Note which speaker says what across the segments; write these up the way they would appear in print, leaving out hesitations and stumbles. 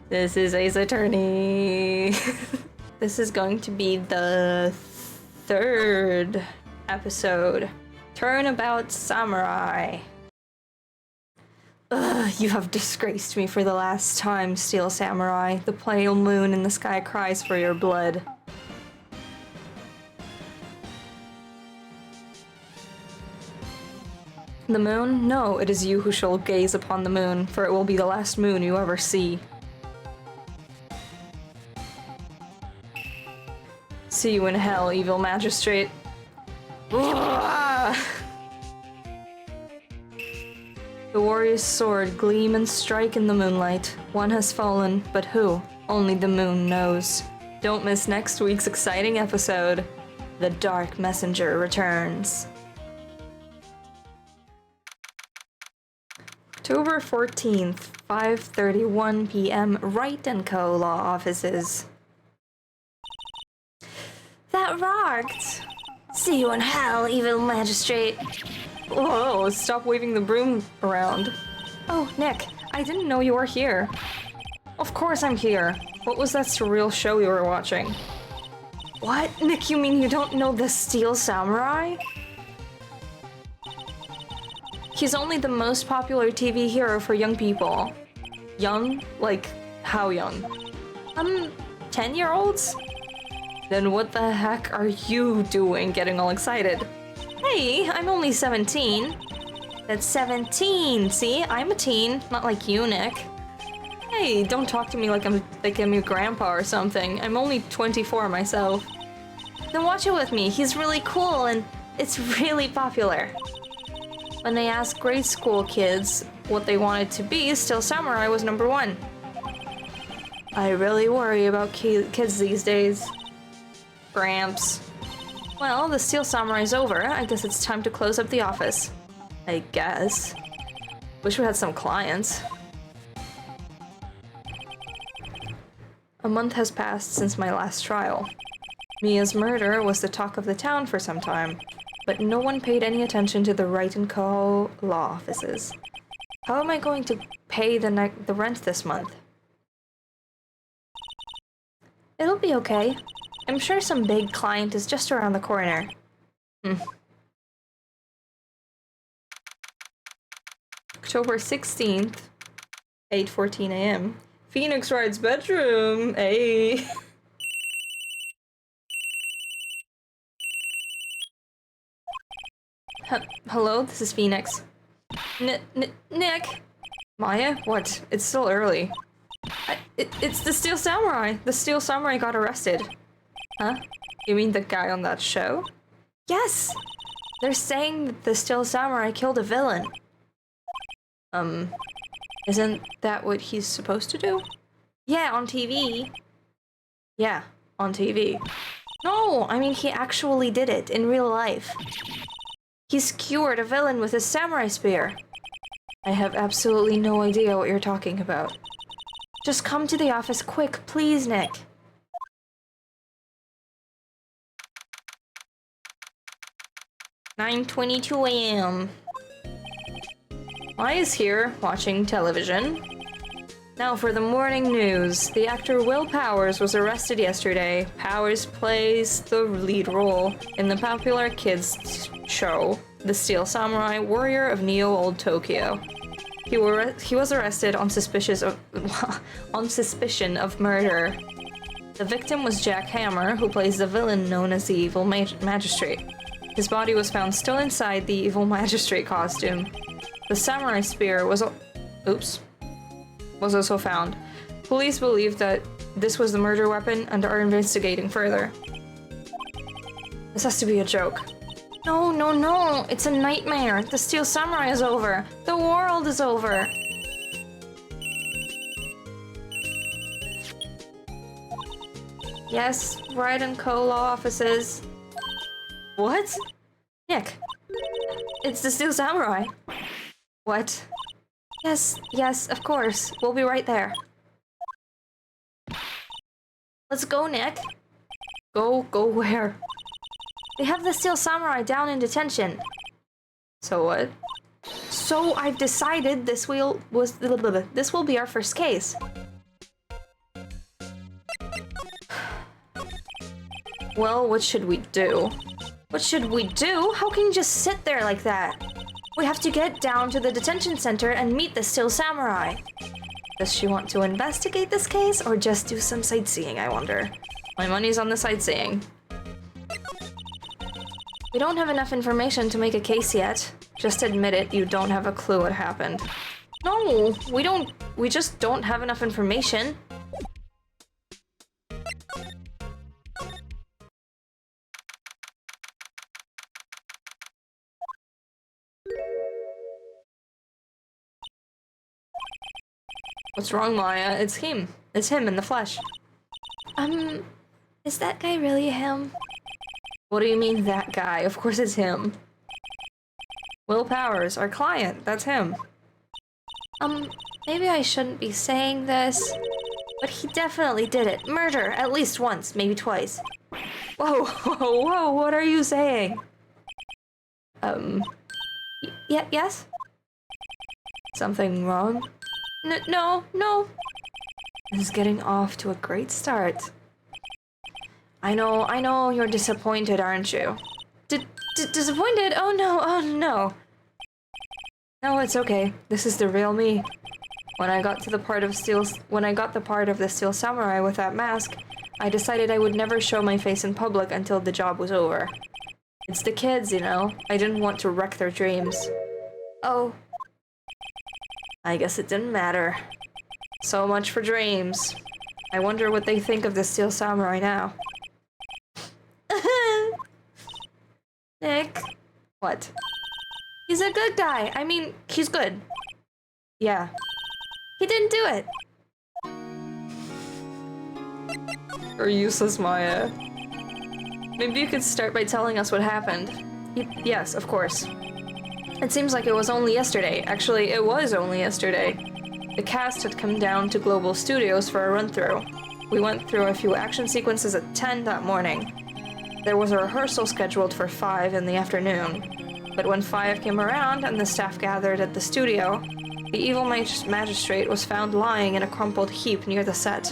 Speaker 1: This is Ace Attorney. This is going to be the third episode. Turnabout Samurai. Ugh, you have disgraced me for the last time, Steel Samurai. The pale moon in the sky cries for your blood. The moon? No, it is you who shall gaze upon the moon, for it will be the last moon you ever see. See you in hell, evil magistrate. The warrior's sword gleam and strike in the moonlight. One has fallen, but who? Only the moon knows. Don't miss next week's exciting episode. The Dark Messenger returns. October 14th, 5:31 p.m. Wright & Co. Law Offices. That rocked! See you in hell, evil magistrate. Whoa, stop waving the broom around. Oh, Nick, I didn't know you were here. Of course I'm here. What was that surreal show you were watching? What? Nick, you mean you don't know the Steel Samurai? He's only the most popular TV hero for young people. Young? Like, how young? 10-year-olds? Then what the heck are you doing getting all excited? Hey, I'm only 17. That's 17, see? I'm a teen, not like you, Nick. Hey, don't talk to me like I'm your grandpa or something. I'm only 24 myself. Then watch it with me. He's really cool and it's really popular. When they asked grade school kids what they wanted to be, Steel Samurai was number one. I really worry about kids these days. Gramps. Well, the Steel Samurai's over. I guess it's time to close up the office. I guess. Wish we had some clients. A month has passed since my last trial. Mia's murder was the talk of the town for some time, but no one paid any attention to the Wright & Co. law offices. How am I going to pay the rent this month? It'll be okay. I'm sure some big client is just around the corner. October 16th, 8:14 a.m. Phoenix Wright's bedroom. Hey. Hello, this is Phoenix. Nick? Maya? What? It's still early. It's the Steel Samurai. The Steel Samurai got arrested. Huh? You mean the guy on that show? Yes! They're saying that the Steel Samurai killed a villain. Isn't that what he's supposed to do? Yeah, on TV. Yeah, on TV. No, I mean he actually did it in real life. He skewered a villain with his samurai spear. I have absolutely no idea what you're talking about. Just come to the office quick, please, Nick. 9:22 a.m. Maya's here, watching television. Now for the morning news. The actor Will Powers was arrested yesterday. Powers plays the lead role in the popular kids show, The Steel Samurai Warrior of Neo-Old Tokyo. He was arrested on suspicion of murder. The victim was Jack Hammer, who plays the villain known as the Evil Magistrate. His body was found still inside the Evil Magistrate costume. The samurai spear was also found. Police believe that this was the murder weapon and are investigating further. This has to be a joke. No, it's a nightmare. The Steel Samurai is over. The world is over. Yes, Wright & Co. law offices. What? Nick. It's the Steel Samurai. What? Yes, of course. We'll be right there. Let's go, Nick. Go where? They have the Steel Samurai down in detention. So what? So I've decided this will be our first case. Well, what should we do? What should we do? How can you just sit there like that? We have to get down to the detention center and meet the Steel Samurai. Does she want to investigate this case or just do some sightseeing, I wonder? My money's on the sightseeing. We don't have enough information to make a case yet. Just admit it, you don't have a clue what happened. No, we don't. We just don't have enough information. What's wrong, Maya? It's him. It's him in the flesh. Is that guy really him? What do you mean, that guy? Of course it's him. Will Powers, our client. That's him. Maybe I shouldn't be saying this, but he definitely did it. Murder, at least once, maybe twice. Whoa, whoa, whoa, what are you saying? Yes? Something wrong? No. This is getting off to a great start. I know, you're disappointed, aren't you? Disappointed? Oh no. No, it's okay. This is the real me. When I got the part of the Steel Samurai with that mask, I decided I would never show my face in public until the job was over. It's the kids, you know. I didn't want to wreck their dreams. Oh. I guess it didn't matter. So much for dreams. I wonder what they think of the Steel Samurai now. Nick. What? He's a good guy. I mean, he's good. Yeah. He didn't do it. You're useless, Maya. Maybe you could start by telling us what happened. Yes, of course. It seems like it was only yesterday. Actually, it was only yesterday. The cast had come down to Global Studios for a run-through. We went through a few action sequences at 10 that morning. There was a rehearsal scheduled for 5 in the afternoon. But when 5 came around and the staff gathered at the studio, the evil magistrate was found lying in a crumpled heap near the set.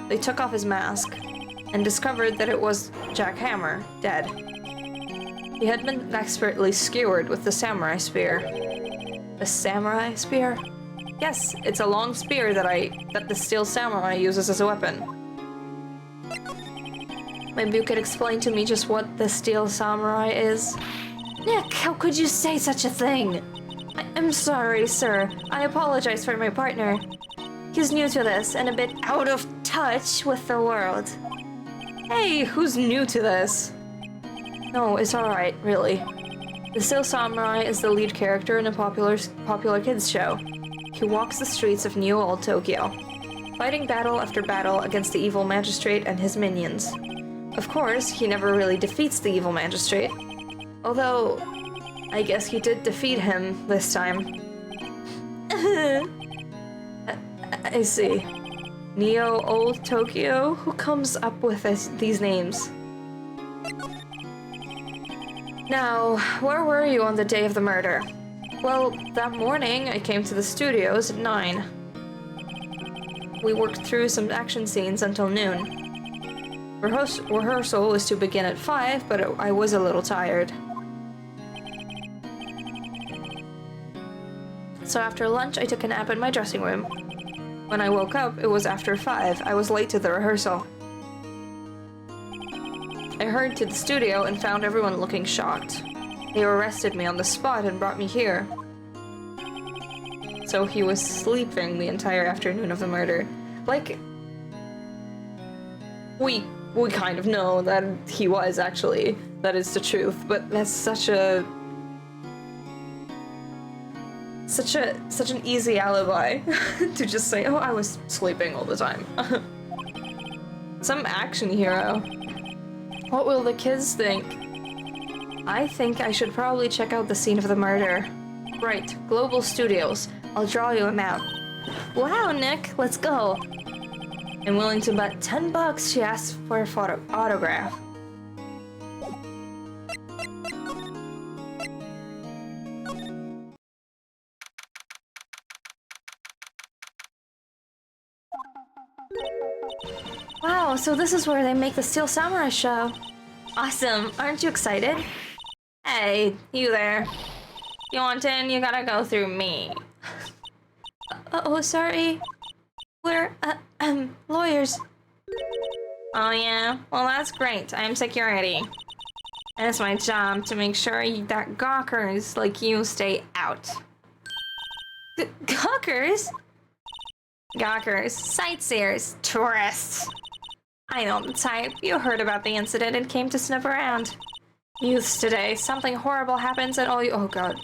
Speaker 1: They took off his mask and discovered that it was Jack Hammer, dead. He had been expertly skewered with the samurai spear. The samurai spear? Yes, it's a long spear that the Steel Samurai uses as a weapon. Maybe you could explain to me just what the Steel Samurai is? Nick, how could you say such a thing? I'm sorry, sir. I apologize for my partner. He's new to this and a bit out of touch with the world. Hey, who's new to this? No, it's alright, really. The Steel Samurai is the lead character in a popular kids show. He walks the streets of New Old Tokyo, fighting battle after battle against the evil magistrate and his minions. Of course, he never really defeats the evil magistrate. Although, I guess he did defeat him this time. I see. Neo Old Tokyo? Who comes up with these names? Now, where were you on the day of the murder? Well, that morning I came to the studios at 9. We worked through some action scenes until noon. Rehearsal was to begin at 5, but I was a little tired. So after lunch, I took a nap in my dressing room. When I woke up, it was after 5. I was late to the rehearsal. I hurried to the studio and found everyone looking shocked. They arrested me on the spot and brought me here. So he was sleeping the entire afternoon of the murder. Like, we kind of know that he was actually. That is the truth, but that's such an easy alibi to just say, oh, I was sleeping all the time. Some action hero. What will the kids think? I think I should probably check out the scene of the murder. Right, Global Studios. I'll draw you a map. Wow, Nick, let's go. I'm willing to bet $10 she asked for a autograph. Wow, so this is where they make the Steel Samurai show. Awesome, aren't you excited? Hey, you there. You want in? You gotta go through me. Oh, sorry. We're, lawyers. Oh yeah? Well, that's great. I'm security. And it's my job to make sure that gawkers like you stay out. Gawkers? Gawkers, sightseers, tourists. I know the type. You heard about the incident and came to sniff around. Youths today, something horrible happens and all you— oh god.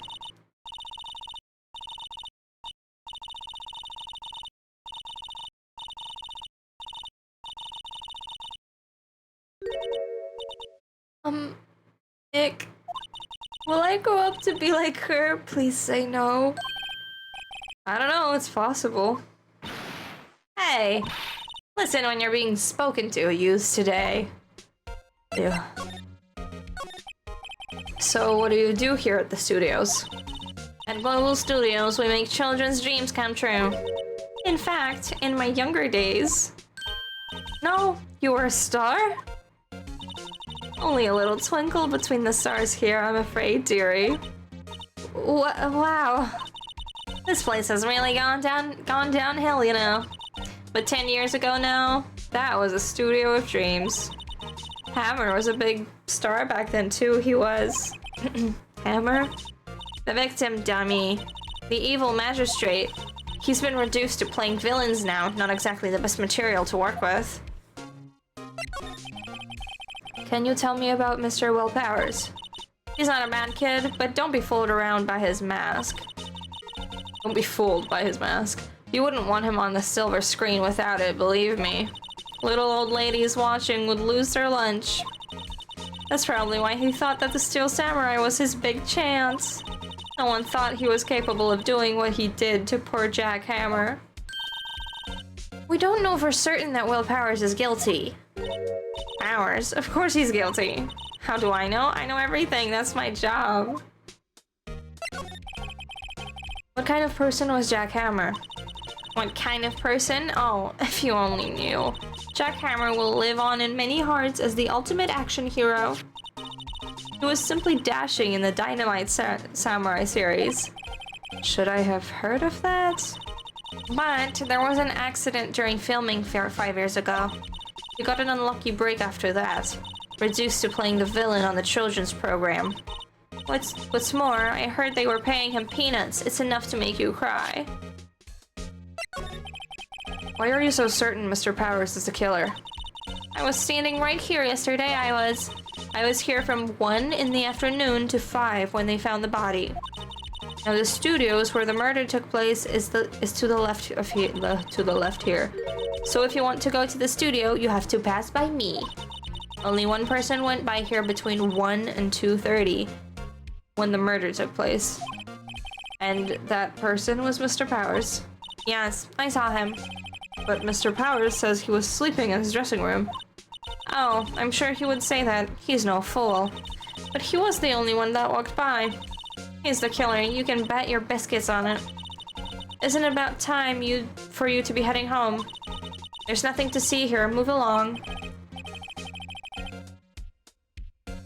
Speaker 1: Nick, will I grow up to be like her? Please say no. I don't know, it's possible. Hey, listen when you're being spoken to, youths today. Yeah. So what do you do here at the studios? At Global Studios, we make children's dreams come true. In fact, in my younger days... No, you were a star? Only a little twinkle between the stars here, I'm afraid, dearie. Wow. This place has really gone downhill, you know. But 10 years ago now, that was a studio of dreams. Hammer was a big star back then too, he was. Hammer? The victim, dummy. The evil magistrate. He's been reduced to playing villains now, not exactly the best material to work with. Can you tell me about Mr. Will Powers? He's not a bad kid, but don't be fooled around by his mask. Don't be fooled by his mask. You wouldn't want him on the silver screen without it, believe me. Little old ladies watching would lose their lunch. That's probably why he thought that the Steel Samurai was his big chance. No one thought he was capable of doing what he did to poor Jack Hammer. We don't know for certain that Will Powers is guilty. Powers? Of course he's guilty. How do I know? I know everything. That's my job. What kind of person was Jack Hammer? What kind of person? Oh, if you only knew. Jack Hammer will live on in many hearts as the ultimate action hero. He was simply dashing in the Dynamite Samurai series. Should I have heard of that? But there was an accident during filming 5 years ago. He got an unlucky break after that, reduced to playing the villain on the children's program. What's more, I heard they were paying him peanuts. It's enough to make you cry. Why are you so certain Mr. Powers is the killer? I was standing right here yesterday, I was here from 1 in the afternoon to 5 when they found the body. Now the studios where the murder took place is to the left of here, to the left here. So if you want to go to the studio, you have to pass by me. Only one person went by here between 1 and 2:30 when the murder took place. And that person was Mr. Powers. Yes, I saw him. But Mr. Powers says he was sleeping in his dressing room. Oh, I'm sure he would say that. He's no fool. But he was the only one that walked by. He's the killer, you can bet your biscuits on it. Isn't it about time for you to be heading home? There's nothing to see here, move along.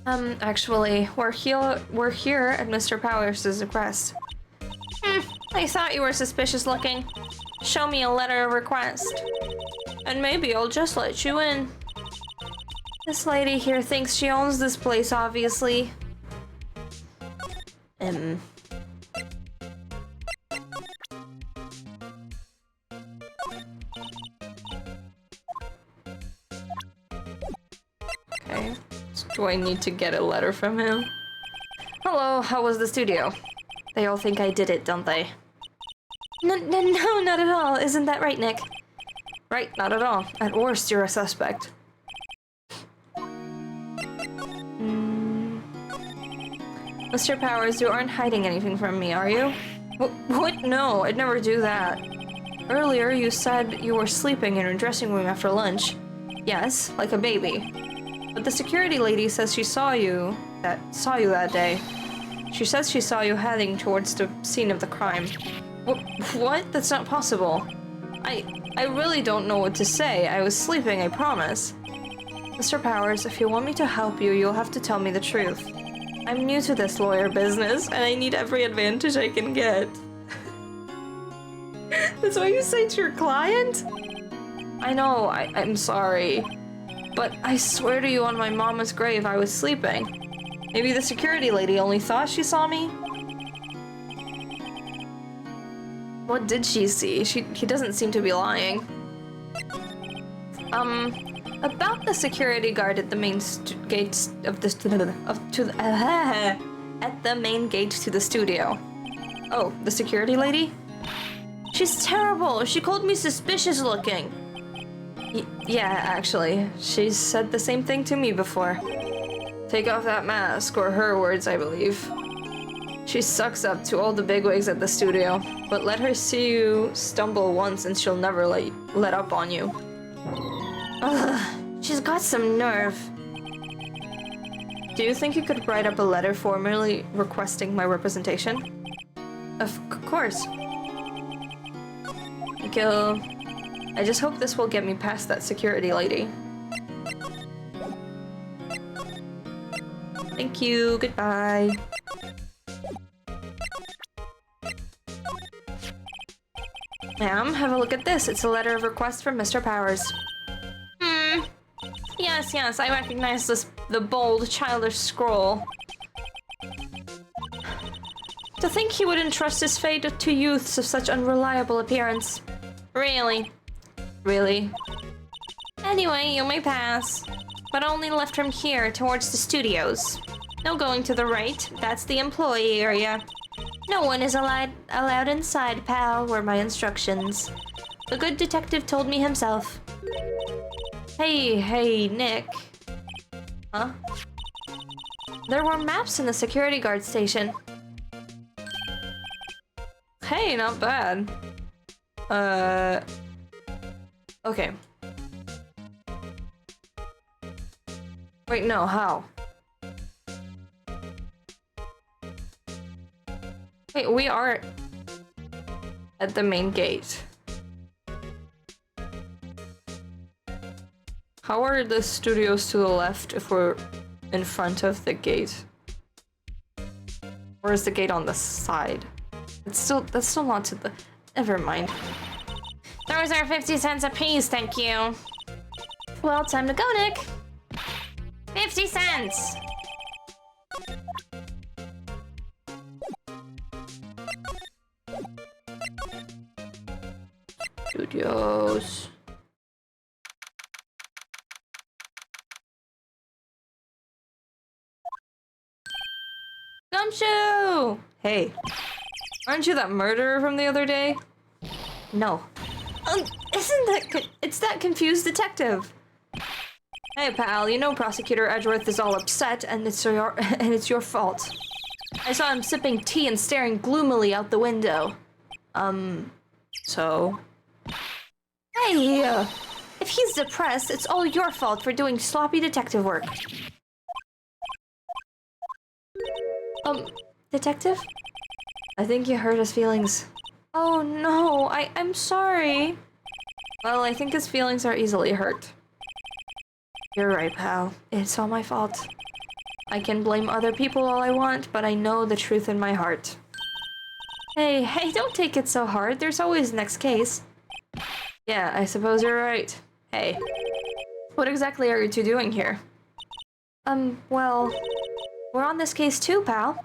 Speaker 1: Actually, we're here at Mr. Powers' request. I thought you were suspicious looking. Show me a letter of request. And maybe I'll just let you in. This lady here thinks she owns this place, obviously. Okay. Do I need to get a letter from him? Hello, how was the studio? They all think I did it, don't they? No, not at all. Isn't that right, Nick? Right, not at all. At worst, you're a suspect. Mr. Powers, you aren't hiding anything from me, are you? What? No, I'd never do that. Earlier, you said you were sleeping in your dressing room after lunch. Yes, like a baby. But the security lady says she saw you that day. She says she saw you heading towards the scene of the crime. What? That's not possible. I really don't know what to say. I was sleeping, I promise. Mr. Powers, if you want me to help you, you'll have to tell me the truth. I'm new to this lawyer business, and I need every advantage I can get. That's what you say to your client? I know, I'm sorry. But I swear to you on my mama's grave, I was sleeping. Maybe the security lady only thought she saw me? What did she see? He doesn't seem to be lying. About the security guard at the main gates of the at the main gate to the studio. Oh, the security lady? She's terrible. She called me suspicious looking. Yeah, actually, she said the same thing to me before. Take off that mask, or her words, I believe. She sucks up to all the bigwigs at the studio, but let her see you stumble once and she'll never let up on you. Ugh, she's got some nerve. Do you think you could write up a letter formally requesting my representation? Of course. Thank you. I just hope this will get me past that security lady. Thank you, goodbye. Ma'am, have a look at this. It's a letter of request from Mr. Powers. Yes, I recognize the bold, childish scroll. To think he would entrust his fate to youths of such unreliable appearance. Really? Really? Anyway, you may pass. But only left from here towards the studios. No going to the right. That's the employee area. No one is allowed inside, pal, were my instructions. The good detective told me himself. Hey, Nick. Huh? There were maps in the security guard station. Hey, not bad. Okay. Wait, no, how? Wait, we are at the main gate. How are the studios to the left if we're in front of the gate? Or is the gate on the side? That's still not to the... Never mind. Those are 50 cents a piece, thank you. Well, time to go, Nick. 50 cents! Studios. Gumshoe! Hey, aren't you that murderer from the other day? No. Isn't that it's that confused detective. Hey, pal, you know Prosecutor Edgeworth is all upset, and it's your fault. I saw him sipping tea and staring gloomily out the window. So? Hey, if he's depressed, it's all your fault for doing sloppy detective work. Detective? I think you hurt his feelings. Oh no, I'm sorry. Well, I think his feelings are easily hurt. You're right, pal. It's all my fault. I can blame other people all I want, but I know the truth in my heart. Hey, don't take it so hard. There's always next case. Yeah, I suppose you're right. Hey, what exactly are you two doing here? Well, we're on this case too, pal.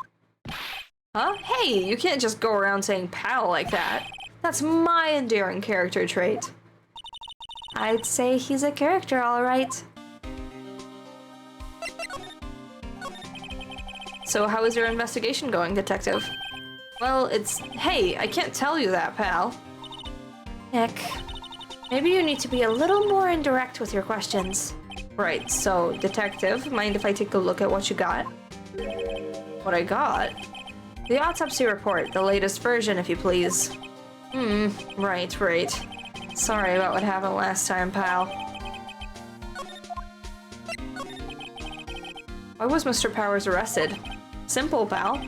Speaker 1: Huh? Hey, you can't just go around saying pal like that. That's my endearing character trait. I'd say he's a character, all right. So how is your investigation going, detective? Well, hey, I can't tell you that, pal. Nick, maybe you need to be a little more indirect with your questions. Right, so, detective, mind if I take a look at what you got? What I got? The autopsy report, the latest version, if you please. Right. Sorry about what happened last time, pal. Why was Mr. Powers arrested? Simple, pal.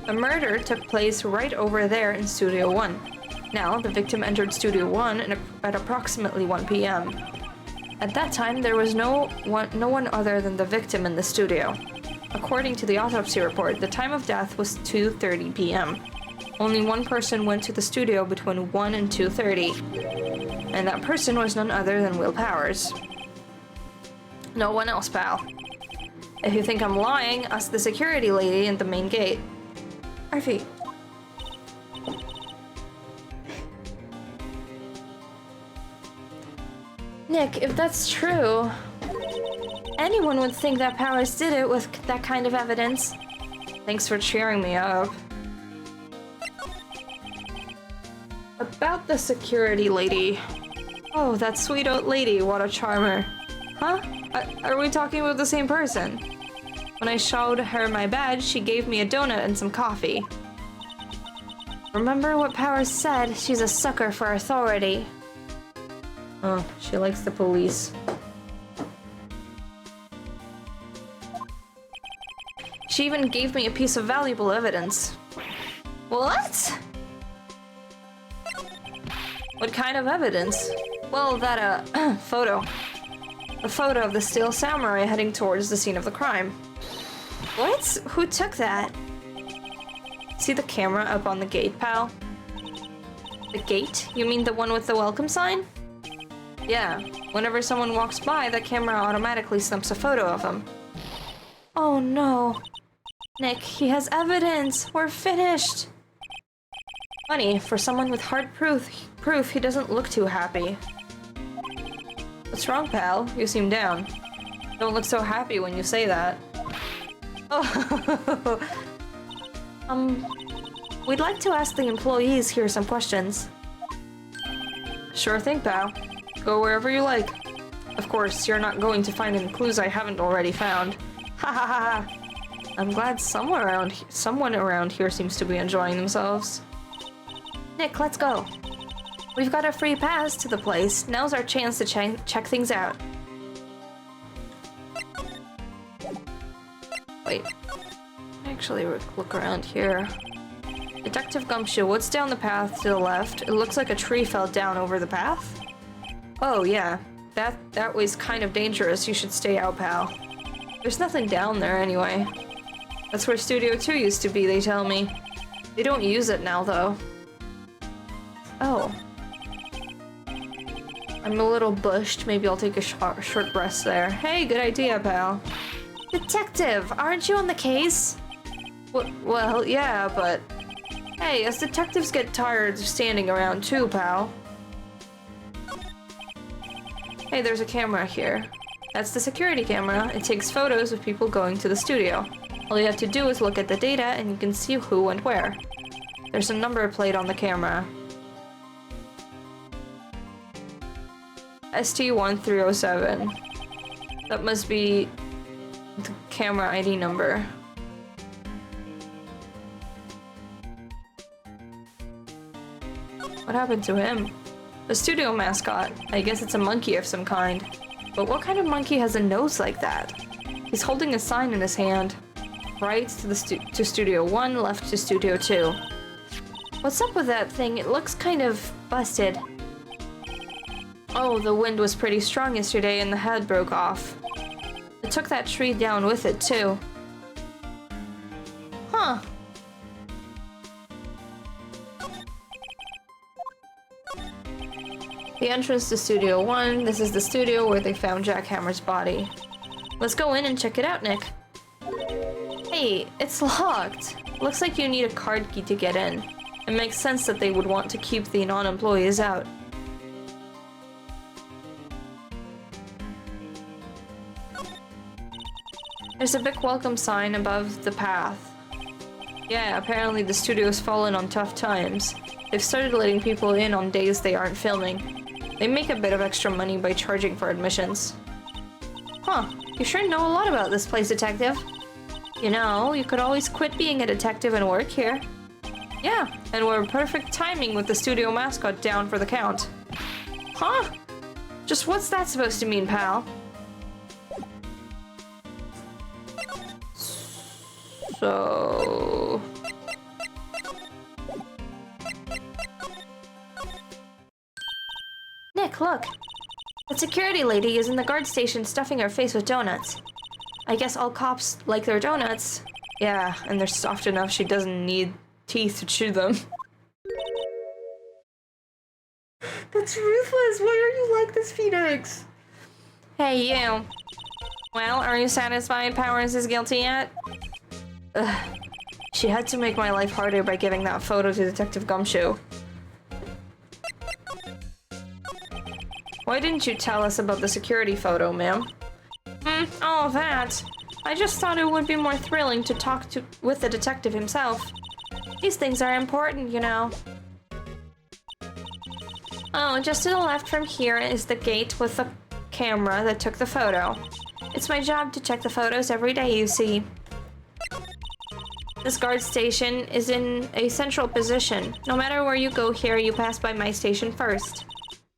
Speaker 1: The murder took place right over there in Studio 1. Now, the victim entered Studio 1 at approximately 1 p.m. At that time, there was no one other than the victim in the studio. According to the autopsy report, the time of death was 2:30 p.m. Only one person went to the studio between 1 and 2:30, and that person was none other than Will Powers. No one else, pal. If you think I'm lying, ask the security lady in the main gate. Arfie. Nick, if that's true, anyone would think that Powers did it with that kind of evidence. Thanks for cheering me up. About the security lady. Oh, that sweet old lady, what a charmer. Huh? Are we talking about the same person? When I showed her my badge, she gave me a donut and some coffee. Remember what Powers said? She's a sucker for authority. Oh, she likes the police. She even gave me a piece of valuable evidence. What? What kind of evidence? Well, that, photo. A photo of the Steel Samurai heading towards the scene of the crime. What? Who took that? See the camera up on the gate, pal? The gate? You mean the one with the welcome sign? Yeah. Whenever someone walks by, the camera automatically snaps a photo of him. Oh no. Nick, he has evidence! We're finished! Funny, for someone with hard proof, he doesn't look too happy. What's wrong, pal? You seem down. Don't look so happy when you say that. Oh. We'd like to ask the employees here some questions. Sure thing, pal. Go wherever you like. Of course, you're not going to find any clues I haven't already found. Ha ha ha ha. I'm glad someone around here seems to be enjoying themselves. Nick, let's go. We've got a free pass to the place. Now's our chance to check things out. Wait. Actually, look around here. Detective Gumshoe, what's down the path to the left? It looks like a tree fell down over the path. Oh, yeah. That way's kind of dangerous. You should stay out, pal. There's nothing down there anyway. That's where Studio 2 used to be, they tell me. They don't use it now, though. Oh. I'm a little bushed. Maybe I'll take a short rest there. Hey, good idea, pal. Detective, aren't you on the case? Well, yeah, but... Hey, us detectives get tired of standing around too, pal. Hey, there's a camera here. That's the security camera. It takes photos of people going to the studio. All you have to do is look at the data and you can see who went where. There's a number plate on the camera. ST1307. That must be the camera ID number. What happened to him? A studio mascot. I guess it's a monkey of some kind. But what kind of monkey has a nose like that? He's holding a sign in his hand. Right to Studio 1, left to Studio 2. What's up with that thing? It looks kind of busted. Oh, the wind was pretty strong yesterday and the head broke off. It took that tree down with it, too. Huh. The entrance to Studio 1. This is the studio where they found Jack Hammer's body. Let's go in and check it out, Nick. Hey, it's locked. Looks like you need a card key to get in. It makes sense that they would want to keep the non-employees out. There's a big welcome sign above the path. Yeah, apparently the studio's fallen on tough times. They've started letting people in on days they aren't filming. They make a bit of extra money by charging for admissions. Huh, you sure know a lot about this place, detective. You know, you could always quit being a detective and work here. Yeah, and we're perfect timing with the studio mascot down for the count. Huh? Just what's that supposed to mean, pal? So... Nick, look! The security lady is in the guard station stuffing her face with donuts. I guess all cops like their donuts. Yeah, and they're soft enough she doesn't need teeth to chew them. That's ruthless! Why are you like this, Phoenix? Hey, you. Well, are you satisfied Powers is guilty yet? Ugh. She had to make my life harder by giving that photo to Detective Gumshoe. Why didn't you tell us about the security photo, ma'am? All that. I just thought it would be more thrilling to talk with the detective himself. These things are important, you know. Oh, just to the left from here is the gate with the camera that took the photo. It's my job to check the photos every day, you see. This guard station is in a central position. No matter where you go here, you pass by my station first.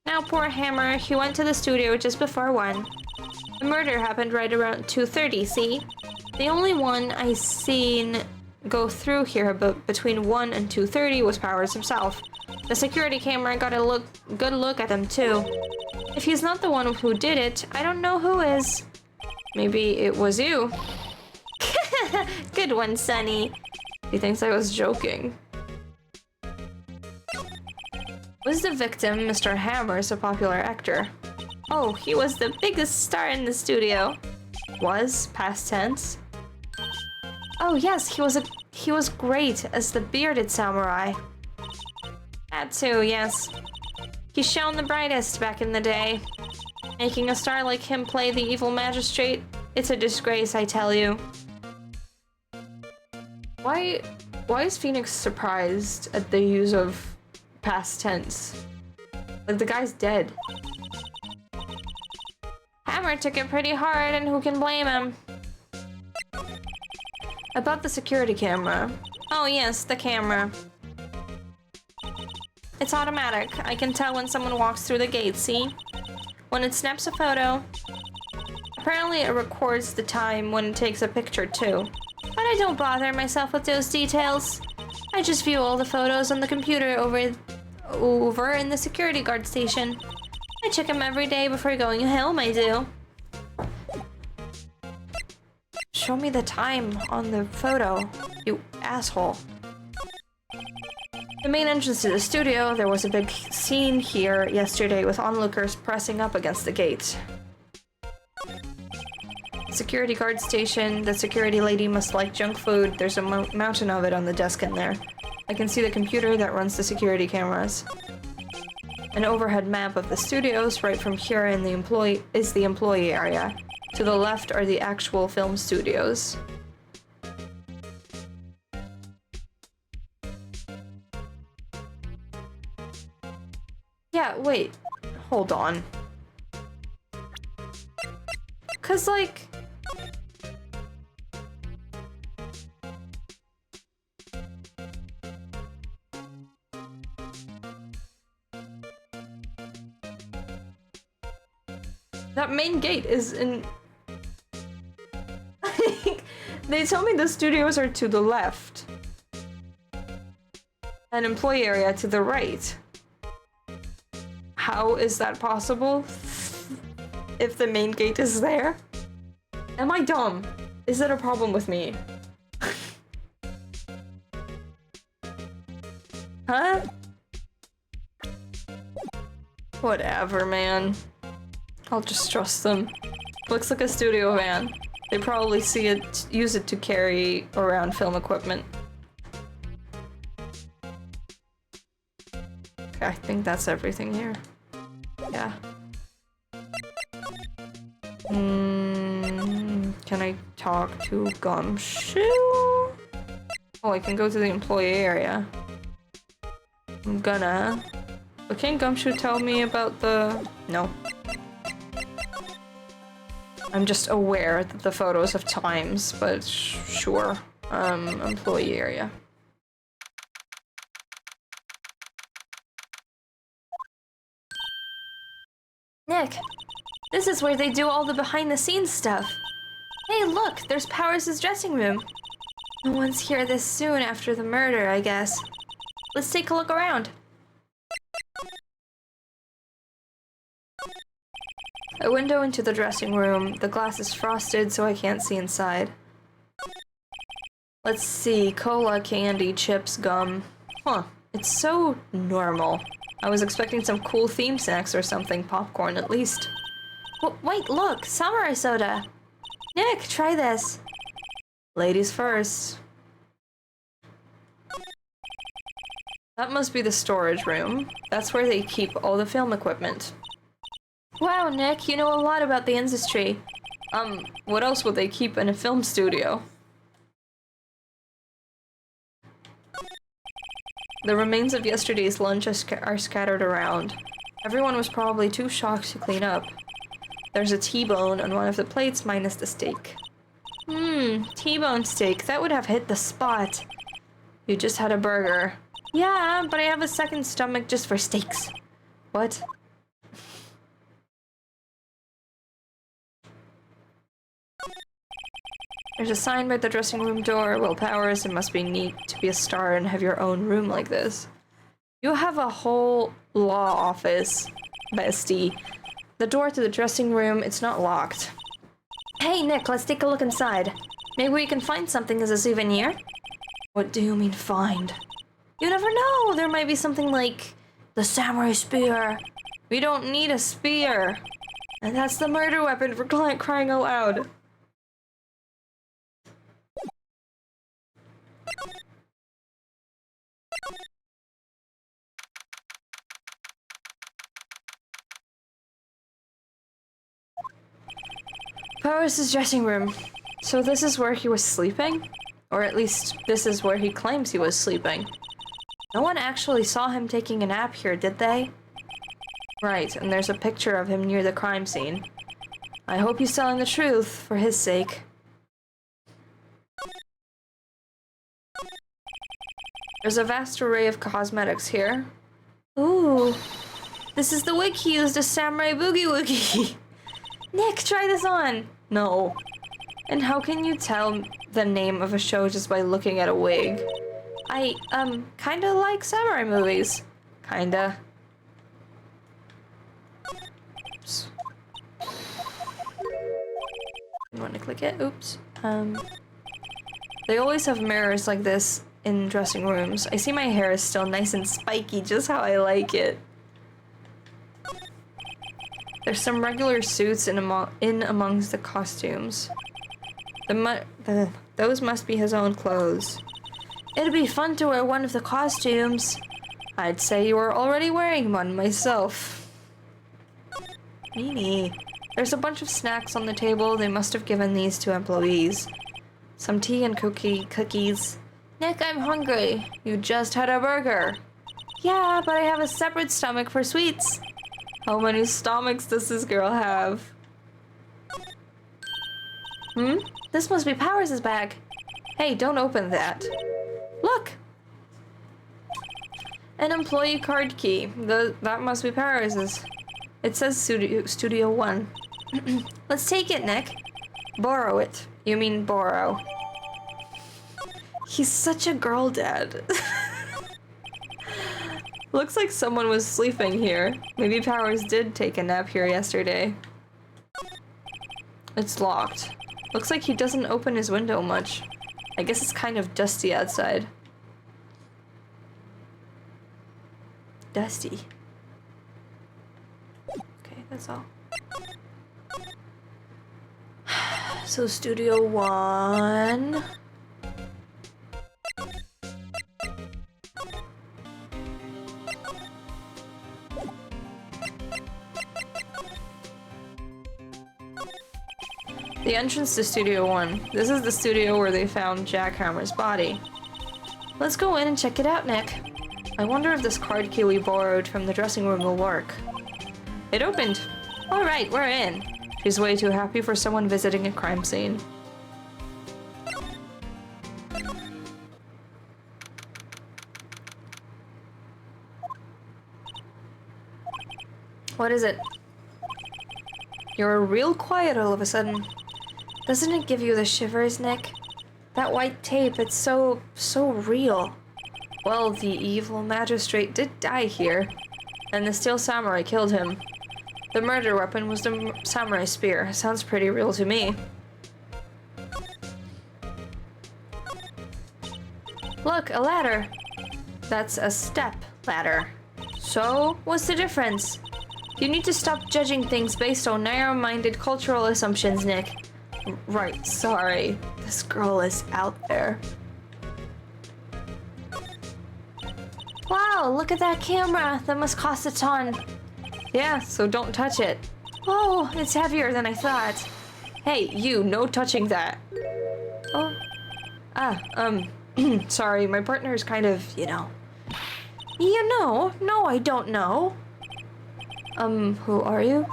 Speaker 1: Now, poor Hammer, he went to the studio just before 1. The murder happened right around 2:30, see? The only one I seen go through here between 1 and 2:30 was Powers himself. The security camera got a good look at him, too. If he's not the one who did it, I don't know who is. Maybe it was you. Good one, Sonny. He thinks I was joking. Was the victim Mr. Hammers a popular actor? Oh, he was the biggest star in the studio. Was, past tense. Oh yes, he was great as the bearded samurai. That too, yes. He shone the brightest back in the day. Making a star like him play the evil magistrate, it's a disgrace, I tell you. Why is Phoenix surprised at the use of past tense? Like, the guy's dead. Hammer took it pretty hard, and who can blame him? About the security camera. Oh yes, the camera. It's automatic. I can tell when someone walks through the gate, see? When it snaps a photo. Apparently it records the time when it takes a picture too. But I don't bother myself with those details. I just view all the photos on the computer over in the security guard station. I check them every day before going home, I do. Show me the time on the photo, you asshole. The main entrance to the studio, there was a big scene here yesterday with onlookers pressing up against the gate. Security guard station, the security lady must like junk food. There's a mountain of it on the desk in there. I can see the computer that runs the security cameras. An overhead map of the studios. Right from here in the employee area. To the left are the actual film studios. Yeah, wait. Hold on. 'Cause, like... that main gate is in... They tell me the studios are to the left. And employee area to the right. How is that possible? If the main gate is there? Am I dumb? Is that a problem with me? Huh? Whatever, man. I'll just trust them. Looks like a studio van. They probably use it to carry around film equipment. Okay, I think that's everything here. Yeah. Can I talk to Gumshoe? Oh, I can go to the employee area. I'm gonna... But can Gumshoe tell me about the... No. I'm just aware that the photos have times, but sure. Employee area. Nick, this is where they do all the behind-the-scenes stuff. Hey, look, there's Powers' dressing room. No one's here this soon after the murder, I guess. Let's take a look around. A window into the dressing room. The glass is frosted, so I can't see inside. Let's see. Cola, candy, chips, gum. Huh. It's so normal. I was expecting some cool theme snacks or something. Popcorn, at least. Wait, look! Samurai soda! Nick, try this! Ladies first. That must be the storage room. That's where they keep all the film equipment. Wow, Nick, you know a lot about the industry. What else would they keep in a film studio? The remains of yesterday's lunch are scattered around. Everyone was probably too shocked to clean up. There's a T-bone on one of the plates minus the steak. T-bone steak. That would have hit the spot. You just had a burger. Yeah, but I have a second stomach just for steaks. What? There's a sign by the dressing room door. Well, Powers, it must be neat to be a star and have your own room like this. You have a whole law office, bestie. The door to the dressing room, it's not locked. Hey, Nick, let's take a look inside. Maybe we can find something as a souvenir? What do you mean, find? You never know! There might be something like the samurai spear. We don't need a spear. And that's the murder weapon for crying out loud. Powers' dressing room. So this is where he was sleeping? Or at least, this is where he claims he was sleeping. No one actually saw him taking a nap here, did they? Right, and there's a picture of him near the crime scene. I hope he's telling the truth, for his sake. There's a vast array of cosmetics here. Ooh, this is the wig he used as Samurai Boogie Woogie. Nick, try this on! No. And how can you tell the name of a show just by looking at a wig? I, kinda like samurai movies. Kinda. Oops. You wanna click it? Oops. They always have mirrors like this in dressing rooms. I see my hair is still nice and spiky, just how I like it. There's some regular suits in amongst the costumes. Those must be his own clothes. It'd be fun to wear one of the costumes. I'd say you were already wearing one myself. Meanie. There's a bunch of snacks on the table. They must have given these to employees. Some tea and cookies. Nick, I'm hungry. You just had a burger. Yeah, but I have a separate stomach for sweets. How many stomachs does this girl have? This must be Powers' bag. Hey, don't open that. Look! An employee card key. That must be Powers'. It says Studio 1. Let's take it, Nick. Borrow it. You mean borrow. He's such a girl dad. Looks like someone was sleeping here. Maybe Powers did take a nap here yesterday. It's locked. Looks like he doesn't open his window much. I guess it's kind of dusty outside. Dusty. Okay, that's all. So Studio 1. The entrance to Studio 1. This is the studio where they found Jack Hammer's body. Let's go in and check it out, Nick. I wonder if this card key we borrowed from the dressing room will work. It opened. Alright, we're in. She's way too happy for someone visiting a crime scene. What is it? You're real quiet all of a sudden. Doesn't it give you the shivers, Nick? That white tape, it's so real. Well, the evil magistrate did die here, and the Steel Samurai killed him. The murder weapon was the samurai spear. Sounds pretty real to me. Look, a ladder. That's a step ladder. So, what's the difference? You need to stop judging things based on narrow-minded cultural assumptions, Nick. Right, sorry. This girl is out there. Wow, look at that camera. That must cost a ton. Yeah, so don't touch it. Oh, it's heavier than I thought. Hey, you, no touching that. Oh. Sorry, my partner is kind of, you know. You know? No, I don't know. Who are you?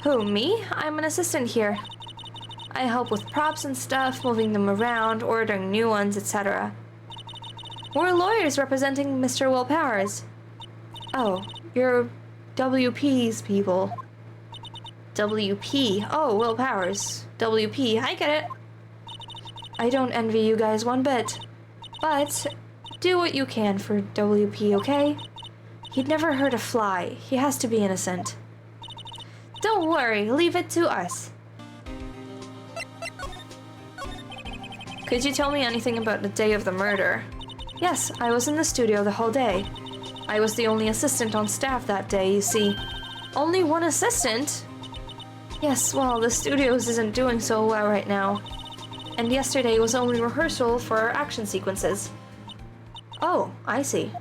Speaker 1: Who, me? I'm an assistant here. I help with props and stuff, moving them around, ordering new ones, etc. We're lawyers representing Mr. Will Powers. Oh, you're WP's people. WP. Oh, Will Powers. WP. I get it. I don't envy you guys one bit. But do what you can for WP, okay? He'd never hurt a fly. He has to be innocent. Don't worry, leave it to us. Could you tell me anything about the day of the murder? Yes, I was in the studio the whole day. I was the only assistant on staff that day, you see. Only one assistant? Yes, well, the studios isn't doing so well right now. And yesterday was only rehearsal for our action sequences. Oh, I see.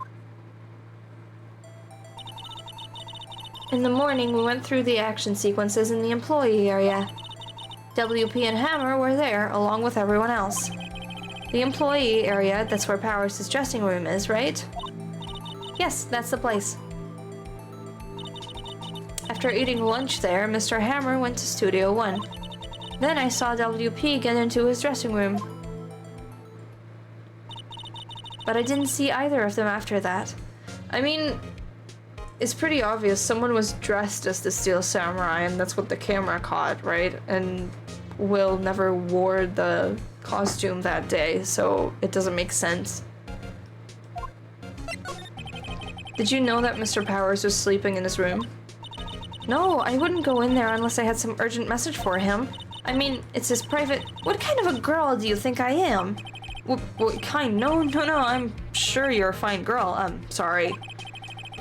Speaker 1: In the morning, we went through the action sequences in the employee area. WP and Hammer were there, along with everyone else. The employee area, that's where Powers' dressing room is, right? Yes, that's the place. After eating lunch there, Mr. Hammer went to Studio 1. Then I saw WP get into his dressing room. But I didn't see either of them after that. I mean, it's pretty obvious someone was dressed as the Steel Samurai, and that's what the camera caught, right? And Will never wore the costume that day, so it doesn't make sense. Did you know that Mr. Powers was sleeping in his room? No, I wouldn't go in there unless I had some urgent message for him. I mean, it's his private... What kind of a girl do you think I am? What kind? No, I'm sure you're a fine girl. Sorry.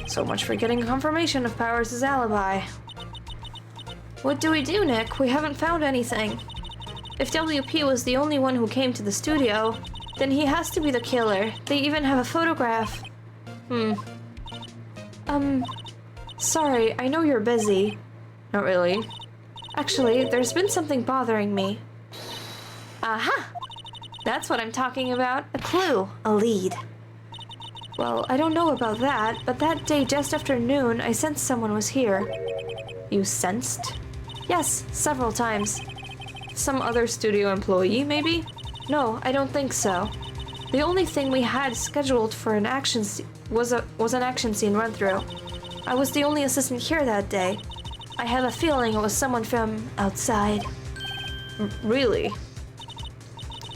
Speaker 1: So much for getting confirmation of Powers' alibi. What do we do, Nick? We haven't found anything. If WP was the only one who came to the studio, then he has to be the killer. They even have a photograph. Sorry, I know you're busy. Not really. Actually, there's been something bothering me. Aha! That's what I'm talking about. A clue. A lead. Well, I don't know about that, but that day just after noon, I sensed someone was here. You sensed? Yes, several times. Some other studio employee, maybe? No, I don't think so. The only thing we had scheduled for an action was an action scene run-through. I was the only assistant here that day. I have a feeling it was someone from outside. Really?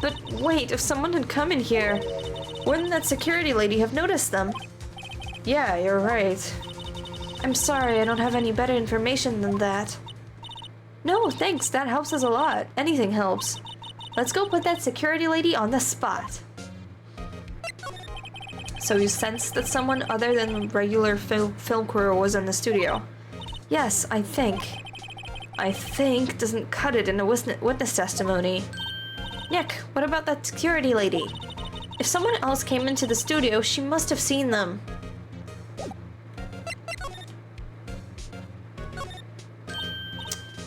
Speaker 1: But wait, if someone had come in here, wouldn't that security lady have noticed them? Yeah, you're right. I'm sorry, I don't have any better information than that. No, thanks, that helps us a lot. Anything helps. Let's go put that security lady on the spot. So you sensed that someone other than the regular film crew was in the studio? Yes, I think. I think doesn't cut it in a witness testimony. Nick, what about that security lady? If someone else came into the studio, she must have seen them.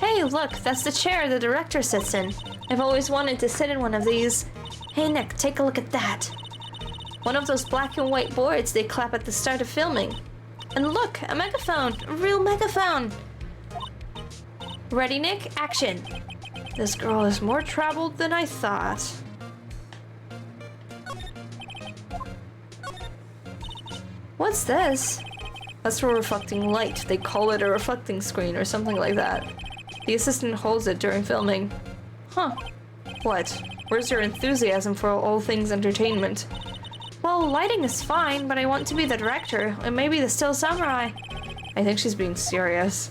Speaker 1: Hey, look, that's the chair the director sits in. I've always wanted to sit in one of these. Hey, Nick, take a look at that. One of those black and white boards they clap at the start of filming. And look, a megaphone, a real megaphone. Ready, Nick? Action. This girl is more troubled than I thought. What's this? That's for reflecting light. They call it a reflecting screen or something like that. The assistant holds it during filming. Huh. What? Where's your enthusiasm for all things entertainment? Well, lighting is fine, but I want to be the director, and maybe the Still Samurai. I think she's being serious.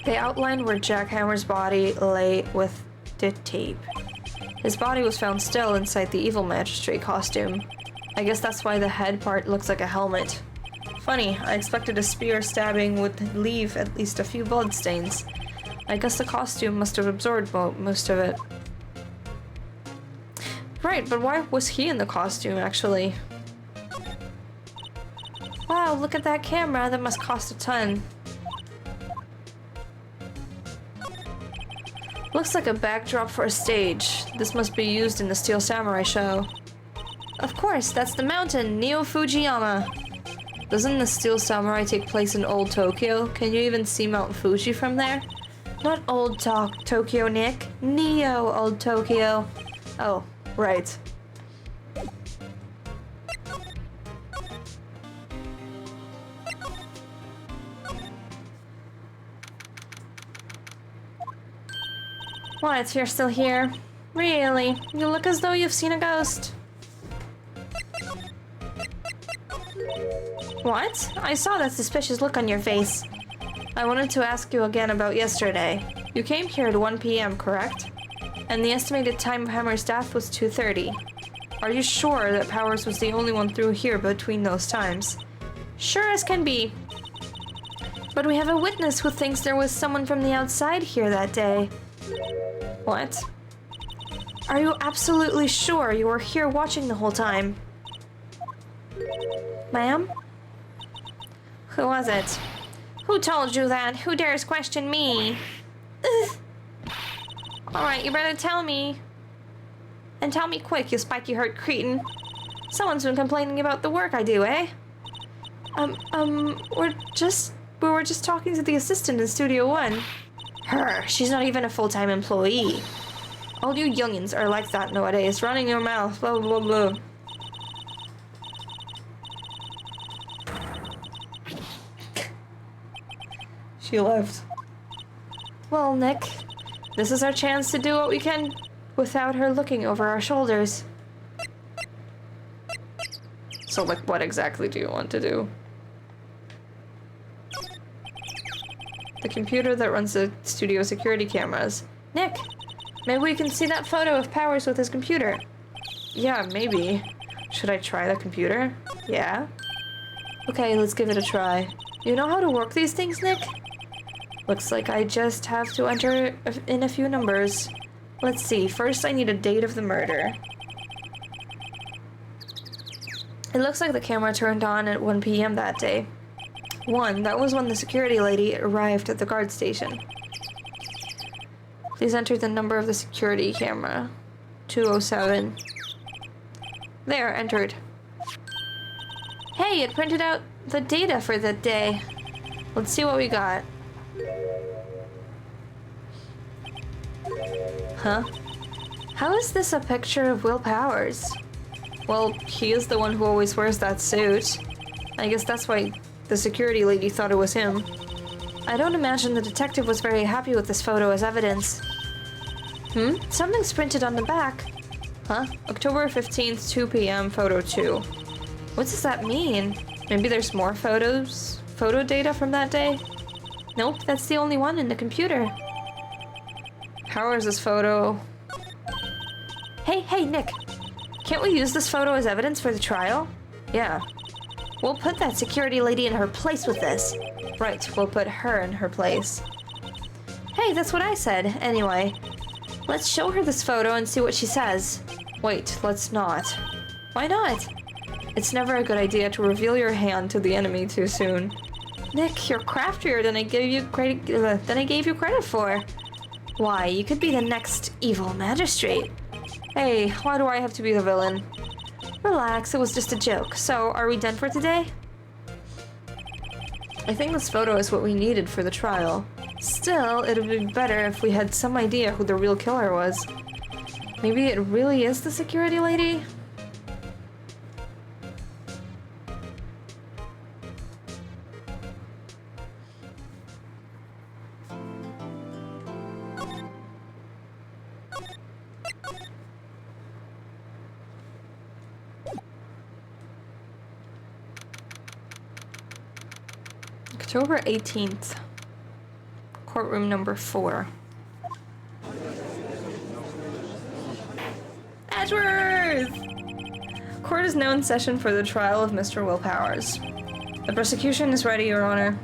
Speaker 1: They outlined where Jack Hammer's body lay with the tape. His body was found still inside the evil magistrate costume. I guess that's why the head part looks like a helmet. Funny, I expected a spear stabbing would leave at least a few bloodstains. I guess the costume must have absorbed most of it. Right, but why was he in the costume, actually? Wow, look at that camera. That must cost a ton. Looks like a backdrop for a stage. This must be used in the Steel Samurai show. Of course, that's the mountain, Neo Fujiyama. Doesn't the Steel Samurai take place in Old Tokyo? Can you even see Mount Fuji from there? Not Old Tokyo, Nick. Neo Old Tokyo. Oh, right. What, you're still here? Really? You look as though you've seen a ghost. What? I saw that suspicious look on your face. I wanted to ask you again about yesterday. You came here at 1 p.m., correct? And the estimated time of Hammer's death was 2:30. Are you sure that Powers was the only one through here between those times? Sure as can be. But we have a witness who thinks there was someone from the outside here that day. What? Are you absolutely sure you were here watching the whole time? Ma'am? Who was it? Who told you that? Who dares question me? Alright, you better tell me. And tell me quick, you spiky-haired cretin. Someone's been complaining about the work I do, eh? We were just talking to the assistant in Studio One. Her, she's not even a full-time employee. All you youngins are like that nowadays, running your mouth, blah blah blah. She left. Well, Nick, this is our chance to do what we can without her looking over our shoulders. So, like, what exactly do you want to do? The computer that runs the studio security cameras. Nick, maybe we can see that photo of Powers with his computer. Yeah, maybe. Should I try the computer? Yeah? Okay, let's give it a try. You know how to work these things, Nick? Looks like I just have to enter in a few numbers. Let's see, first I need a date of the murder. It looks like the camera turned on at 1 p.m. that day. That was when the security lady arrived at the guard station. Please enter the number of the security camera. 207. There, entered. Hey, it printed out the data for the day. Let's see what we got. Huh? How is this a picture of Will Powers? Well, he is the one who always wears that suit. I guess that's why the security lady thought it was him. I don't imagine the detective was very happy with this photo as evidence. Something's printed on the back. Huh? October 15th, 2 p.m., photo 2. What does that mean? Maybe there's more photo data from that day? Nope, that's the only one in the computer. Powers' photo. Hey, Nick. Can't we use this photo as evidence for the trial? Yeah. We'll put that security lady in her place with this. Right, we'll put her in her place. Hey, that's what I said. Anyway, let's show her this photo and see what she says. Wait, let's not. Why not? It's never a good idea to reveal your hand to the enemy too soon. Nick, you're craftier than I gave you credit for. Why, you could be the next evil magistrate. Hey, why do I have to be the villain? Relax, it was just a joke. So, are we done for today? I think this photo is what we needed for the trial. Still, it would be better if we had some idea who the real killer was. Maybe it really is the security lady? October 18th. Courtroom number 4. Edgeworth! Court is now in session for the trial of Mr. Will Powers. The prosecution is ready, Your Honor.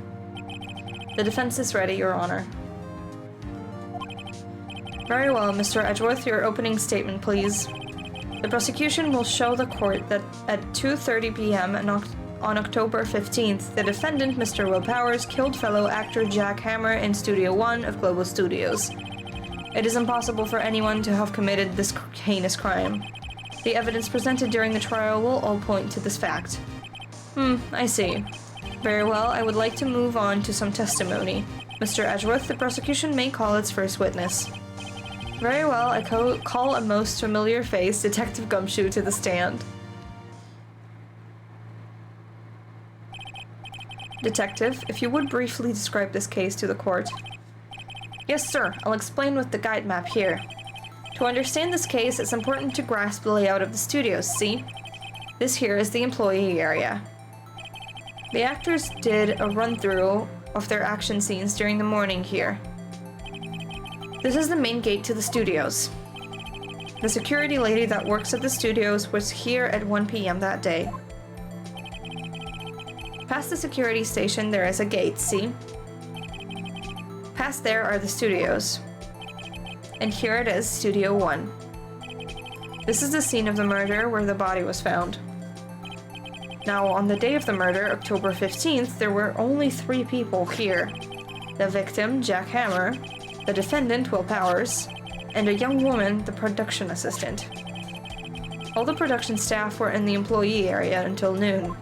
Speaker 1: The defense is ready, Your Honor. Very well, Mr. Edgeworth, your opening statement, please. The prosecution will show the court that at 2:30 p.m. on October 15th, the defendant, Mr. Will Powers, killed fellow actor Jack Hammer in Studio 1 of Global Studios. It is impossible for anyone to have committed this heinous crime. The evidence presented during the trial will all point to this fact. I see. Very well, I would like to move on to some testimony. Mr. Edgeworth, the prosecution may call its first witness. Very well, I call a most familiar face, Detective Gumshoe, to the stand. Detective, if you would briefly describe this case to the court. Yes, sir. I'll explain with the guide map here. To understand this case, it's important to grasp the layout of the studios, see? This here is the employee area. The actors did a run-through of their action scenes during the morning here. This is the main gate to the studios. The security lady that works at the studios was here at 1 p.m. that day. Past the security station, there is a gate, see? Past there are the studios. And here it is, Studio 1. This is the scene of the murder where the body was found. Now, on the day of the murder, October 15th, there were only 3 people here. The victim, Jack Hammer, the defendant, Will Powers, and a young woman, the production assistant. All the production staff were in the employee area until noon.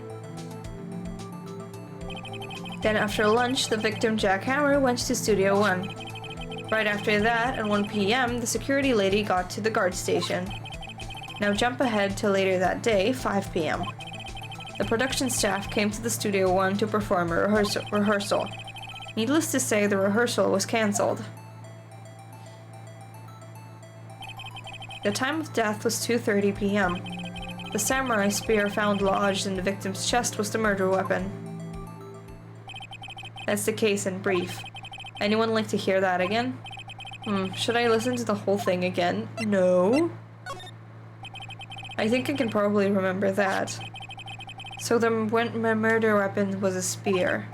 Speaker 1: Then after lunch, the victim, Jack Hammer, went to Studio 1. Right after that, at 1 p.m., the security lady got to the guard station. Now jump ahead to later that day, 5 p.m. The production staff came to the Studio 1 to perform a rehearsal. Needless to say, the rehearsal was cancelled. The time of death was 2:30 p.m. The samurai spear found lodged in the victim's chest was the murder weapon. That's the case in brief. Anyone like to hear that again? Should I listen to the whole thing again? No. I think I can probably remember that. So the murder weapon was a spear.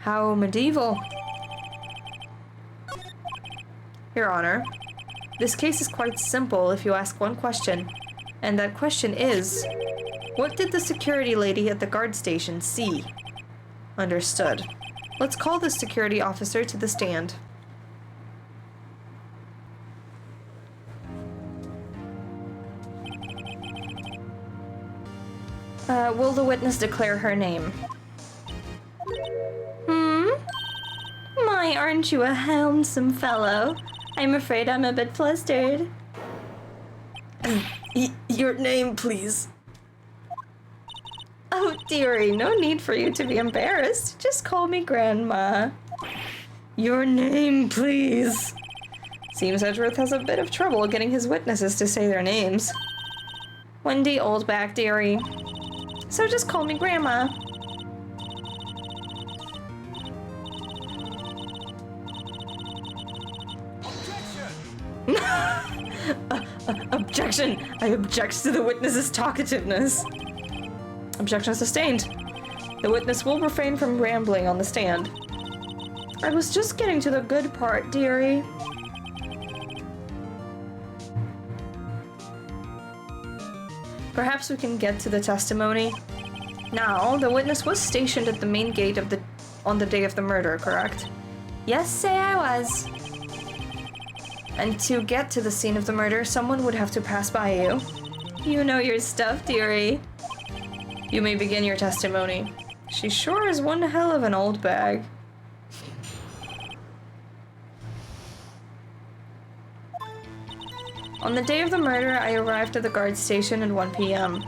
Speaker 1: How medieval. Your Honor, this case is quite simple if you ask one question. And that question is, what did the security lady at the guard station see? Understood. Let's call the security officer to the stand. Will the witness declare her name? My, aren't you a handsome fellow? I'm afraid I'm a bit flustered. Your name, please. Oh, dearie, no need for you to be embarrassed. Just call me Grandma. Your name, please. Seems Edgeworth has a bit of trouble getting his witnesses to say their names. Wendy Oldback, dearie. So just call me Grandma. Objection! I object to the witness's talkativeness. Objection sustained. The witness will refrain from rambling on the stand. I was just getting to the good part, dearie. Perhaps we can get to the testimony. Now, the witness was stationed at the main gate on the day of the murder, correct? Yes, say I was. And to get to the scene of the murder, someone would have to pass by you. You know your stuff, dearie. You may begin your testimony. She sure is one hell of an old bag. On the day of the murder, I arrived at the guard station at 1 p.m.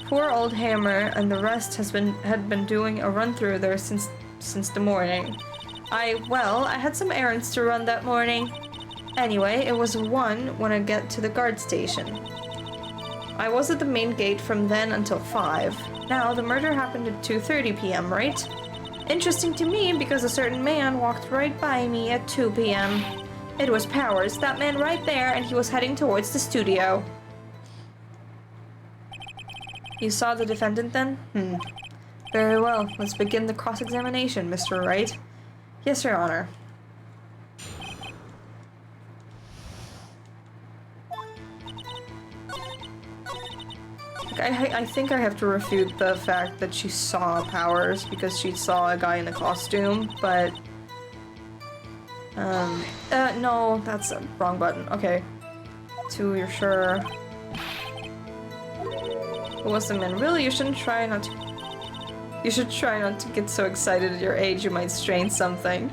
Speaker 1: Poor old Hammer and the rest had been doing a run-through there since the morning. I had some errands to run that morning. Anyway, it was 1 when I get to the guard station. I was at the main gate from then until 5. Now, the murder happened at 2:30 p.m., right? Interesting to me because a certain man walked right by me at 2 p.m. It was Powers, that man right there, and he was heading towards the studio. You saw the defendant then? Very well. Let's begin the cross-examination, Mr. Wright. Yes, Your Honor. I think I have to refute the fact that she saw Powers because she saw a guy in a costume, but... no, that's the wrong button. Okay. 2, you're sure. It was the man. Really, you shouldn't try not to... You should try not to get so excited at your age you might strain something.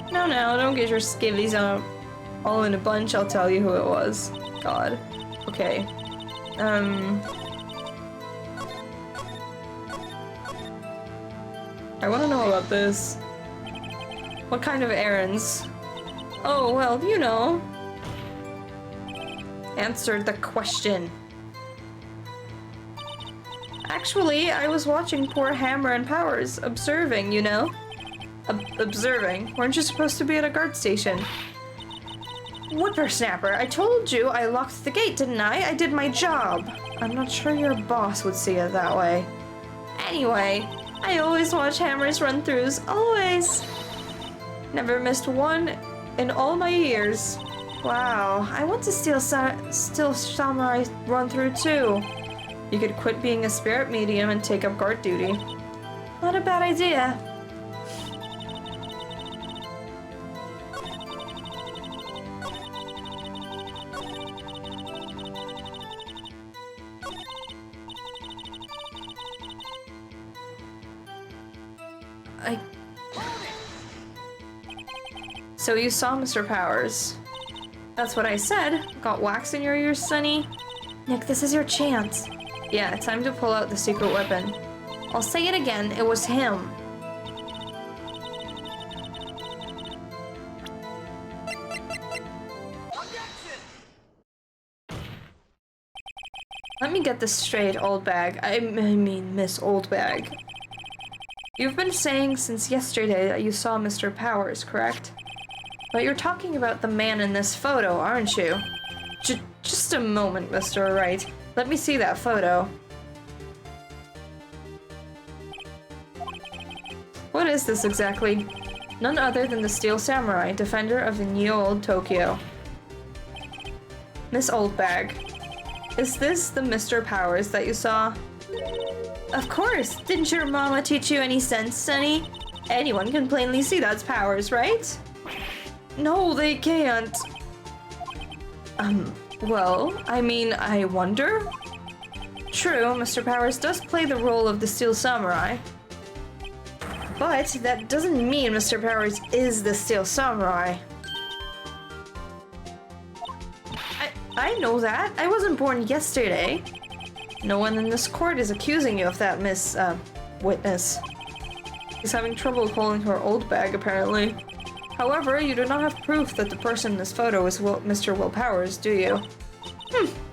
Speaker 1: No, don't get your skivvies all in a bunch, I'll tell you who it was. God. Okay. I want to know about this. What kind of errands? Oh, well, you know. Answer the question. Actually, I was watching poor Hammer and Powers, observing, you know? Observing? Weren't you supposed to be at a guard station? Whippersnapper, I told you I locked the gate, didn't I? I did my job. I'm not sure your boss would see it that way. Anyway, I always watch Hammer's run-throughs, always. Never missed one in all my years. Wow, I want to Steel Samurai run-through too. You could quit being a spirit medium and take up guard duty. Not a bad idea. So you saw Mr. Powers. That's what I said. Got wax in your ears, Sonny? Nick, this is your chance. Yeah, time to pull out the secret weapon. I'll say it again, it was him. Let me get this straight, old bag. I mean, Miss Old Bag. You've been saying since yesterday that you saw Mr. Powers, correct? But you're talking about the man in this photo, aren't you? Just a moment, Mr. Wright. Let me see that photo. What is this exactly? None other than the Steel Samurai, defender of the Neo Old Tokyo. Miss Old Bag. Is this the Mr. Powers that you saw? Of course! Didn't your mama teach you any sense, Sonny? Anyone can plainly see that's Powers, right? No, they can't. Well, I mean, I wonder? True, Mr. Powers does play the role of the Steel Samurai. But that doesn't mean Mr. Powers is the Steel Samurai. I know that. I wasn't born yesterday. No one in this court is accusing you of that, Miss, Witness. He's having trouble calling her Old Bag, apparently. However, you do not have proof that the person in this photo is Mr. Will Powers, do you?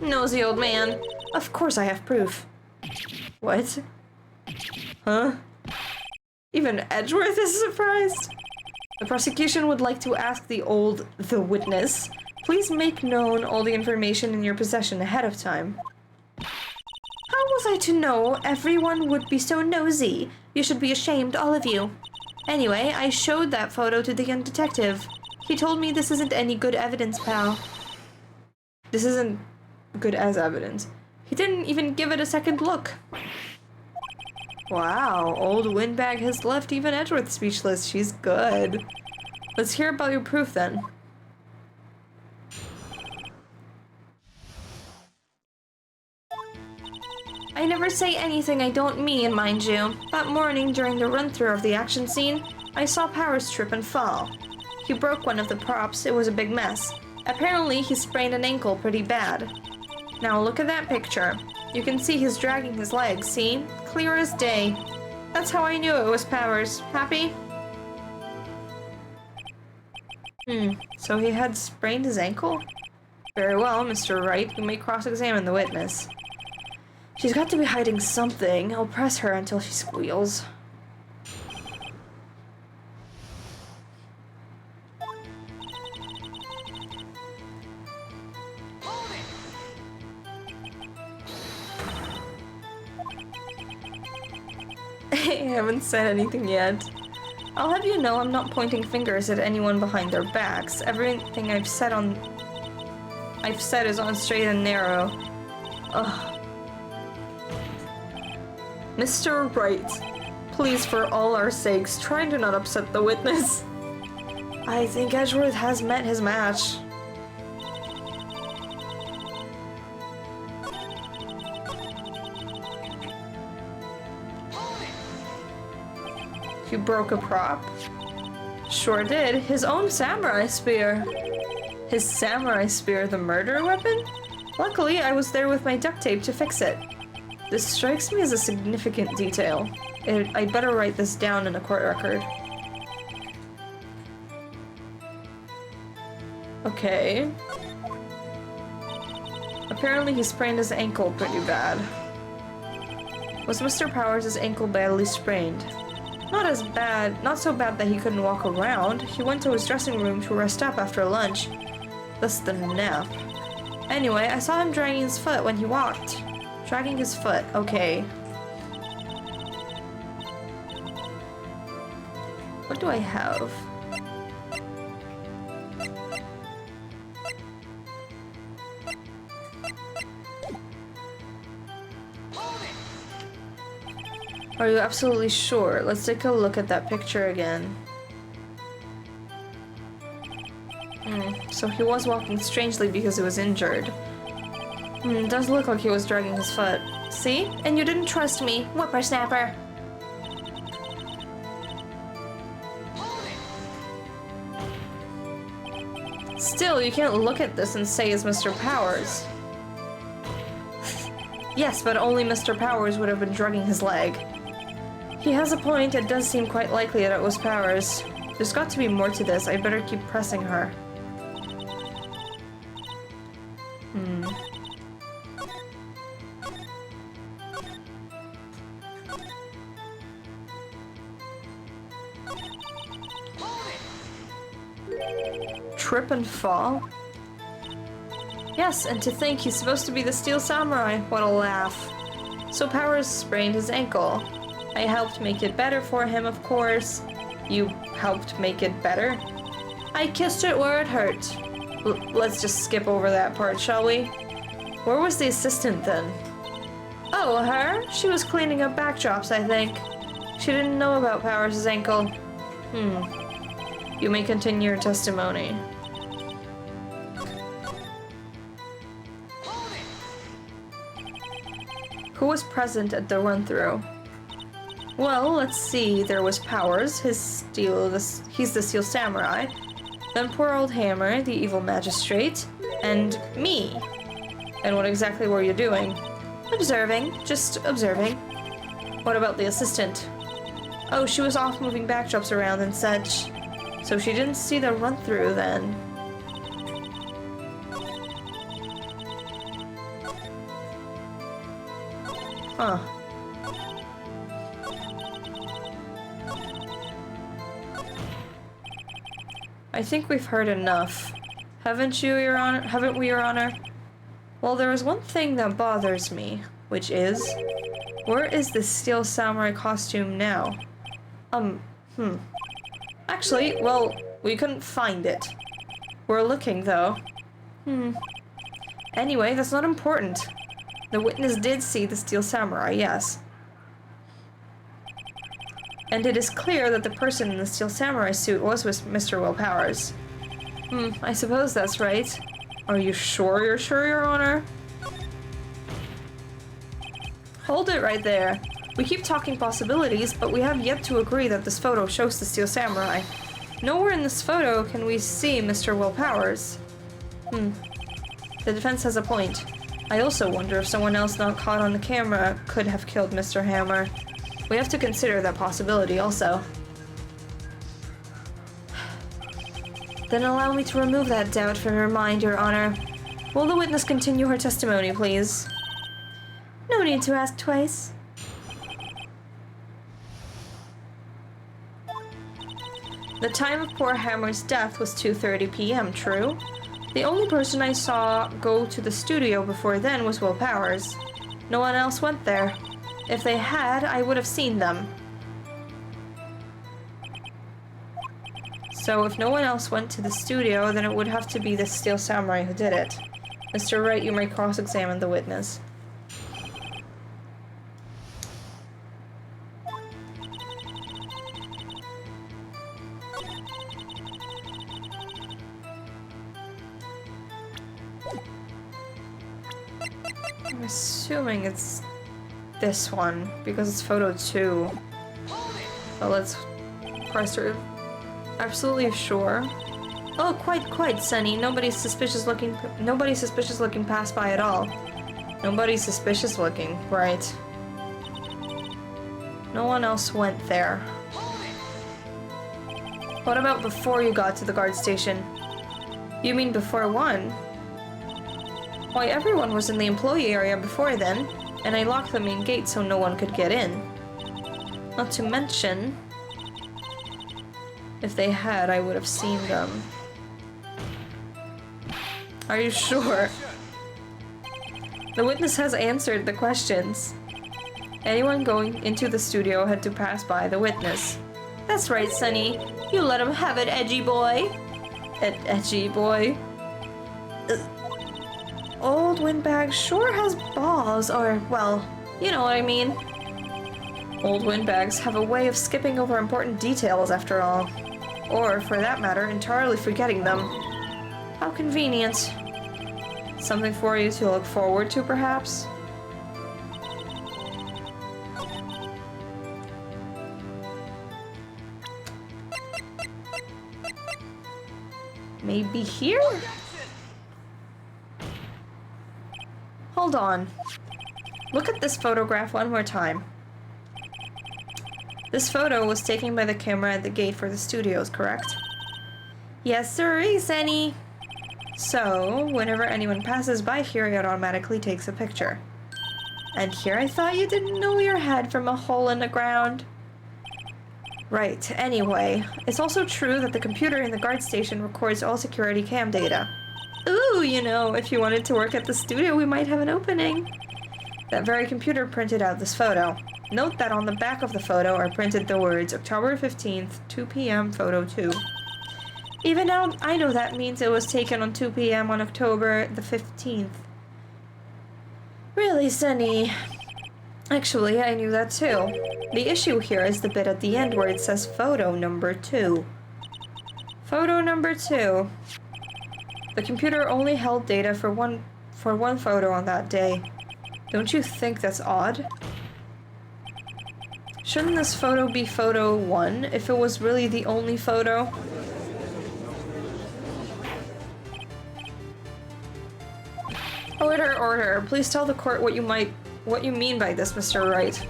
Speaker 1: Nosy old man. Of course I have proof. What? Huh? Even Edgeworth is surprised? The prosecution would like to ask the witness, please make known all the information in your possession ahead of time. How was I to know everyone would be so nosy? You should be ashamed, all of you. Anyway, I showed that photo to the young detective. He told me this isn't any good evidence, pal. This isn't good as evidence. He didn't even give it a second look. Wow, old Windbag has left even Edgeworth speechless. She's good. Let's hear about your proof then. I never say anything I don't mean, mind you. That morning, during the run-through of the action scene, I saw Powers trip and fall. He broke one of the props. It was a big mess. Apparently, he sprained an ankle pretty bad. Now look at that picture. You can see he's dragging his legs, see? Clear as day. That's how I knew it was Powers. Happy? So he had sprained his ankle? Very well, Mr. Wright. You may cross-examine the witness. She's got to be hiding something. I'll press her until she squeals. I haven't said anything yet. I'll have you know I'm not pointing fingers at anyone behind their backs. Everything I've said is on straight and narrow. Ugh. Mr. Wright, please, for all our sakes, try to not upset the witness. I think Edgeworth has met his match. You broke a prop? Sure did. His own samurai spear. His samurai spear, the murder weapon? Luckily, I was there with my duct tape to fix it. This strikes me as a significant detail. I'd better write this down in a court record. Okay. Apparently he sprained his ankle pretty bad. Was Mr. Powers' ankle badly sprained? Not so bad that he couldn't walk around. He went to his dressing room to rest up after lunch. Thus the nap. Anyway, I saw him dragging his foot when he walked. Dragging his foot, okay. What do I have? Are you absolutely sure? Let's take a look at that picture again. So he was walking strangely because he was injured. It does look like he was dragging his foot. See? And you didn't trust me, whippersnapper. Still, you can't look at this and say it's Mr. Powers. Yes, but only Mr. Powers would have been drugging his leg. He has a point. It does seem quite likely that it was Powers. There's got to be more to this. I better keep pressing her. Trip and fall? Yes, and to think he's supposed to be the Steel Samurai. What a laugh. So Powers sprained his ankle. I helped make it better for him, of course. You helped make it better? I kissed it where it hurt. Let's just skip over that part, shall we? Where was the assistant then? Oh, her? She was cleaning up backdrops, I think. She didn't know about Powers' ankle. You may continue your testimony. Who was present at the run-through? Well, let's see. There was Powers, he's the Steel Samurai. Then poor old Hammer, the evil magistrate. And me. And what exactly were you doing? Observing. Just observing. What about the assistant? Oh, she was off moving backdrops around and such. So she didn't see the run-through then. Huh. I think we've heard enough. Haven't we, Your Honor? Well, there is one thing that bothers me, which is... Where is the Steel Samurai costume now? Actually, well, we couldn't find it. We're looking, though. Anyway, that's not important. The witness did see the Steel Samurai, yes. And it is clear that the person in the Steel Samurai suit was with Mr. Will Powers. I suppose that's right. Are you sure you're sure, Your Honor? Hold it right there. We keep talking possibilities, but we have yet to agree that this photo shows the Steel Samurai. Nowhere in this photo can we see Mr. Will Powers. The defense has a point. I also wonder if someone else not caught on the camera could have killed Mr. Hammer. We have to consider that possibility also. Then allow me to remove that doubt from your mind, Your Honor. Will the witness continue her testimony, please? No need to ask twice. The time of poor Hammer's death was 2:30 p.m., true? The only person I saw go to the studio before then was Will Powers. No one else went there. If they had, I would have seen them. So if no one else went to the studio, then it would have to be the Steel Samurai who did it. Mr. Wright, you may cross-examine the witness. I'm assuming it's this one, because it's photo 2. So let's press her. Absolutely sure. Oh, quite, Sunny. Nobody's suspicious looking passed by at all. Nobody's suspicious looking, right. No one else went there. What about before you got to the guard station? You mean before 1? Why, everyone was in the employee area before then, and I locked the main gate so no one could get in. Not to mention, if they had, I would have seen them. Are you sure? The witness has answered the questions. Anyone going into the studio had to pass by the witness. That's right, Sunny. You let him have it, edgy boy. Edgy boy? Old Windbag sure has balls, or, well, you know what I mean. Old Windbags have a way of skipping over important details, after all. Or, for that matter, entirely forgetting them. How convenient. Something for you to look forward to, perhaps? Maybe here? Hold on. Look at this photograph one more time. This photo was taken by the camera at the gate for the studios, correct? Yes, sir, Sunny. So, whenever anyone passes by here, it automatically takes a picture. And here I thought you didn't know your head from a hole in the ground. Right, anyway, it's also true that the computer in the guard station records all security cam data. Ooh, you know, if you wanted to work at the studio, we might have an opening. That very computer printed out this photo. Note that on the back of the photo are printed the words October 15th, 2 p.m. photo 2. Even now, I know that means it was taken on 2 p.m. on October the 15th. Really, Sunny? Actually, I knew that too. The issue here is the bit at the end where it says photo number 2. Photo number 2. The computer only held data for one photo on that day. Don't you think that's odd? Shouldn't this photo be photo 1 if it was really the only photo? Order. Please tell the court what you mean by this, Mr. Wright.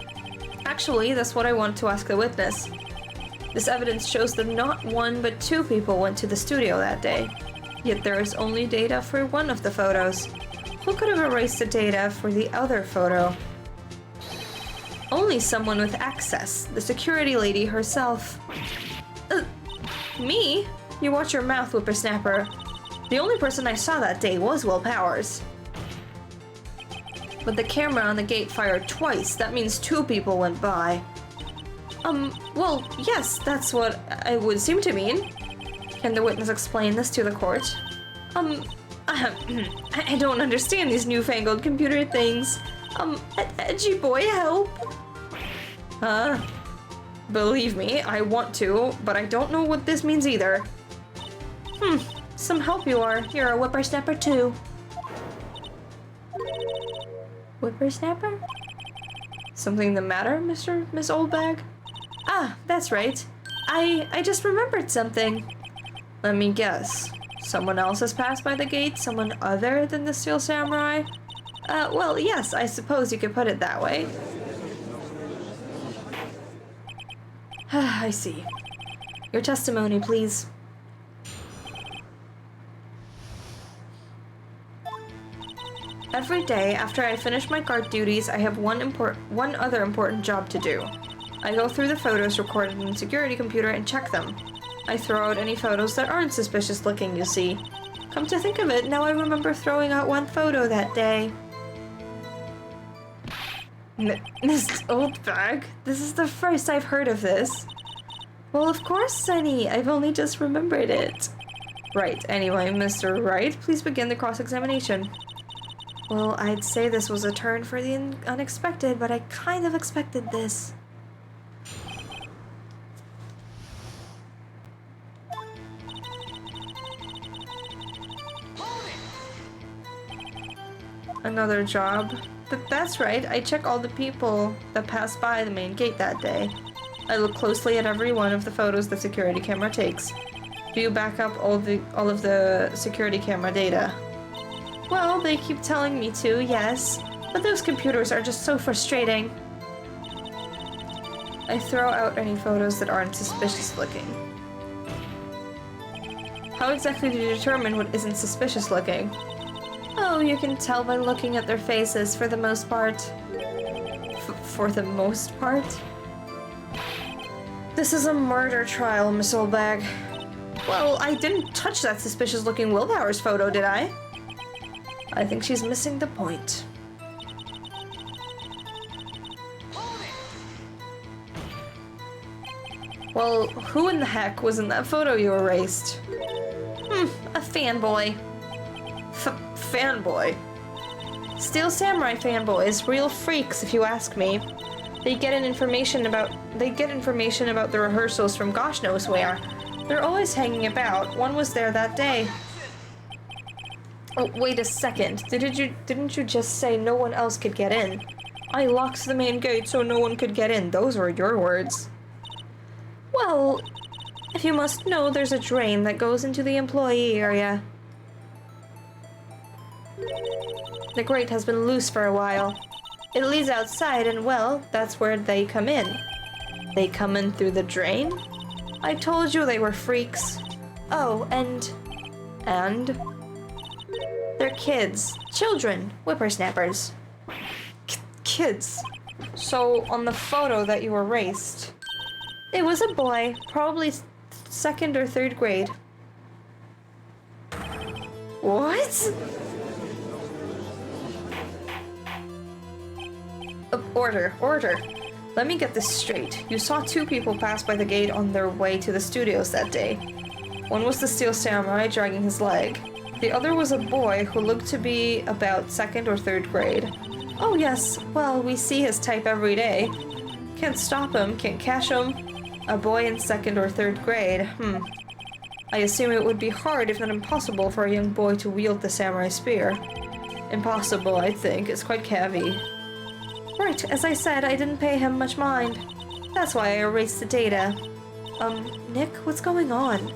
Speaker 1: Actually, that's what I want to ask the witness. This evidence shows that not 1 but 2 people went to the studio that day. Yet there is only data for one of the photos. Who could have erased the data for the other photo? Only someone with access, the security lady herself. Me? You watch your mouth, whippersnapper. The only person I saw that day was Will Powers. But the camera on the gate fired twice. That means 2 people went by. Well, yes, that's what it would seem to mean. Can the witness explain this to the court? I don't understand these newfangled computer things. Edgy boy, help! Believe me, I want to, but I don't know what this means either. Some help you are. You're a whippersnapper too. Whippersnapper? Something the matter, Miss Oldbag? Ah, that's right. I just remembered something. Let me guess. Someone else has passed by the gate? Someone other than the Steel Samurai? Well, yes, I suppose you could put it that way. I see. Your testimony, please. Every day, after I finish my guard duties, I have one other important job to do. I go through the photos recorded in the security computer and check them. I throw out any photos that aren't suspicious looking, you see. Come to think of it, now I remember throwing out one photo that day. Miss Oldbag, this is the first I've heard of this. Well, of course, Sunny. I've only just remembered it. Right. Anyway, Mr. Wright, please begin the cross-examination. Well, I'd say this was a turn for the unexpected, but I kind of expected this. Another job. That's right, I check all the people that pass by the main gate that day. I look closely at every one of the photos the security camera takes. Do you back up all of the security camera data? Well, they keep telling me to, yes. But those computers are just so frustrating. I throw out any photos that aren't suspicious looking. How exactly do you determine what isn't suspicious looking? Oh, you can tell by looking at their faces, for the most part. For the most part? This is a murder trial, Miss Oldbag. Well, I didn't touch that suspicious-looking Willpower's photo, did I? I think she's missing the point. Well, who in the heck was in that photo you erased? A fanboy. Fanboy? Steel Samurai fanboys, real freaks if you ask me. They get information about the rehearsals from gosh knows where. They're always hanging about. One was there that day. Oh, wait a second. Didn't you just say no one else could get in? I locked the main gate so no one could get in. Those were your words. Well, if you must know, there's a drain that goes into the employee area. The grate has been loose for a while. It leads outside and, well, that's where they come in. They come in through the drain? I told you they were freaks. Oh, and... They're kids. Children. Whippersnappers. Kids. So, on the photo that you erased, it was a boy, probably 2nd or 3rd grade. What? Order. Let me get this straight. You saw 2 people pass by the gate on their way to the studios that day. One was the Steel Samurai dragging his leg. The other was a boy who looked to be about 2nd or 3rd grade. Oh yes, well, we see his type every day. Can't stop him, can't catch him. A boy in 2nd or 3rd grade, I assume it would be hard, if not impossible, for a young boy to wield the samurai spear. Impossible, I think. It's quite heavy. Right, as I said, I didn't pay him much mind. That's why I erased the data. Nick, what's going on?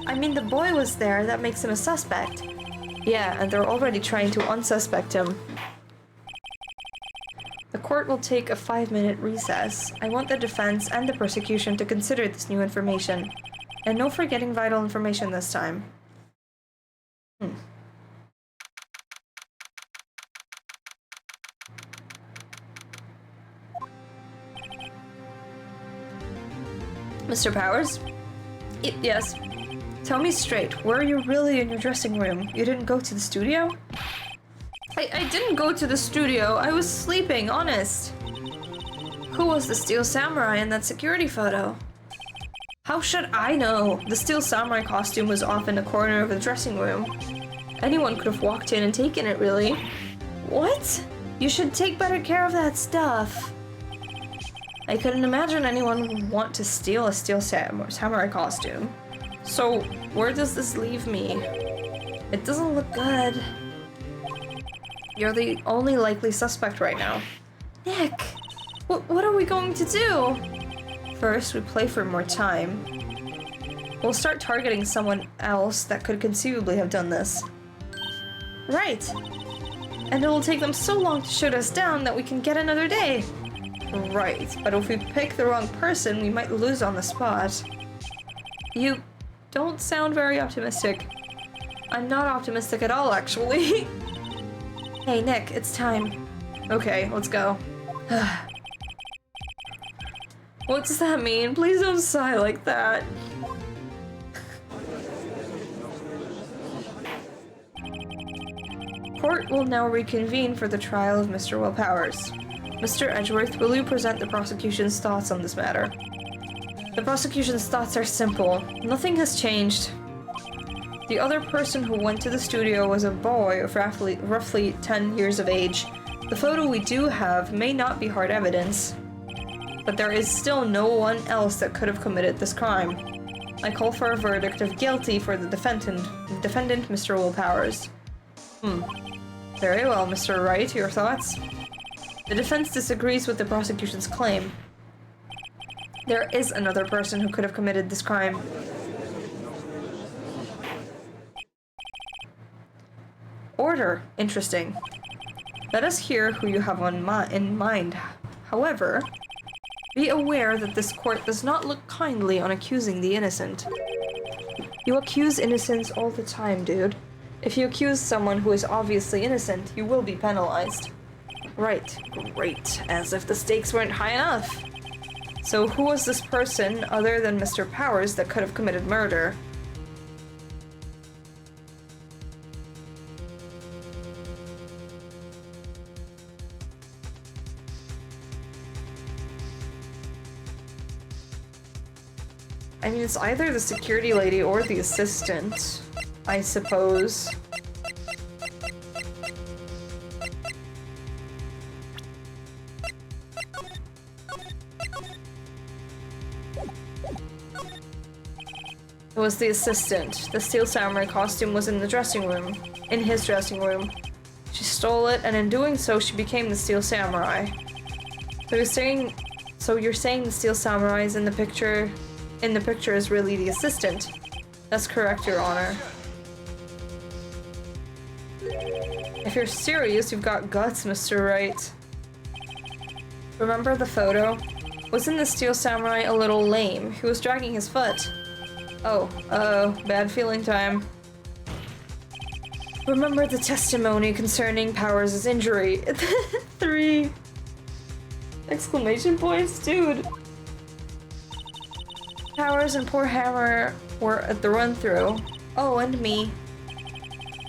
Speaker 1: I mean, the boy was there, that makes him a suspect. Yeah, and they're already trying to unsuspect him. The court will take a 5-minute recess. I want the defense and the prosecution to consider this new information. And no forgetting vital information this time. Mr. Powers? Yes. Tell me straight, were you really in your dressing room? You didn't go to the studio? I didn't go to the studio. I was sleeping, honest. Who was the Steel Samurai in that security photo? How should I know? The Steel Samurai costume was off in a corner of the dressing room. Anyone could have walked in and taken it, really. What? You should take better care of that stuff. I couldn't imagine anyone would want to steal a Steel Samurai costume. So, where does this leave me? It doesn't look good. You're the only likely suspect right now. Nick! What are we going to do? First, we play for more time. We'll start targeting someone else that could conceivably have done this. Right! And it'll take them so long to shoot us down that we can get another day. Right, but if we pick the wrong person, we might lose on the spot. You don't sound very optimistic. I'm not optimistic at all, actually. Hey, Nick, it's time. Okay, let's go. What does that mean? Please don't sigh like that. Court will now reconvene for the trial of Mr. Willpowers. Mr. Edgeworth, will you present the prosecution's thoughts on this matter? The prosecution's thoughts are simple. Nothing has changed. The other person who went to the studio was a boy of roughly 10 years of age. The photo we do have may not be hard evidence, but there is still no one else that could have committed this crime. I call for a verdict of guilty for the defendant, Mr. Will Powers. Very well, Mr. Wright, your thoughts? The defense disagrees with the prosecution's claim. There is another person who could have committed this crime. Order. Interesting. Let us hear who you have in mind. However, be aware that this court does not look kindly on accusing the innocent. You accuse innocents all the time, dude. If you accuse someone who is obviously innocent, you will be penalized. Right. Great. As if the stakes weren't high enough. So who was this person other than Mr. Powers that could have committed murder? I mean, it's either the security lady or the assistant, I suppose. It was the assistant. The Steel Samurai costume was in the dressing room. In his dressing room. She stole it, and in doing so, she became the Steel Samurai. So you're saying the Steel Samurai is in the picture is really the assistant. That's correct, Your Honor. If you're serious, you've got guts, Mr. Wright. Remember the photo? Wasn't the Steel Samurai a little lame? He was dragging his foot. Oh, bad feeling time. Remember the testimony concerning Powers' injury? 3 exclamation points, dude. Powers and poor Hammer were at the run-through. Oh, and me.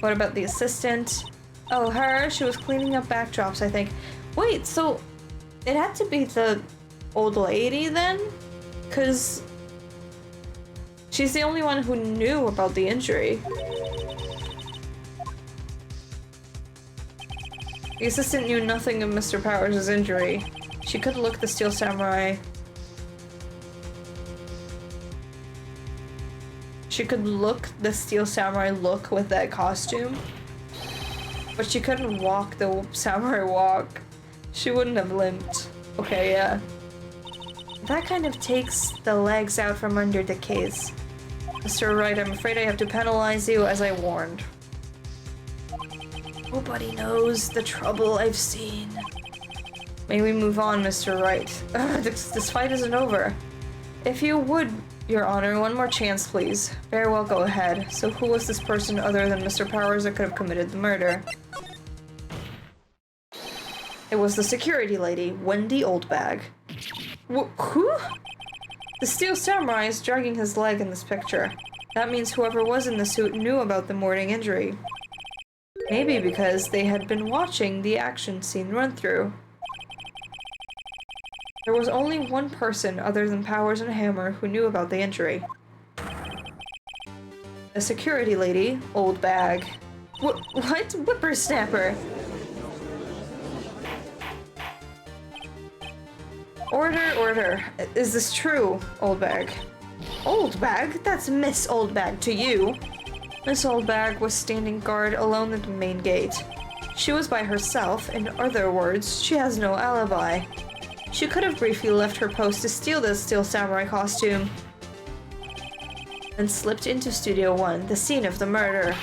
Speaker 1: What about the assistant? Oh, her? She was cleaning up backdrops, I think. Wait, so it had to be the old lady then? 'Cause she's the only one who knew about the injury. The assistant knew nothing of Mr. Powers' injury. She could look the Steel Samurai. She could look the Steel Samurai look with that costume. But she couldn't walk the samurai walk. She wouldn't have limped. Okay, yeah. That kind of takes the legs out from under the case. Mr. Wright, I'm afraid I have to penalize you as I warned. Nobody knows the trouble I've seen. May we move on, Mr. Wright? This fight isn't over. If you would, Your Honor, one more chance, please. Very well, go ahead. So who was this person other than Mr. Powers that could have committed the murder? It was the security lady, Wendy Oldbag. Who? The Steel Samurai is dragging his leg in this picture. That means whoever was in the suit knew about the morning injury. Maybe because they had been watching the action scene run through. There was only one person other than Powers and Hammer who knew about the injury. The security lady, Oldbag. What? Whippersnapper? Order. Is this true, Oldbag? Oldbag? That's Miss Oldbag to you. Miss Oldbag was standing guard alone at the main gate. She was by herself, in other words, she has no alibi. She could have briefly left her post to steal the Steel Samurai costume and slipped into Studio 1, the scene of the murder.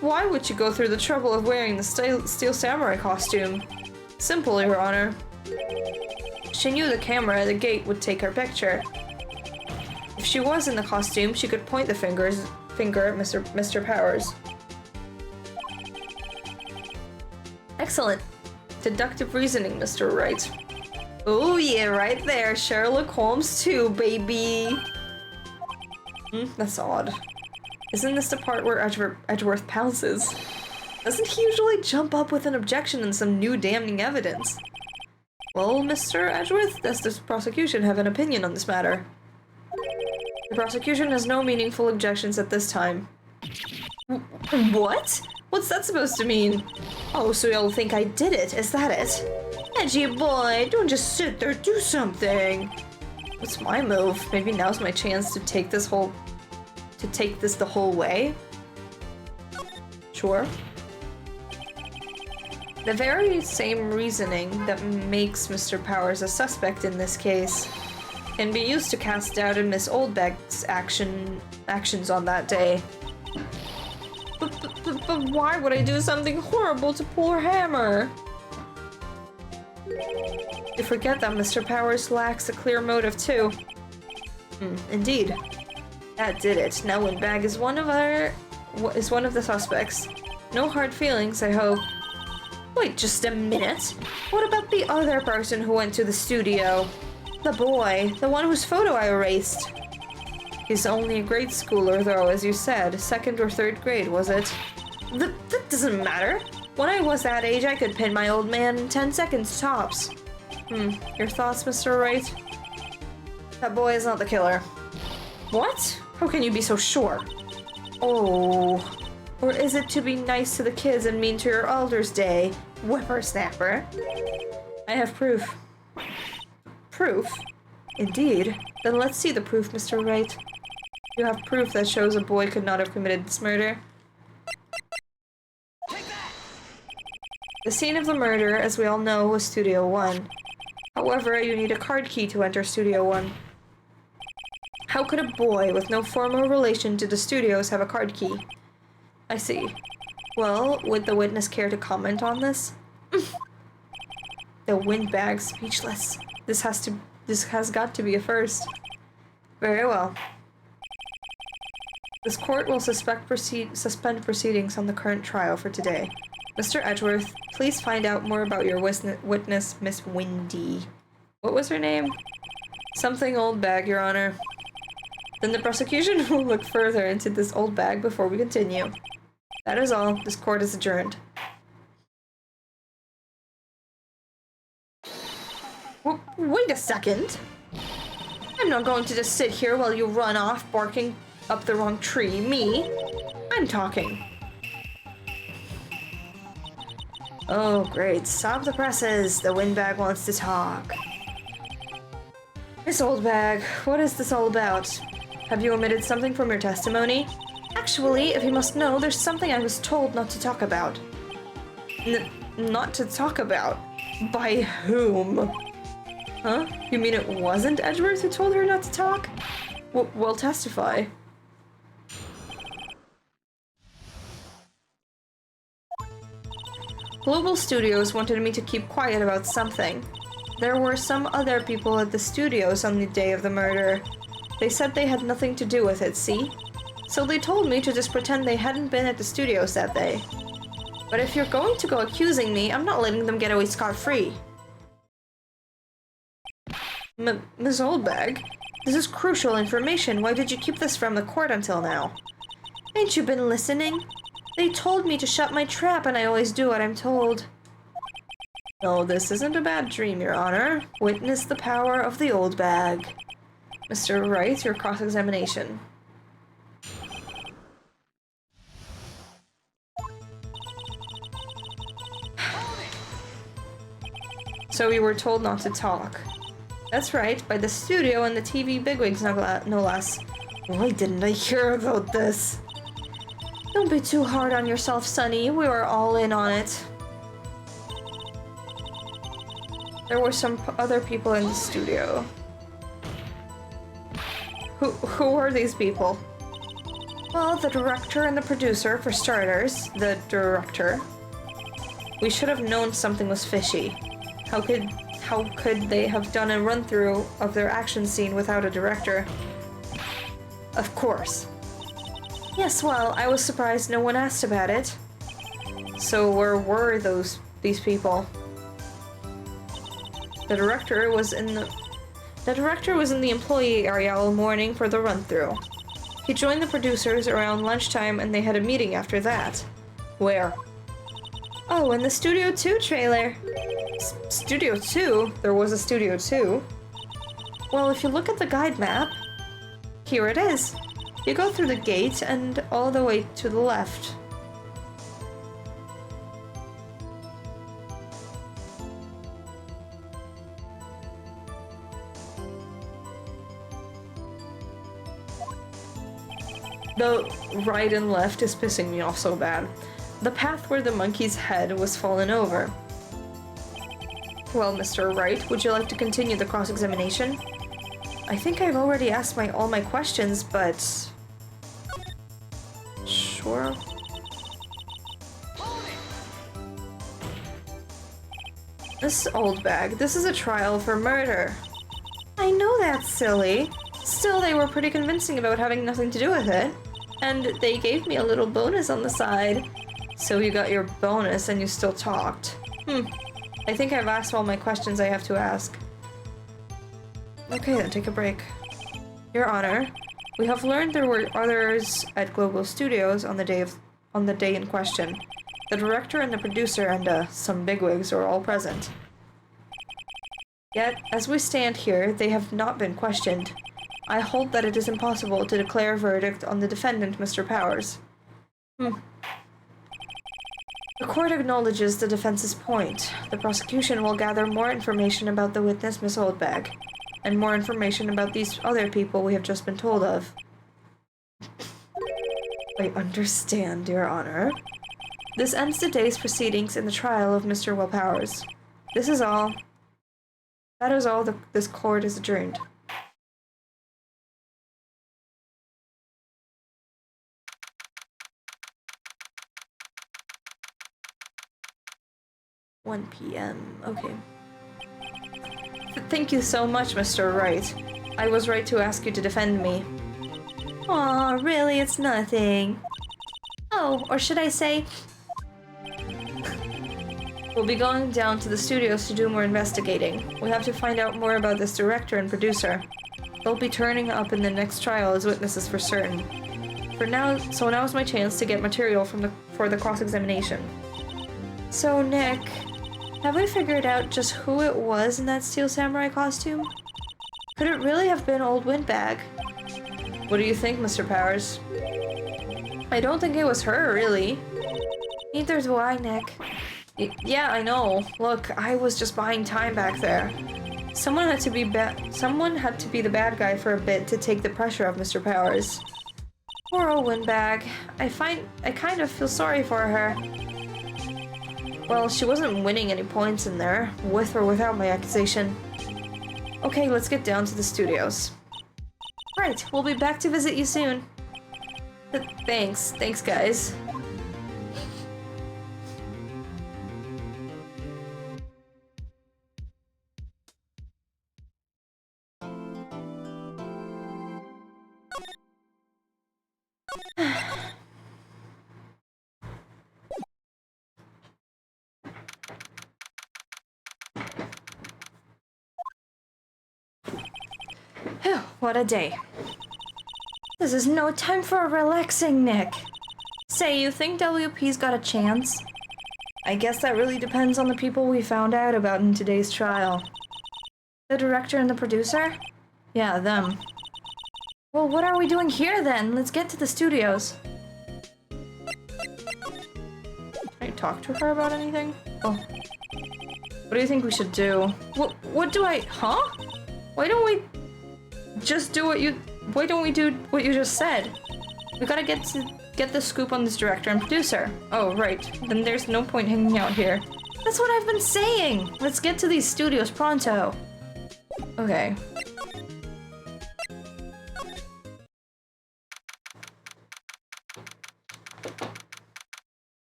Speaker 1: Why would she go through the trouble of wearing the Steel Samurai costume? Simple, Your Honor. She knew the camera at the gate would take her picture. If she was in the costume, she could point the finger at Mr. Powers. Excellent. Deductive reasoning, Mr. Wright. Oh yeah, right there. Sherlock Holmes too, baby. That's odd. Isn't this the part where Edgeworth pounces? Doesn't he usually jump up with an objection and some new damning evidence? Well, Mr. Edgeworth, does the prosecution have an opinion on this matter? The prosecution has no meaningful objections at this time. What? What's that supposed to mean? Oh, so y'all think I did it, is that it? Edgy boy, don't just sit there, do something! What's my move? Maybe now's my chance to take this the whole way? Sure. The very same reasoning that makes Mr. Powers a suspect in this case can be used to cast doubt in Miss Oldbag's actions on that day. But why would I do something horrible to poor Hammer? You forget that Mr. Powers lacks a clear motive too. Indeed. That did it. Now Windbag is one of the suspects. No hard feelings, I hope. Wait just a minute. What about the other person who went to the studio? The boy, the one whose photo I erased. He's only a grade schooler though, as you said. 2nd or 3rd grade, was it? That doesn't matter. When I was that age, I could pin my old man in 10 seconds tops. Your thoughts, Mr. Wright? That boy is not the killer. What? How can you be so sure? Oh. Or is it to be nice to the kids and mean to your elders' day? Whippersnapper. I have proof. Proof? Indeed. Then let's see the proof, Mr. Wright. You have proof that shows a boy could not have committed this murder. The scene of the murder, as we all know, was Studio 1. However, you need a card key to enter Studio 1. How could a boy with no formal relation to the studios have a card key? I see. Well, would the witness care to comment on this? The Windbag speechless. This has got to be a first. Very well. This court will suspend proceedings on the current trial for today. Mr. Edgeworth, please find out more about your witness, Miss Windy. What was her name? Something Oldbag, Your Honor. Then the prosecution will look further into this Oldbag before we continue. That is all. This court is adjourned. Wait a second. I'm not going to just sit here while you run off barking up the wrong tree. Me? I'm talking. Oh, great. Stop the presses. The Windbag wants to talk. Miss Oldbag, what is this all about? Have you omitted something from your testimony? Actually, if you must know, there's something I was told not to talk about. Not to talk about? By whom? Huh? You mean it wasn't Edgeworth who told her not to talk? Well, testify. Global Studios wanted me to keep quiet about something. There were some other people at the studios on the day of the murder. They said they had nothing to do with it, see? So they told me to just pretend they hadn't been at the studios that day. But if you're going to go accusing me, I'm not letting them get away scot-free. Ms. Oldbag, this is crucial information. Why did you keep this from the court until now? Ain't you been listening? They told me to shut my trap, and I always do what I'm told. No, this isn't a bad dream, Your Honor. Witness the power of the Oldbag. Mr. Wright, your cross-examination. So we were told not to talk. That's right, by the studio and the TV bigwigs, no less. Why didn't I hear about this? Don't be too hard on yourself, Sonny. We were all in on it. There were some other people in the studio. Who were these people? Well, the director and the producer, for starters. The director. We should have known something was fishy. How could they have done a run-through of their action scene without a director? Of course. Yes, well, I was surprised no one asked about it. So where were these people? The director was in the employee area all morning for the run-through. He joined the producers around lunchtime and they had a meeting after that. Where? Oh, in the Studio 2 trailer. Studio 2? There was a Studio 2? Well, if you look at the guide map... Here it is. You go through the gate and all the way to the left. The right and left is pissing me off so bad. The path where the monkey's head was fallen over. Well, Mr. Wright, would you like to continue the cross-examination? I think I've already asked all my questions, but... Sure. This old bag, this is a trial for murder. I know that's silly. Still, they were pretty convincing about having nothing to do with it. And they gave me a little bonus on the side. So you got your bonus and you still talked. I think I've asked all my questions I have to ask. Okay, then take a break. Your Honor, we have learned there were others at Global Studios on the day in question. The director and the producer and some bigwigs are all present. Yet, as we stand here, they have not been questioned. I hold that it is impossible to declare a verdict on the defendant, Mr. Powers. The court acknowledges the defense's point. The prosecution will gather more information about the witness, Miss Oldbag, and more information about these other people we have just been told of. I understand, Your Honor. This ends today's proceedings in the trial of Mr. Will Powers. This is all. That is all this court is adjourned. (1 p.m. Okay. Thank you so much, Mr. Wright. I was right to ask you to defend me. Aw, really, it's nothing. Oh, or should I say... We'll be going down to the studios to do more investigating. We have to find out more about this director and producer. They'll be turning up in the next trial as witnesses for certain. So now's my chance to get material for the cross-examination. So, Nick, have we figured out just who it was in that Steel Samurai costume? Could it really have been Old Windbag? What do you think, Mr. Powers? I don't think it was her, really. Neither do I, Nick. Yeah, I know. Look, I was just buying time back there. Someone had to be the bad guy for a bit to take the pressure off Mr. Powers. Poor old Windbag. I kind of feel sorry for her. Well, she wasn't winning any points in there, with or without my accusation. Okay, let's get down to the studios. Right, we'll be back to visit you soon. Thanks, guys. What a day. This is no time for relaxing, Nick. Say, you think WP's got a chance? I guess that really depends on the people we found out about in today's trial. The director and the producer? Yeah, them. Well, what are we doing here then? Let's get to the studios. Can I talk to her about anything? Oh. What do you think we should do? What do I... Huh? Why don't we... just do what you... Why don't we do what you just said? We gotta get the scoop on this director and producer. Oh, right. Then there's no point hanging out here. That's what I've been saying! Let's get to these studios pronto. Okay.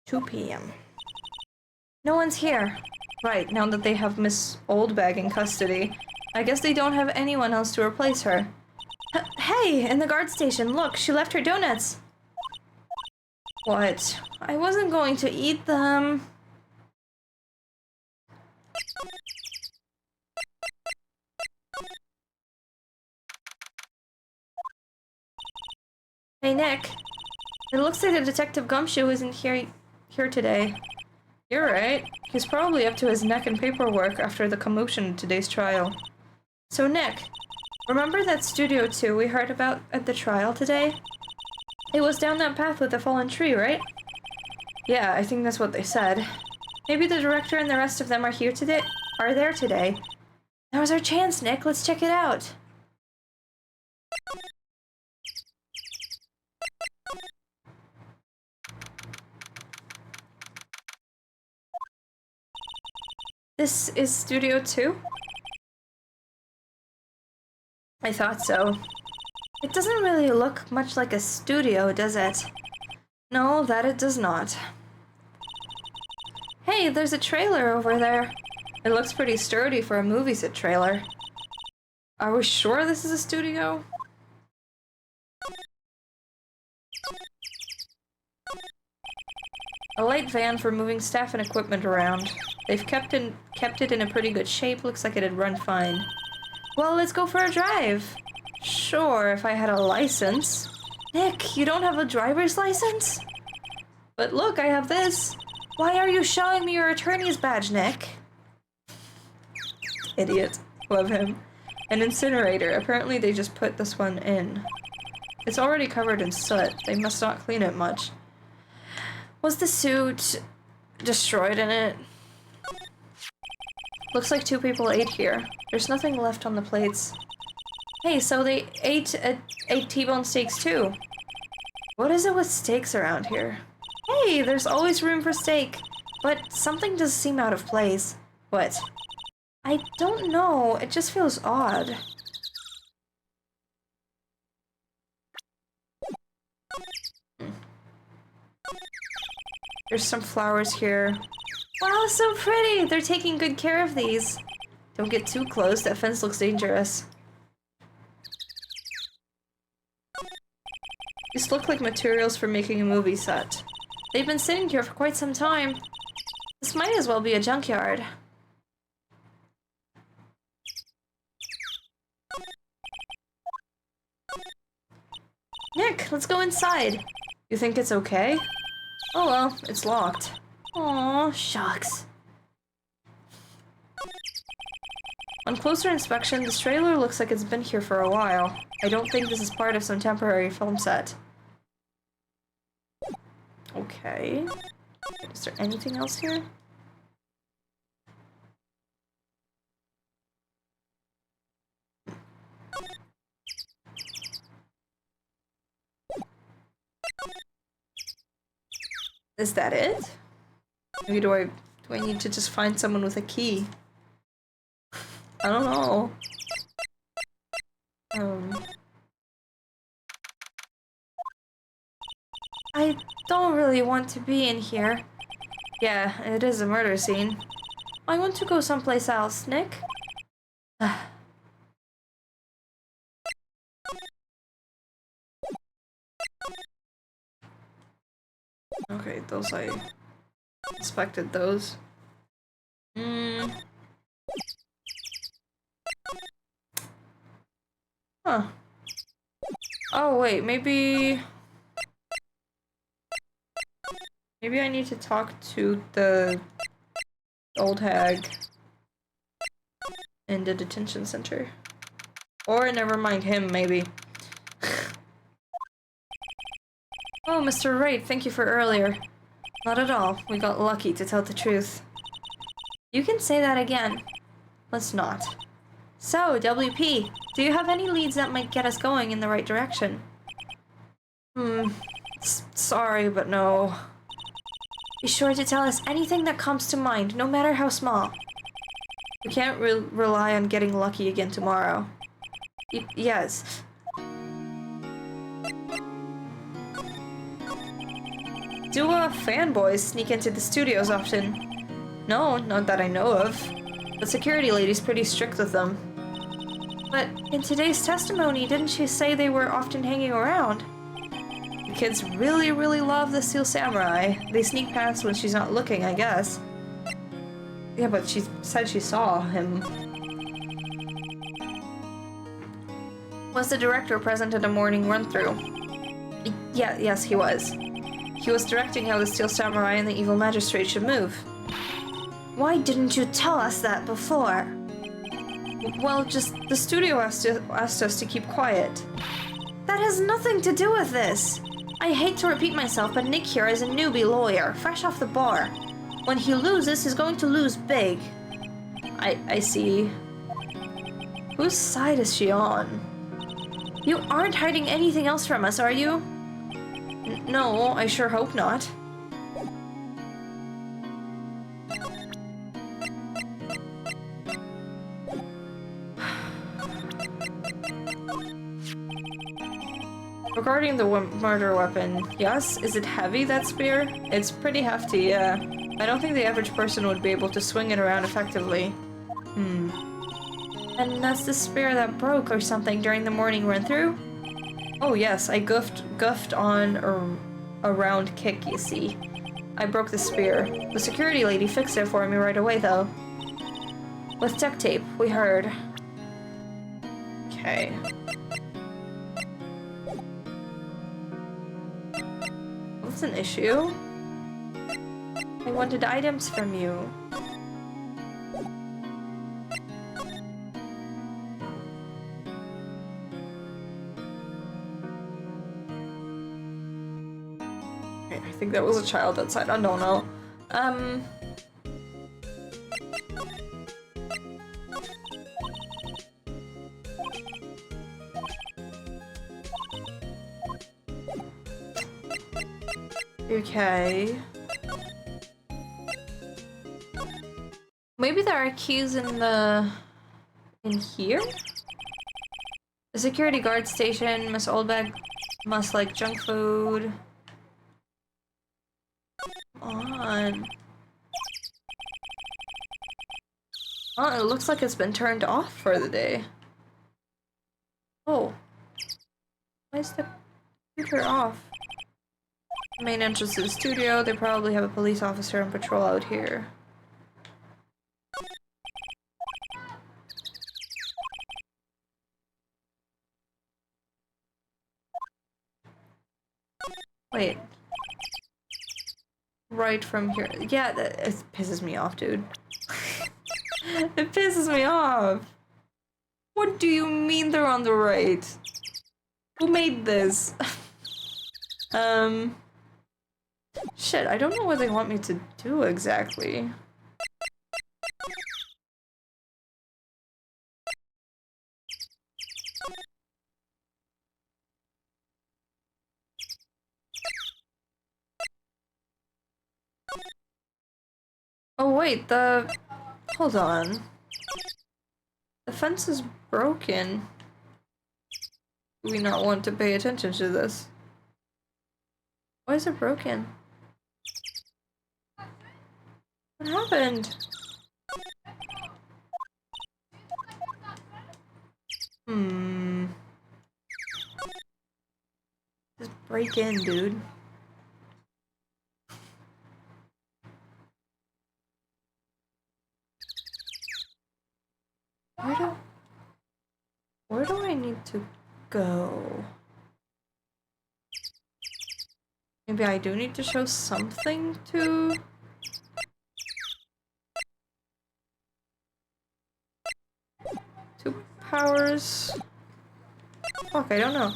Speaker 1: (2 p.m.) No one's here. Right, now that they have Miss Oldbag in custody, I guess they don't have anyone else to replace her. Hey, in the guard station, look, she left her donuts. What? I wasn't going to eat them. Hey, Nick. It looks like the Detective Gumshoe isn't here today. You're right. He's probably up to his neck in paperwork after the commotion in today's trial. So, Nick, Remember that Studio 2 we heard about at the trial today? It was down that path with the fallen tree, right? Yeah, I think that's what they said. Maybe the director and the rest of them are here today. Are there today? That was our chance, Nick. Let's check it out. This is Studio 2? I thought so. It doesn't really look much like a studio, does it? No, that it does not. Hey, there's a trailer over there. It looks pretty sturdy for a movie set trailer. Are we sure this is a studio? A light van for moving staff and equipment around. They've kept it in a pretty good shape. Looks like it'd run fine. Well, let's go for a drive. Sure, if I had a license. Nick, you don't have a driver's license? But look, I have this. Why are you showing me your attorney's badge, Nick? Idiot. Love him. An incinerator. Apparently they just put this one in. It's already covered in soot. They must not clean it much. Was the suit destroyed in it? Looks like 2 people ate here. There's nothing left on the plates. Hey, so they ate T-bone steaks too. What is it with steaks around here? Hey, there's always room for steak. But something does seem out of place. What? I don't know. It just feels odd. There's some flowers here. Wow, so pretty! They're taking good care of these. Don't get too close, that fence looks dangerous. These look like materials for making a movie set. They've been sitting here for quite some time. This might as well be a junkyard. Nick, let's go inside. You think it's okay? Oh well, it's locked. Aw, shucks. On closer inspection, this trailer looks like it's been here for a while. I don't think this is part of some temporary film set. Okay. Is there anything else here? Is that it? Maybe do I need to just find someone with a key? I don't know. I don't really want to be in here. Yeah, it is a murder scene. I want to go someplace else, Nick. Okay, those I inspected those. Huh. Oh wait, maybe I need to talk to the old hag in the detention center. Or never mind him, maybe. Oh, Mr. Wright, thank you for earlier. Not at all. We got lucky, to tell the truth. You can say that again. Let's not. So, WP, do you have any leads that might get us going in the right direction? Sorry, but no. Be sure to tell us anything that comes to mind, no matter how small. We can't rely on getting lucky again tomorrow. Yes. Do fanboys sneak into the studios often? No, not that I know of. The security lady's pretty strict with them. But in today's testimony, didn't she say they were often hanging around? The kids really, really love the Steel Samurai. They sneak past when she's not looking, I guess. Yeah, but she said she saw him. Was the director present at the morning run-through? Yes, he was. He was directing how the Steel Samurai and the Evil Magistrate should move. Why didn't you tell us that before? Well, just the studio asked us to keep quiet. That has nothing to do with this. I hate to repeat myself, but Nick here is a newbie lawyer, fresh off the bar. When he loses, he's going to lose big. I see. Whose side is she on? You aren't hiding anything else from us, are you? No, I sure hope not. Regarding the murder weapon, yes? Is it heavy, that spear? It's pretty hefty, yeah. I don't think the average person would be able to swing it around effectively. And that's the spear that broke or something during the morning run-through? Oh yes, I guffed on a round kick, you see. I broke the spear. The security lady fixed it for me right away, though. With duct tape, we heard. Okay. What's an issue? I wanted items from you. I think that was a child outside. I don't know. Okay. Maybe there are keys in here? The security guard station, Miss Oldbag must like junk food. Come on. Oh, it looks like it's been turned off for the day. Oh. Why is the computer off? Main entrance to the studio. They probably have a police officer on patrol out here. Wait. Right from here. Yeah, it pisses me off, dude. It pisses me off. What do you mean they're on the right? Who made this? Shit, I don't know what they want me to do exactly. Oh wait, hold on. The fence is broken. Do we not want to pay attention to this? Why is it broken? What happened? Just break in, dude. Where do I need to go? Maybe I do need to show something to... powers? Fuck, I don't know.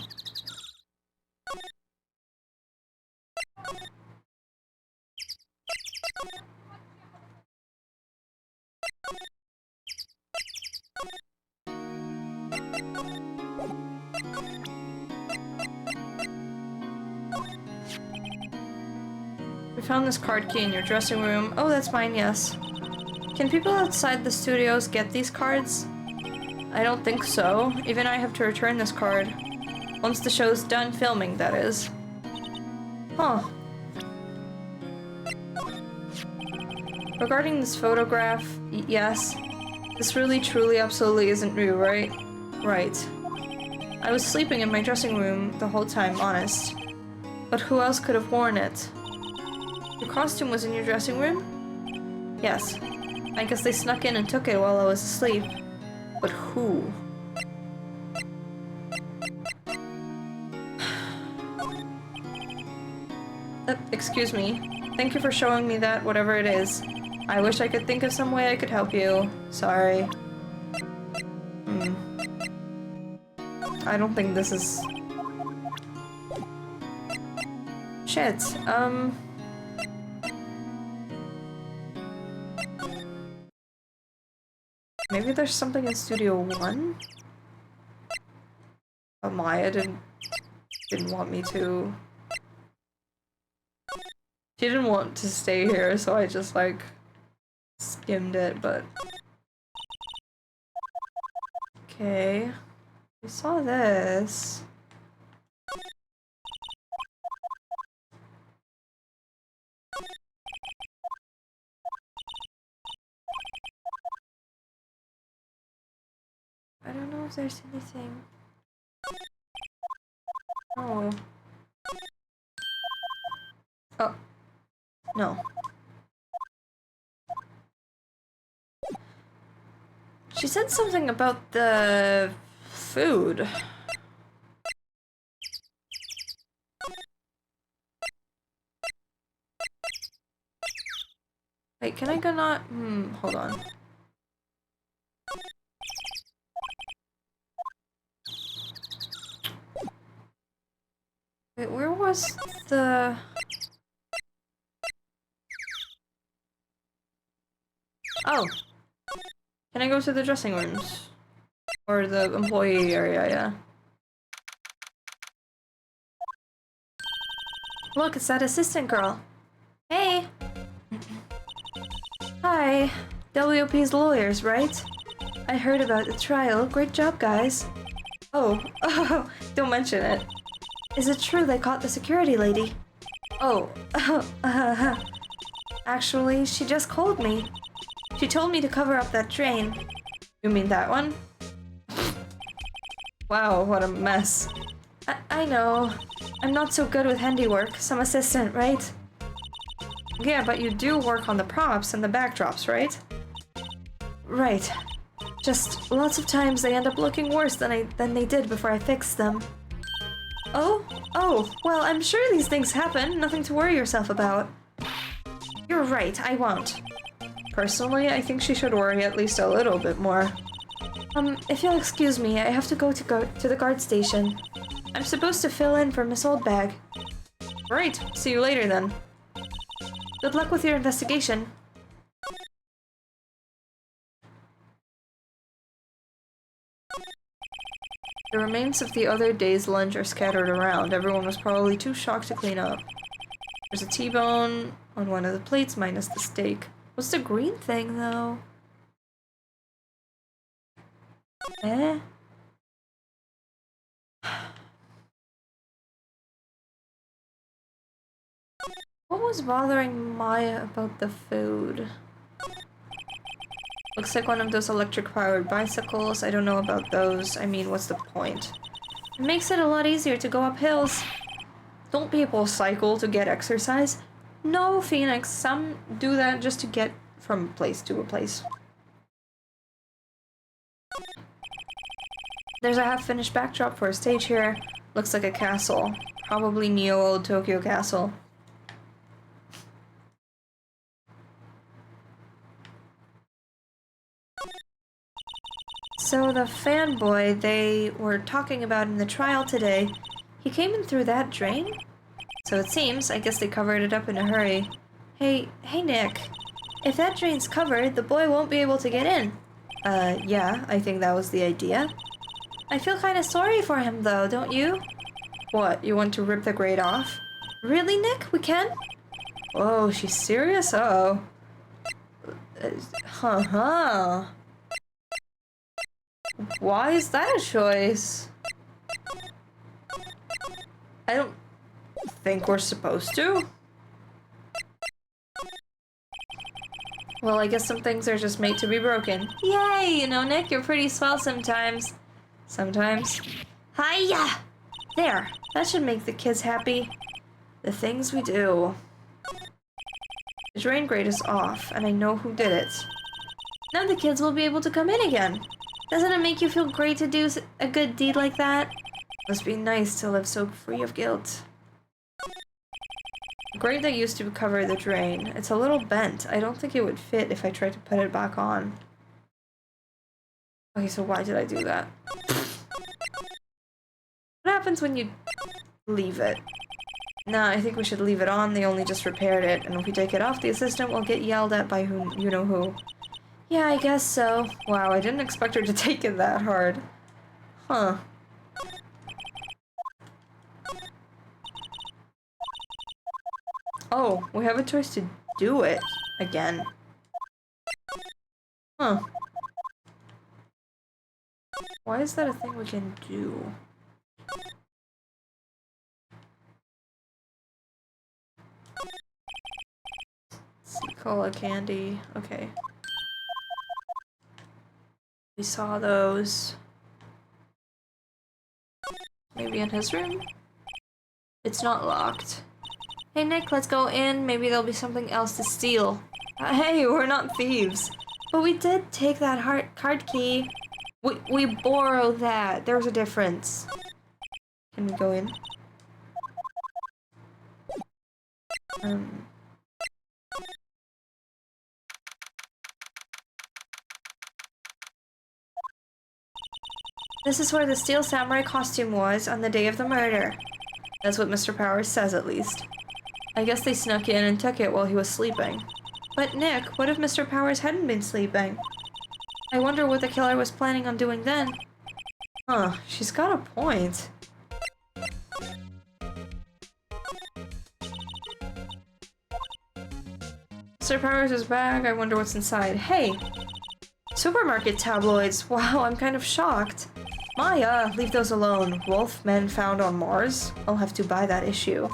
Speaker 1: We found this card key in your dressing room. Oh, that's mine, yes. Can people outside the studios get these cards? I don't think so. Even I have to return this card. Once the show's done filming, that is. Huh. Regarding this photograph, yes. This really, truly, absolutely isn't you, right? Right. I was sleeping in my dressing room the whole time, honest. But who else could have worn it? Your costume was in your dressing room? Yes. I guess they snuck in and took it while I was asleep. But who? Excuse me. Thank you for showing me that, whatever it is. I wish I could think of some way I could help you. Sorry. I don't think this is... Shit, maybe there's something in Studio 1? But Maya didn't want me to... She didn't want to stay here, so I just, like, skimmed it, but... Okay. We saw this. I don't know if there's anything. Oh. Oh. No. She said something about the food. Wait, can I go not? Hold on. Wait, where was the... Oh! Can I go to the dressing rooms? Or the employee area, yeah. Look, it's that assistant girl. Hey! Hi. WP's lawyers, right? I heard about the trial. Great job, guys. Oh, don't mention it. Is it true they caught the security lady? Oh, actually, she just called me. She told me to cover up that drain. You mean that one? Wow, what a mess. I know. I'm not so good with handiwork. Some assistant, right? Yeah, but you do work on the props and the backdrops, right? Right. Just lots of times they end up looking worse than they did before I fixed them. Oh? Oh, well, I'm sure these things happen. Nothing to worry yourself about. You're right, I won't. Personally, I think she should worry at least a little bit more. If you'll excuse me, I have to go to the guard station. I'm supposed to fill in for Miss Oldbag. Right, see you later then. Good luck with your investigation. The remains of the other day's lunch are scattered around. Everyone was probably too shocked to clean up. There's a T-bone on one of the plates minus the steak. What's the green thing, though? Eh? What was bothering Maya about the food? Looks like one of those electric-powered bicycles. I don't know about those. I mean, what's the point? It makes it a lot easier to go up hills. Don't people cycle to get exercise? No, Phoenix. Some do that just to get from place to a place. There's a half-finished backdrop for a stage here. Looks like a castle. Probably Neo Old Tokyo Castle. So the fanboy they were talking about in the trial today, he came in through that drain? So it seems, I guess they covered it up in a hurry. Hey Nick. If that drain's covered, the boy won't be able to get in. Yeah, I think that was the idea. I feel kinda sorry for him though, don't you? What, you want to rip the grate off? Really, Nick? We can? Oh, she's serious? Uh-oh. Why is that a choice? I don't think we're supposed to. Well, I guess some things are just made to be broken. Yay! You know, Nick, you're pretty swell sometimes. Sometimes. Hiya! There. That should make the kids happy. The things we do. The drain grate is off, and I know who did it. Now the kids will be able to come in again. Doesn't it make you feel great to do a good deed like that? Must be nice to live so free of guilt. The grate that used to cover the drain. It's a little bent. I don't think it would fit if I tried to put it back on. Okay, so why did I do that? happens when you leave it? Nah, I think we should leave it on. They only just repaired it, and if we take it off, the assistant will get yelled at by who you know who. Yeah, I guess so. Wow, I didn't expect her to take it that hard. Huh. Oh, we have a choice to do it again. Huh. Why is that a thing we can do? Cola candy. Okay. We saw those. Maybe in his room? It's not locked. Hey Nick, let's go in. Maybe there'll be something else to steal. Hey, we're not thieves. But we did take that card key. We borrowed that. There's a difference. Can we go in? This is where the steel samurai costume was on the day of the murder. That's what Mr. Powers says, at least. I guess they snuck in and took it while he was sleeping. But Nick, what if Mr. Powers hadn't been sleeping? I wonder what the killer was planning on doing then. Huh, she's got a point. Mr. Powers' bag, I wonder what's inside. Hey! Supermarket tabloids. Wow, I'm kind of shocked. Maya, leave those alone. Wolf men found on Mars? I'll have to buy that issue.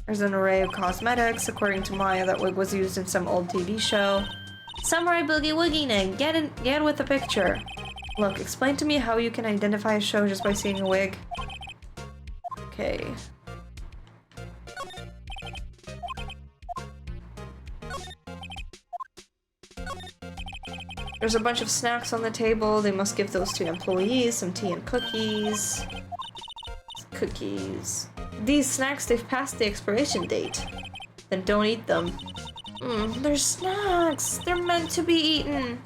Speaker 1: There's an array of cosmetics. According to Maya, that wig was used in some old TV show. Samurai Boogie Woogie Nick, get with the picture. Look, explain to me how you can identify a show just by seeing a wig. Okay. There's a bunch of snacks on the table. They must give those to employees. Some tea and cookies. Cookies. These snacks, they've passed the expiration date. Then don't eat them. They're snacks. They're meant to be eaten.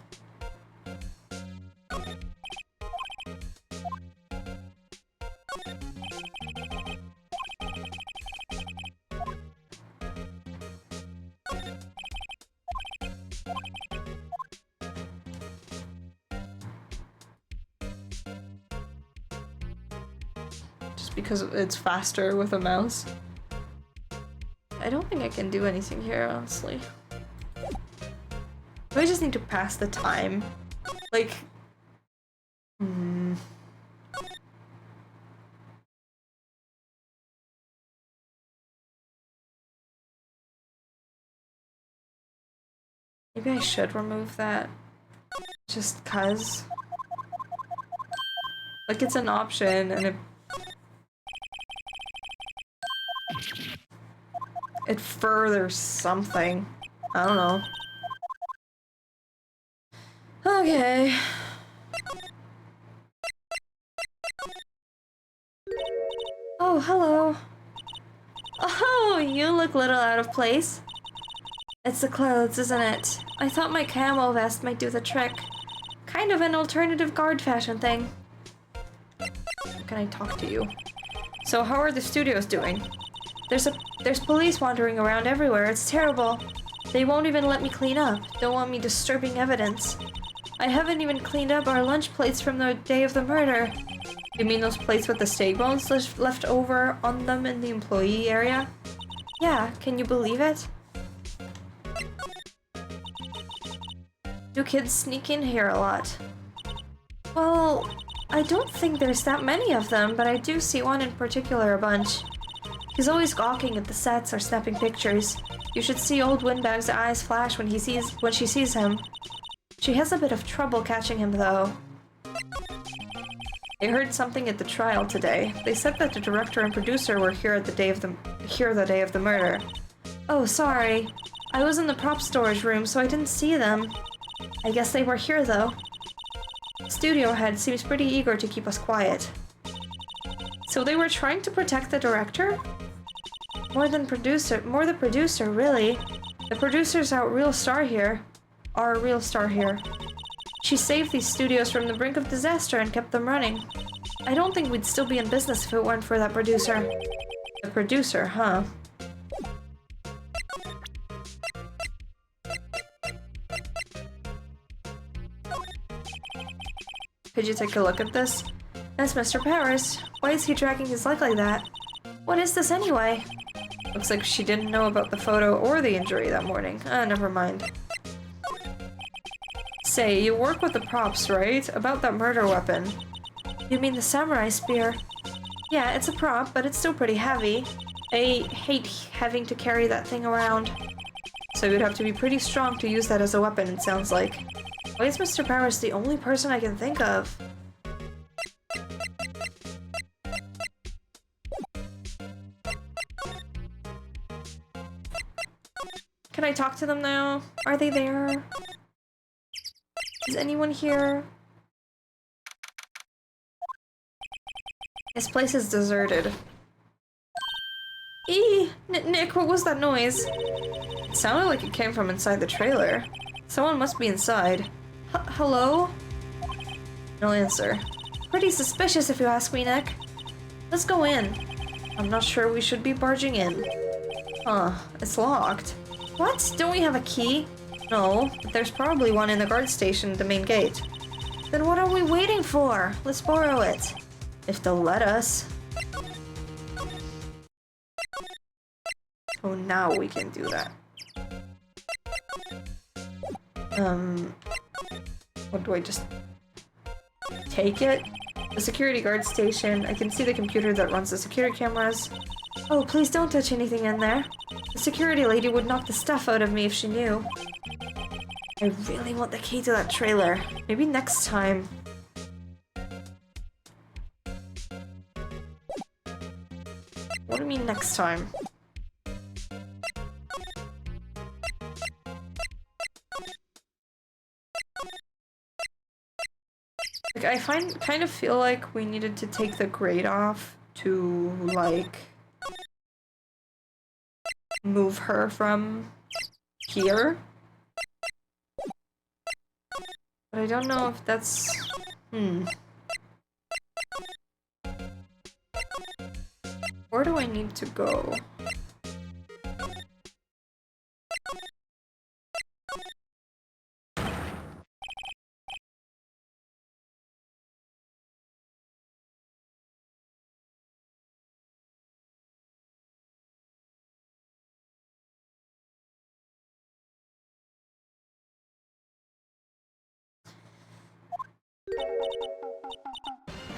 Speaker 1: Because it's faster with a mouse. I don't think I can do anything here, honestly. I just need to pass the time. Like... Maybe I should remove that. Just 'cause. Like, it's an option, and it furthers something. I don't know. Okay. Oh, hello. Oh, you look a little out of place. It's the clothes, isn't it? I thought my camo vest might do the trick. Kind of an alternative guard fashion thing. How can I talk to you? So how are the studios doing? There's police wandering around everywhere. It's terrible. They won't even let me clean up. Don't want me disturbing evidence. I haven't even cleaned up our lunch plates from the day of the murder. You mean those plates with the steak bones left over on them in the employee area? Yeah, can you believe it? Do kids sneak in here a lot? Well, I don't think there's that many of them, but I do see one in particular a bunch. He's always gawking at the sets or snapping pictures. You should see old Windbag's eyes flash when she sees him. She has a bit of trouble catching him, though. I heard something at the trial today. They said that the director and producer were here the day of the murder. Oh, sorry. I was in the prop storage room, so I didn't see them. I guess they were here, though. Studio head seems pretty eager to keep us quiet. So they were trying to protect the director? More the producer, really. The producer's our real star here. She saved these studios from the brink of disaster and kept them running. I don't think we'd still be in business if it weren't for that producer. The producer, huh? Could you take a look at this? That's Mr. Powers. Why is he dragging his leg like that? What is this anyway? Looks like she didn't know about the photo or the injury that morning. Ah, never mind. Say, you work with the props, right? About that murder weapon. You mean the samurai spear? Yeah, it's a prop, but it's still pretty heavy. I hate having to carry that thing around. So you'd have to be pretty strong to use that as a weapon, it sounds like. Why is Mr. Powers the only person I can think of? Can I talk to them now? Are they there? Is anyone here? This place is deserted. Nick, what was that noise? It sounded like it came from inside the trailer. Someone must be inside. Hello? No answer. Pretty suspicious if you ask me, Nick. Let's go in. I'm not sure we should be barging in. Huh, it's locked. What? Don't we have a key? No, but there's probably one in the guard station at the main gate. Then what are we waiting for? Let's borrow it. If they'll let us. Oh, now we can do that. What do I just take it? The security guard station. I can see the computer that runs the security cameras. Oh, please don't touch anything in there. The security lady would knock the stuff out of me if she knew. I really want the key to that trailer. Maybe next time. What do you mean next time? Like, I kind of feel like we needed to take the grate off to, like, move her from here. But I don't know if that's... Where do I need to go?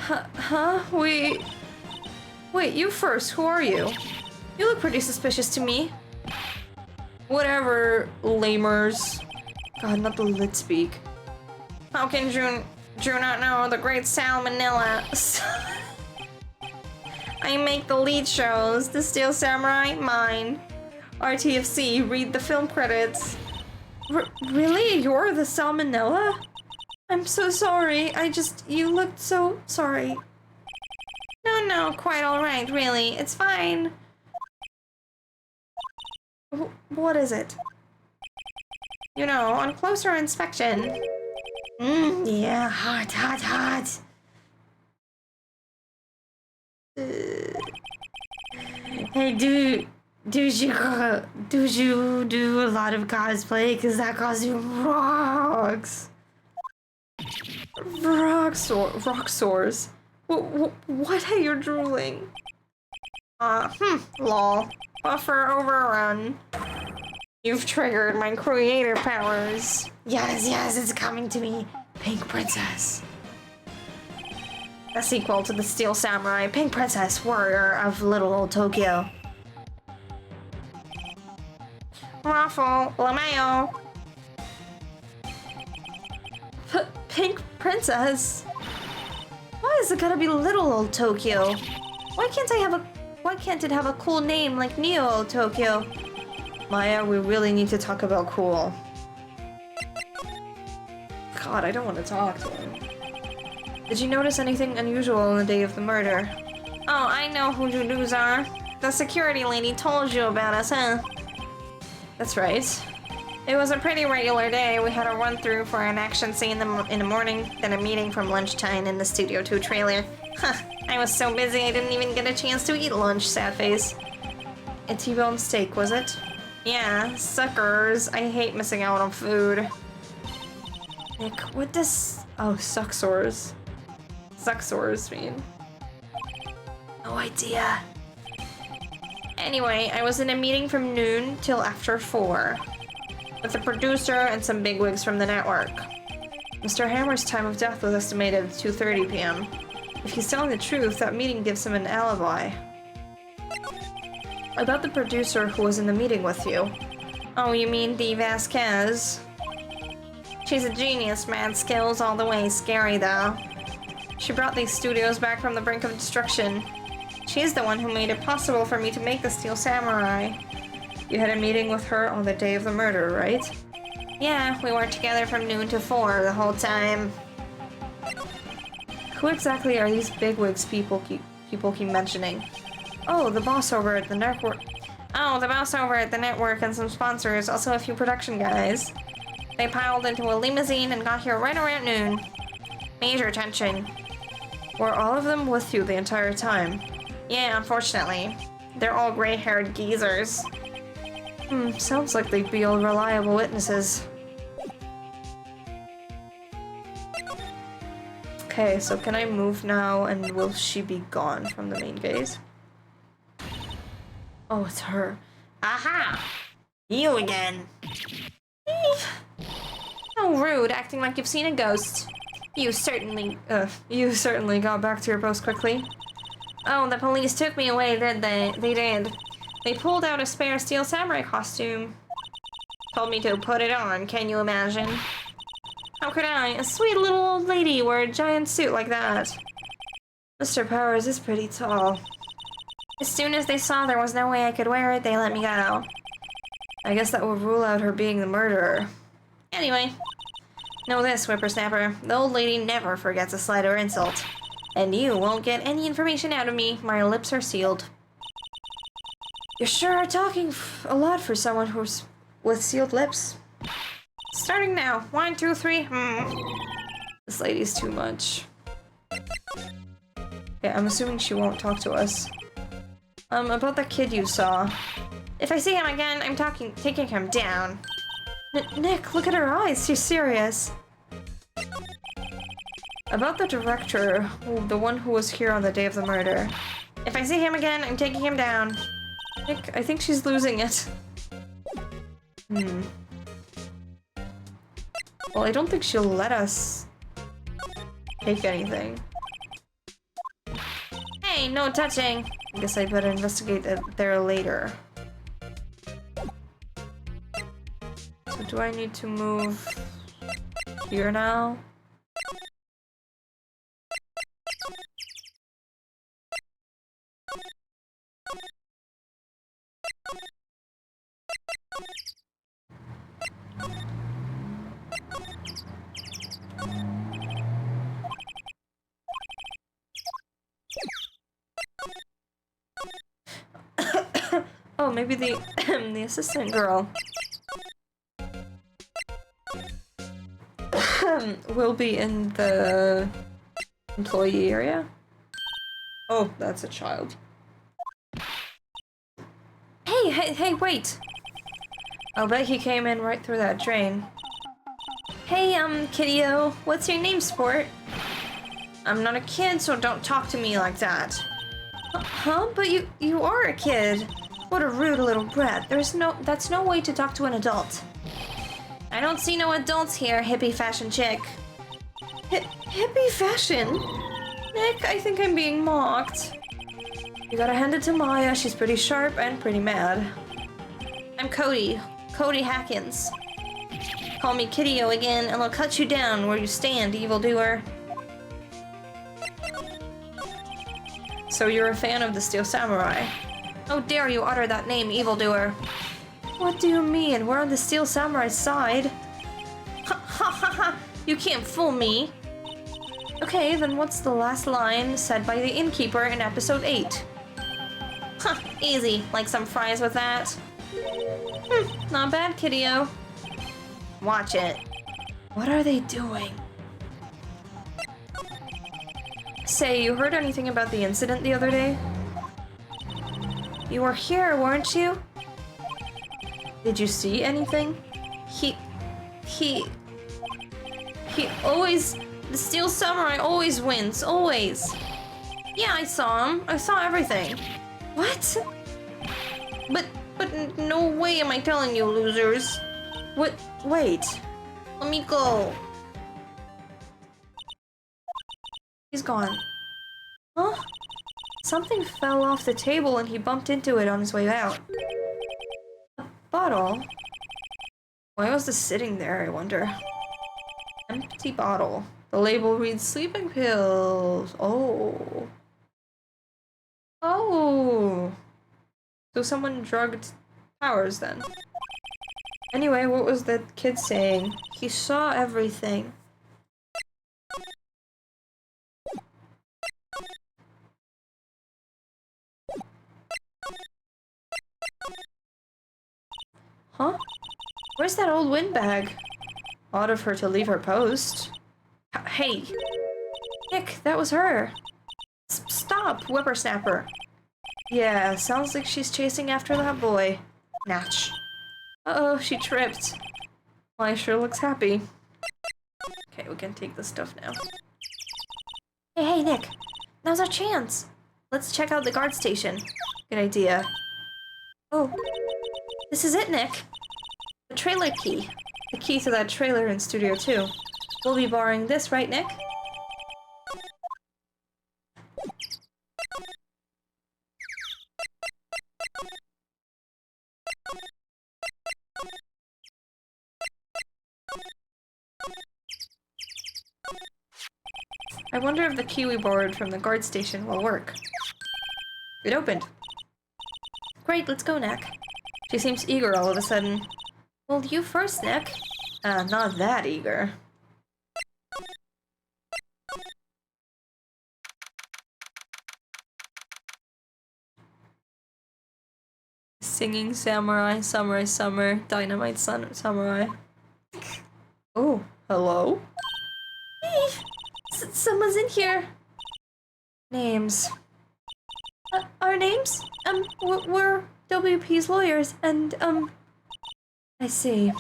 Speaker 1: Huh? Wait, you first. Who are you? You look pretty suspicious to me. Whatever, lamers. God, not the lid speak. How can Drew not know the great salmonella? I make the lead shows. The Steel Samurai, mine. RTFC, read the film credits. Really? You're the salmonella? I'm so sorry. You looked so sorry. No, quite alright, really. It's fine. What is it? You know, on closer inspection. Yeah, hot. Hey, do you do a lot of cosplay? Cause that costume rocks. Rock sores. What are you drooling? Lol. Buffer overrun. You've triggered my creator powers. Yes, it's coming to me. Pink Princess. The sequel to the Steel Samurai, Pink Princess, Warrior of Little Old Tokyo. Raffle, LeMayo. Pink Princess? Why is it gotta be Little Old Tokyo? Why can't it have a cool name like Neo Old Tokyo? Maya, we really need to talk about cool. God, I don't want to talk to him. Did you notice anything unusual on the day of the murder? Oh, I know who you dudes are. The security lady told you about us, huh? That's right. It was a pretty regular day. We had a run-through for an action scene in the morning, then a meeting from lunchtime in the Studio 2 trailer. Huh, I was so busy I didn't even get a chance to eat lunch, sad face. A T-bone steak, was it? Yeah, suckers. I hate missing out on food. Nick, what does... Oh, sucksores. Sucksores mean? No idea. Anyway, I was in a meeting from noon till after 4. With the producer and some bigwigs from the network. Mr. Hammer's time of death was estimated at 2:30 p.m. If he's telling the truth, that meeting gives him an alibi. About the producer who was in the meeting with you. Oh, you mean Dee Vasquez? She's a genius, mad skills all the way, scary though. She brought these studios back from the brink of destruction. She's the one who made it possible for me to make the Steel Samurai. You had a meeting with her on the day of the murder, right? Yeah, we worked together from noon to 4 the whole time. Who exactly are these bigwigs people keep mentioning? Oh, the boss over at the network. Oh, the boss over at the network and some sponsors, also a few production guys. They piled into a limousine and got here right around noon. Major tension. Were all of them with you the entire time? Yeah, unfortunately. They're all gray-haired geezers. Sounds like they'd be all reliable witnesses. Okay, so can I move now and will she be gone from the main gaze? Oh, it's her. Aha! You again. Oh, rude, acting like you've seen a ghost. You certainly got back to your post quickly. Oh, the police took me away, did they? They did. They pulled out a spare Steel Samurai costume. Told me to put it on, can you imagine? How could I? A sweet little old lady wear a giant suit like that. Mr. Powers is pretty tall. As soon as they saw there was no way I could wear it, they let me go. I guess that would rule out her being the murderer. Anyway, know this, whippersnapper. The old lady never forgets a slight or insult. And you won't get any information out of me. My lips are sealed. You sure are talking a lot for someone who's with sealed lips. Starting now. 1, 2, 3. This lady's too much. Okay, I'm assuming she won't talk to us. About the kid you saw. If I see him again, I'm taking him down. Nick, look at her eyes. She's serious. About the director, the one who was here on the day of the murder. If I see him again, I'm taking him down. Nick, I think she's losing it. Well, I don't think she'll let us take anything. Hey, no touching. I guess I better investigate it there later. So do I need to move here now? Oh, maybe the the assistant girl will be in the employee area. Oh, that's a child. Hey, wait! I'll bet he came in right through that drain. Hey, kiddo, what's your name, sport? I'm not a kid, so don't talk to me like that. Huh? But you are a kid. What a rude little brat. That's no way to talk to an adult. I don't see no adults here, hippie fashion chick. Hippie fashion? Nick, I think I'm being mocked. You gotta hand it to Maya. She's pretty sharp and pretty mad. I'm Cody Hackins. Call me Kiddo again, and I'll cut you down where you stand, evildoer. So you're a fan of the Steel Samurai? How dare you utter that name, evildoer? What do you mean? We're on the Steel Samurai's side. Ha ha ha ha! You can't fool me! Okay, then what's the last line said by the innkeeper in episode 8? Huh, easy. Like some fries with that? Not bad, kiddo. Watch it. What are they doing? Say, you heard anything about the incident the other day? You were here, weren't you? Did you see anything? He always... The Steel Samurai always wins, always. Yeah, I saw him. I saw everything. What? But no way am I telling you, losers. What? Wait. Let me go. He's gone. Huh? Something fell off the table and he bumped into it on his way out. A bottle? Why was this sitting there, I wonder? Empty bottle. The label reads sleeping pills. Oh. Oh. So someone drugged Powers then. Anyway, what was that kid saying? He saw everything. Huh? Where's that old windbag? Odd of her to leave her post. Hey! Nick, that was her! Stop, whippersnapper! Yeah, sounds like she's chasing after that boy. Natch. Uh-oh, she tripped. Well, sure looks happy. Okay, we can take this stuff now. Hey, Nick! Now's our chance! Let's check out the guard station. Good idea. Oh. This is it, Nick! The trailer key. The key to that trailer in Studio 2. We'll be borrowing this, right, Nick? I wonder if the key we borrowed from the guard station will work. It opened. Great, let's go, Nick. She seems eager all of a sudden. Well, you first, Nick. Not that eager. Singing samurai, samurai summer, dynamite sun samurai. Oh, hello? Hey, someone's in here. Names. Our names? We're WP's lawyers, and, I see.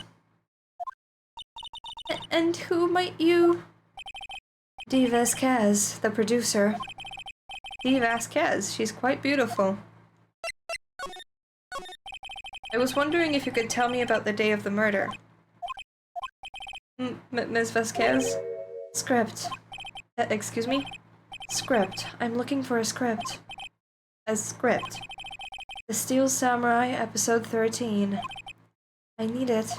Speaker 1: And who might you... Dee Vasquez, the producer. Dee Vasquez, she's quite beautiful. I was wondering if you could tell me about the day of the murder. Ms. Vasquez? Script. Excuse me? Script. I'm looking for a script. A script. The Steel Samurai, episode 13. I need it.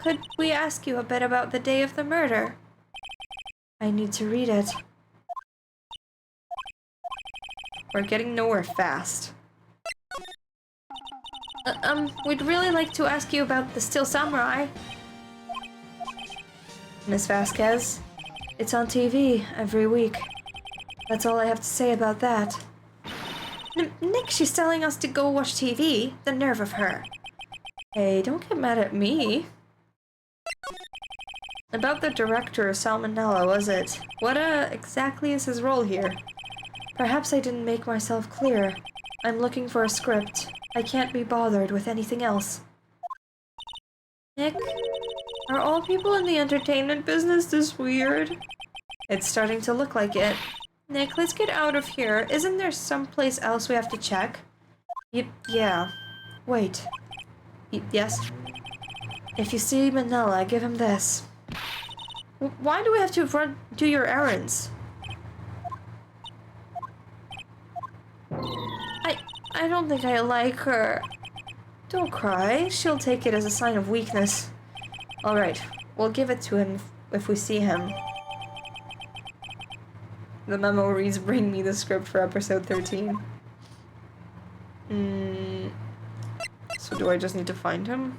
Speaker 1: Could we ask you a bit about the day of the murder? I need to read it. We're getting nowhere fast. We'd really like to ask you about the Steel Samurai. Miss Vasquez, it's on TV every week. That's all I have to say about that. Nick, she's telling us to go watch TV. The nerve of her. Hey, don't get mad at me. About the director, Salmonella, was it? What exactly is his role here? Perhaps I didn't make myself clear. I'm looking for a script. I can't be bothered with anything else. Nick, are all people in the entertainment business this weird? It's starting to look like it. Nick, let's get out of here. Isn't there someplace else we have to check? Yeah. Wait. Yes? If you see Manila, give him this. Why do we have to do your errands? I don't think I like her. Don't cry. She'll take it as a sign of weakness. Alright, we'll give it to him if we see him. The memo reads, bring me the script for episode 13. So do I just need to find him?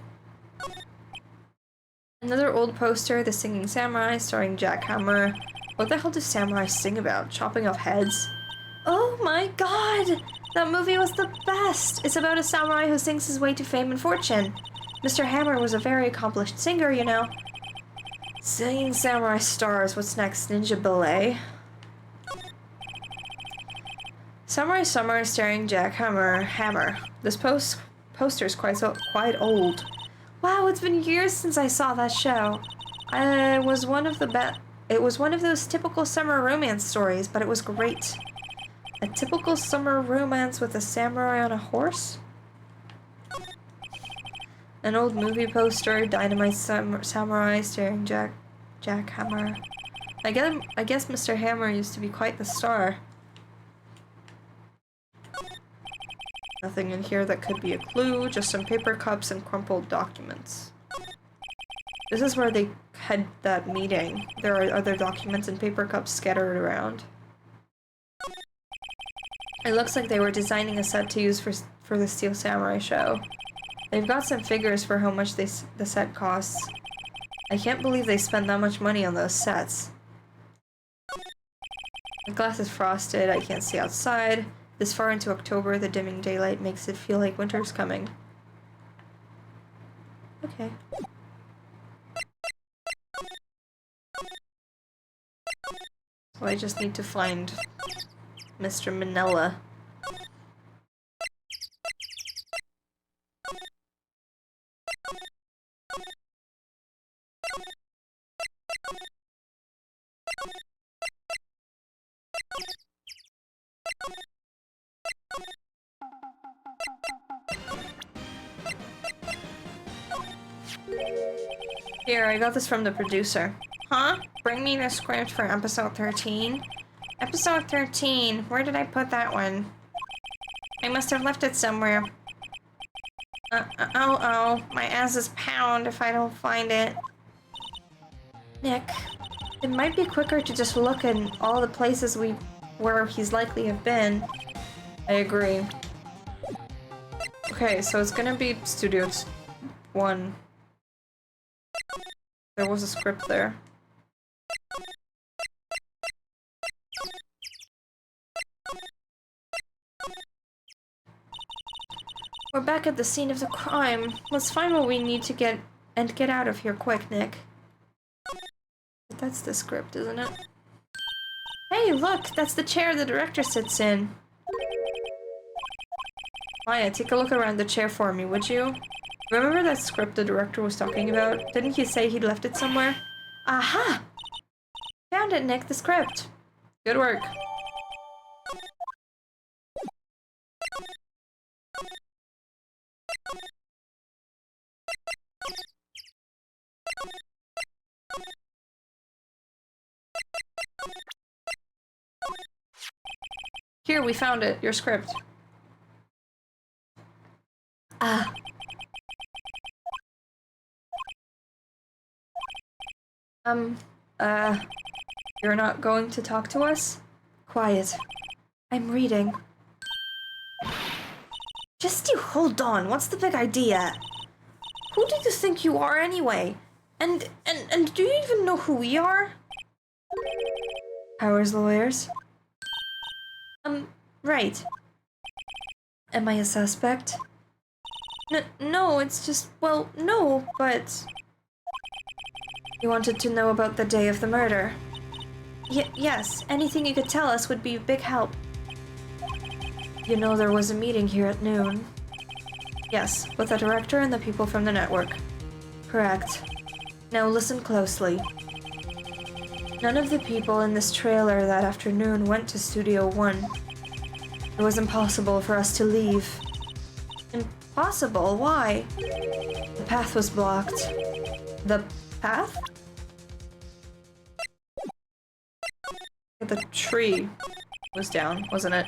Speaker 1: Another old poster, The Singing Samurai, starring Jack Hammer. What the hell do samurai sing about? Chopping off heads? Oh my god! That movie was the best! It's about a samurai who sings his way to fame and fortune. Mr. Hammer was a very accomplished singer, you know. Singing samurai stars, what's next? Ninja ballet? Samurai Summer starring Jack Hammer. This poster's quite old. Wow, it's been years since I saw that show. It was one of those typical summer romance stories, but it was great. A typical summer romance with a samurai on a horse? An old movie poster, Dynamite Samurai starring Jack Hammer. I guess Mr. Hammer used to be quite the star. Nothing in here that could be a clue, just some paper cups and crumpled documents. This is where they had that meeting. There are other documents and paper cups scattered around. It looks like they were designing a set to use for the Steel Samurai show. They've got some figures for how much the set costs. I can't believe they spent that much money on those sets. The glass is frosted, I can't see outside. This far into October, the dimming daylight makes it feel like winter's coming. Okay. So I just need to find Mr. Manila. Here, I got this from the producer. Huh? Bring me the script for episode 13? Episode 13, where did I put that one? I must have left it somewhere. Oh, my ass is pound if I don't find it. Nick, it might be quicker to just look in all the places where he's likely have been. I agree. Okay, so it's gonna be Studio 1. There was a script there. We're back at the scene of the crime. Let's find what we need to get out of here quick, Nick. But that's the script, isn't it? Hey, look! That's the chair the director sits in. Maya, take a look around the chair for me, would you? Remember that script the director was talking about? Didn't he say he'd left it somewhere? Aha! Found it, Nick, the script. Good work. Here, we found it. Your script. Ah. You're not going to talk to us? Quiet. I'm reading. Just you hold on. What's the big idea? Who do you think you are anyway? And do you even know who we are? Powers lawyers. Right. Am I a suspect? No, it's just, well, no, but... You wanted to know about the day of the murder? Yes, anything you could tell us would be a big help. You know there was a meeting here at noon. Yes, with the director and the people from the network. Correct. Now listen closely. None of the people in this trailer that afternoon went to Studio 1. It was impossible for us to leave. Impossible? Why? The path was blocked. The path? The tree was down, wasn't it?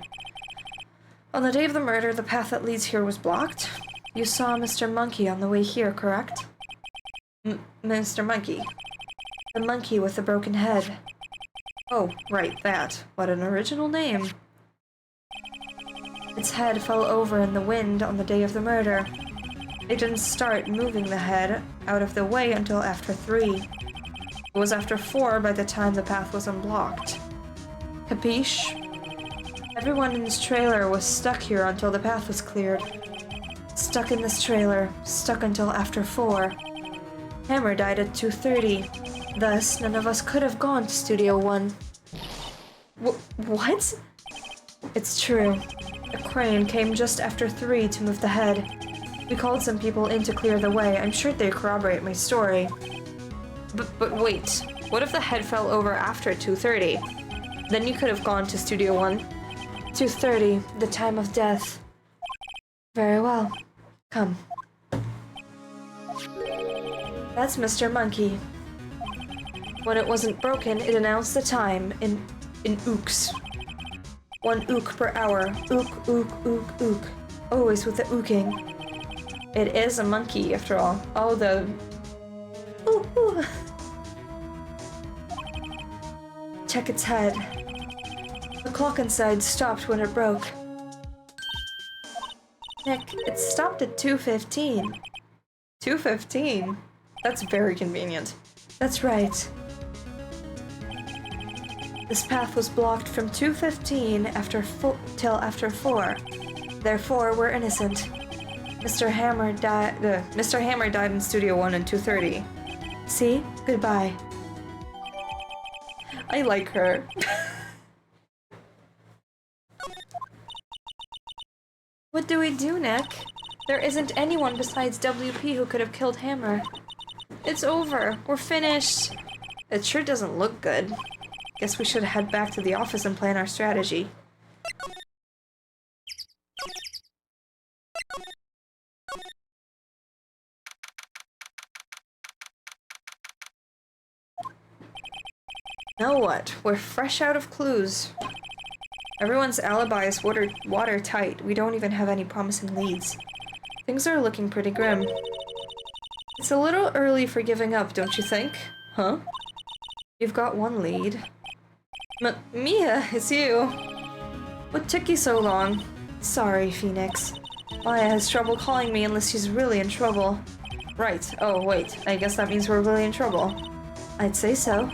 Speaker 1: On the day of the murder, the path that leads here was blocked. You saw Mr. Monkey on the way here, correct? Mr. Monkey. The monkey with the broken head. Oh, right, that. What an original name. Its head fell over in the wind on the day of the murder. They didn't start moving the head out of the way until after 3. It was after 4 by the time the path was unblocked. Capiche? Everyone in this trailer was stuck here until the path was cleared. Stuck in this trailer, stuck until after 4. Hammer died at 2:30. Thus, none of us could have gone to Studio 1. What? It's true. A crane came just after 3 to move the head. We called some people in to clear the way. I'm sure they corroborate my story. But wait. What if the head fell over after 2:30? Then you could have gone to Studio 1. 2:30, the time of death. Very well. Come. That's Mr. Monkey. When it wasn't broken, it announced the time in ooks. 1 ook per hour. Ook, ook, ook, ook. Always with the ooking. It is a monkey, after all. Oh, the... Ooh, ooh. Check its head. The clock inside stopped when it broke. Nick, it stopped at 2:15. 2:15? That's very convenient. That's right. This path was blocked from 2:15 till after 4. Therefore, we're innocent. Mr. Hammer died in Studio 1 at 2:30. See? Goodbye. I like her. What do we do, Nick? There isn't anyone besides WP who could have killed Hammer. It's over. We're finished. It sure doesn't look good. Guess we should head back to the office and plan our strategy. Now what? We're fresh out of clues. Everyone's alibi is watertight. We don't even have any promising leads. Things are looking pretty grim. It's a little early for giving up, don't you think? Huh? You've got 1 lead. Mia, it's you. What took you so long? Sorry, Phoenix. Maya has trouble calling me unless she's really in trouble. Right. Oh, wait. I guess that means we're really in trouble. I'd say so.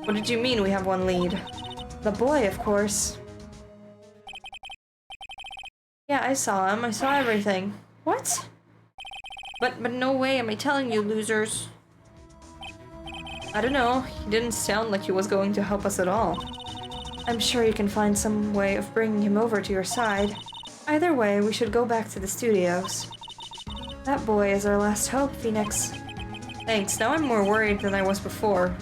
Speaker 1: What did you mean we have 1 lead? The boy, of course. Yeah, I saw him. I saw everything. What? But no way am I telling you, losers. I don't know. He didn't sound like he was going to help us at all. I'm sure you can find some way of bringing him over to your side. Either way, we should go back to the studios. That boy is our last hope, Phoenix. Thanks. Now I'm more worried than I was before.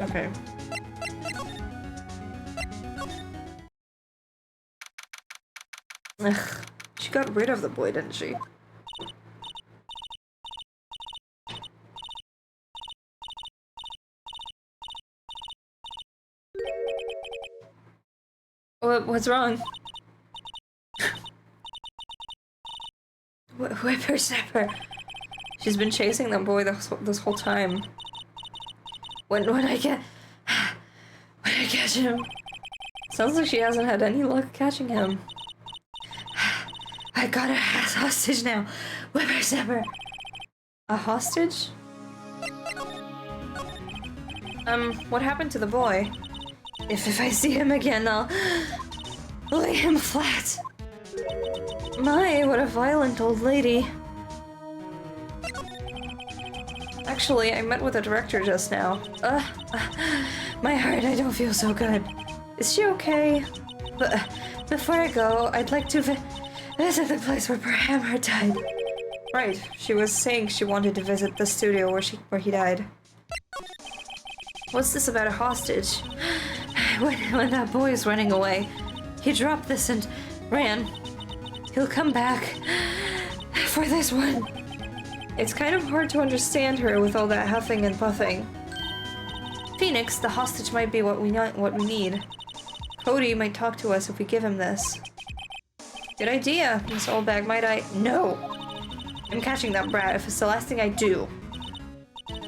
Speaker 1: Okay. Ugh. She got rid of the boy, didn't she? What's wrong? Whippersnapper. She's been chasing that boy this whole time. When I catch him. Sounds like she hasn't had any luck catching him. I got a hostage now. Whippersnapper. A hostage? What happened to the boy? If I see him again, I'll lay him flat. My, what a violent old lady. Actually, I met with the director just now. My heart, I don't feel so good. Is she okay? But before I go, I'd like to visit the place where Hammer died. Right, she was saying she wanted to visit the studio where he died. What's this about a hostage? When that boy is running away, he dropped this and ran. He'll come back for this one. It's kind of hard to understand her with all that huffing and puffing. Phoenix, the hostage might be what we need. Cody might talk to us if we give him this. Good idea, Miss Oldbag. Might I? No! I'm catching that brat if it's the last thing I do.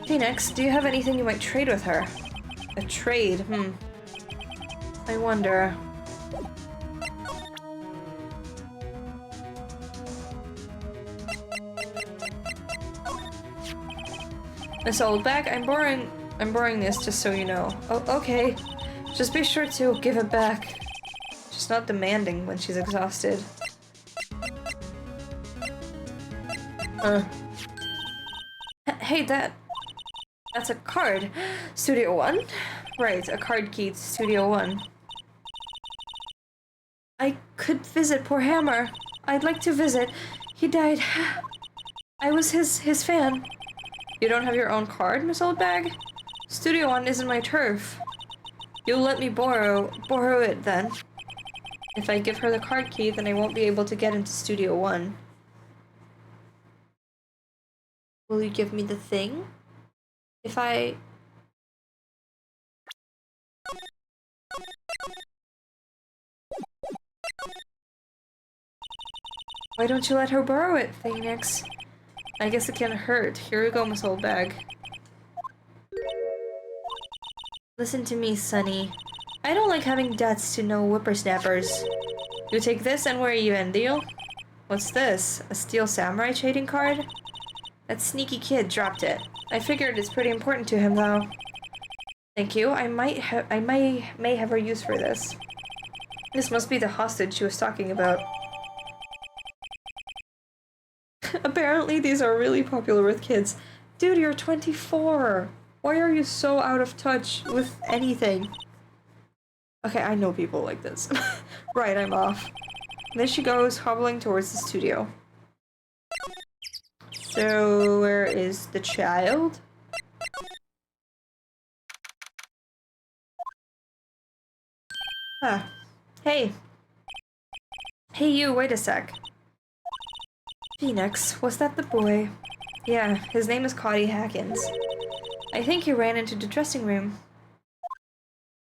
Speaker 1: Phoenix, do you have anything you might trade with her? A trade? I wonder. Miss Oldbag, I'm borrowing this just so you know. Oh, okay. Just be sure to give it back. just not demanding when she's exhausted. Hey, that's a card. Studio 1? Right, a card key to Studio 1. I could visit poor Hammer. I'd like to visit. He died. I was his fan. You don't have your own card, Miss Oldbag? Studio 1 isn't my turf. You'll let me borrow it then. If I give her the card key, then I won't be able to get into Studio 1. Will you give me the thing? If I... Why don't you let her borrow it, Phoenix? I guess it can't hurt. Here you go, Miss Oldbag. Listen to me, Sonny. I don't like having debts to no whippersnappers. You take this and we're even, deal? What's this? A steel samurai trading card? That sneaky kid dropped it. I figured it's pretty important to him, though. Thank you. I may have a use for this. This must be the hostage she was talking about. Apparently these are really popular with kids. Dude, you're 24. Why are you so out of touch with anything? Okay, I know people like this. Right, I'm off. And there she goes, hobbling towards the studio. So, where is the child? Ah. Hey. Hey you, wait a sec. Phoenix, was that the boy? Yeah, his name is Cody Hackins. I think he ran into the dressing room.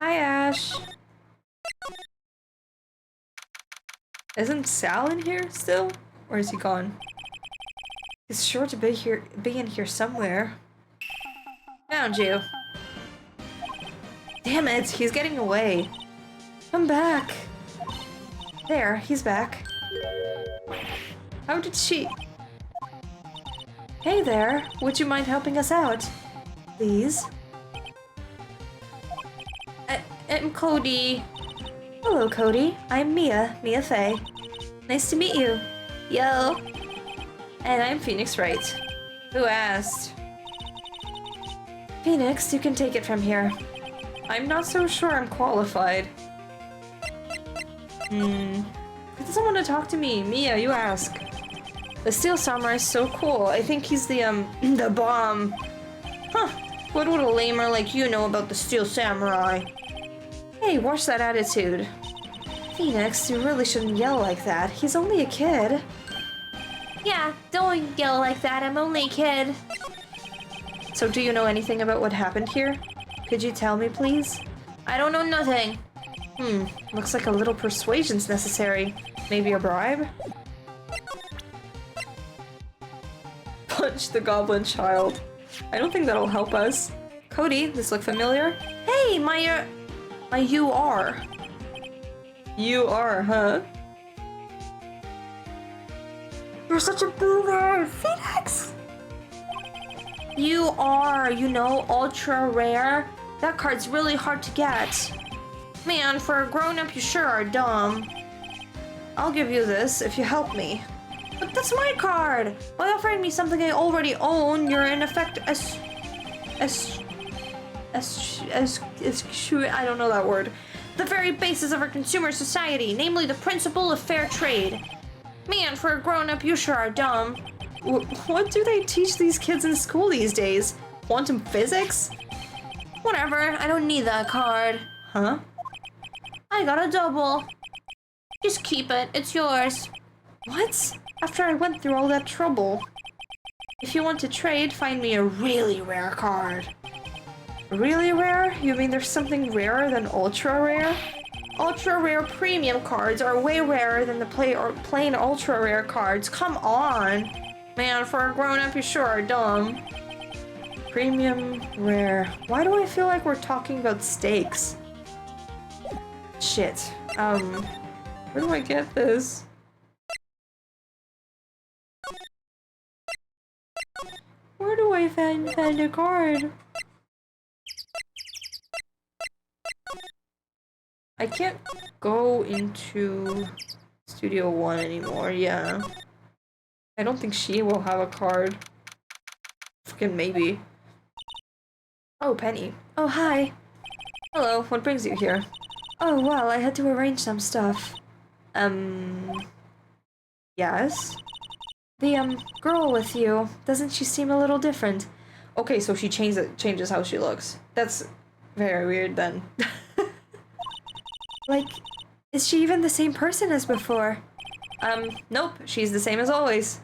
Speaker 1: Hi, Ash. Isn't Sal in here still? Or is he gone? He's sure to be in here somewhere. Found you. Damn it, he's getting away. Come back. There, he's back. How did she... Hey there, would you mind helping us out? Please? I'm Cody. Hello, Cody. I'm Mia Faye. Nice to meet you. Yo. And I'm Phoenix Wright. Who asked? Phoenix, you can take it from here. I'm not so sure I'm qualified. Who doesn't want to talk to me? Mia, you ask. The Steel Samurai is so cool. I think he's the bomb. Huh. What would a lamer like you know about the Steel Samurai? Hey, watch that attitude. Phoenix, you really shouldn't yell like that. He's only a kid. Yeah, don't yell like that. I'm only a kid. So do you know anything about what happened here? Could you tell me, please? I don't know nothing. Looks like a little persuasion's necessary. Maybe a bribe? Punch the goblin child. I don't think that'll help us. Cody, this look familiar? Hey, my you are. You are, huh? You're such a boomer, Phoenix! You are, you know, ultra rare. That card's really hard to get. Man, for a grown-up, you sure are dumb. I'll give you this if you help me. But that's my card! By offering me something I already own, you're in effect I don't know that word. The very basis of our consumer society, namely the principle of fair trade. Man, for a grown-up, you sure are dumb. What do they teach these kids in school these days? Quantum physics? Whatever, I don't need that card. Huh? I got a double. Just keep it, it's yours. What? After I went through all that trouble. If you want to trade, find me a really rare card. Really rare? You mean there's something rarer than ultra rare? Ultra rare premium cards are way rarer than the plain ultra rare cards. Come on! Man, for a grown-up, you sure are dumb. Premium rare. Why do I feel like we're talking about steaks? Shit. Where do I get this? Where do I find a card? I can't go into Studio 1 anymore, yeah. I don't think she will have a card. Freaking maybe. Oh, Penny. Oh, hi. Hello, what brings you here? Oh, well, I had to arrange some stuff. Yes? The, girl with you, doesn't she seem a little different? Okay, so she changes how she looks. That's very weird then. Like, is she even the same person as before? Nope, she's the same as always.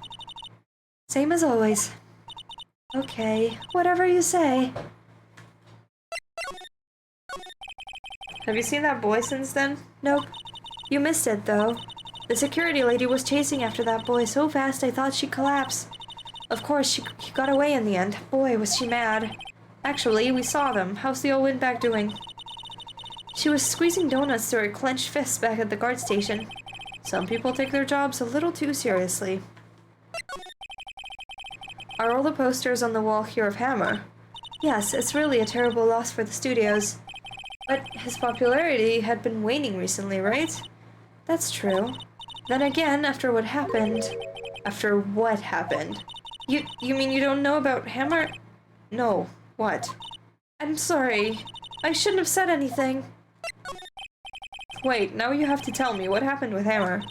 Speaker 1: Same as always. Okay, whatever you say. Have you seen that boy since then? Nope. You missed it, though. The security lady was chasing after that boy so fast I thought she'd collapse. Of course, he got away in the end. Boy, was she mad. Actually, we saw them. How's the old windbag doing? She was squeezing donuts through her clenched fists back at the guard station. Some people take their jobs a little too seriously. Are all the posters on the wall here of Hammer? Yes, it's really a terrible loss for the studios. But his popularity had been waning recently, right? That's true. Then again, after what happened... After what happened? You mean you don't know about Hammer? No. What? I'm sorry. I shouldn't have said anything. Wait, now you have to tell me what happened with Hammer.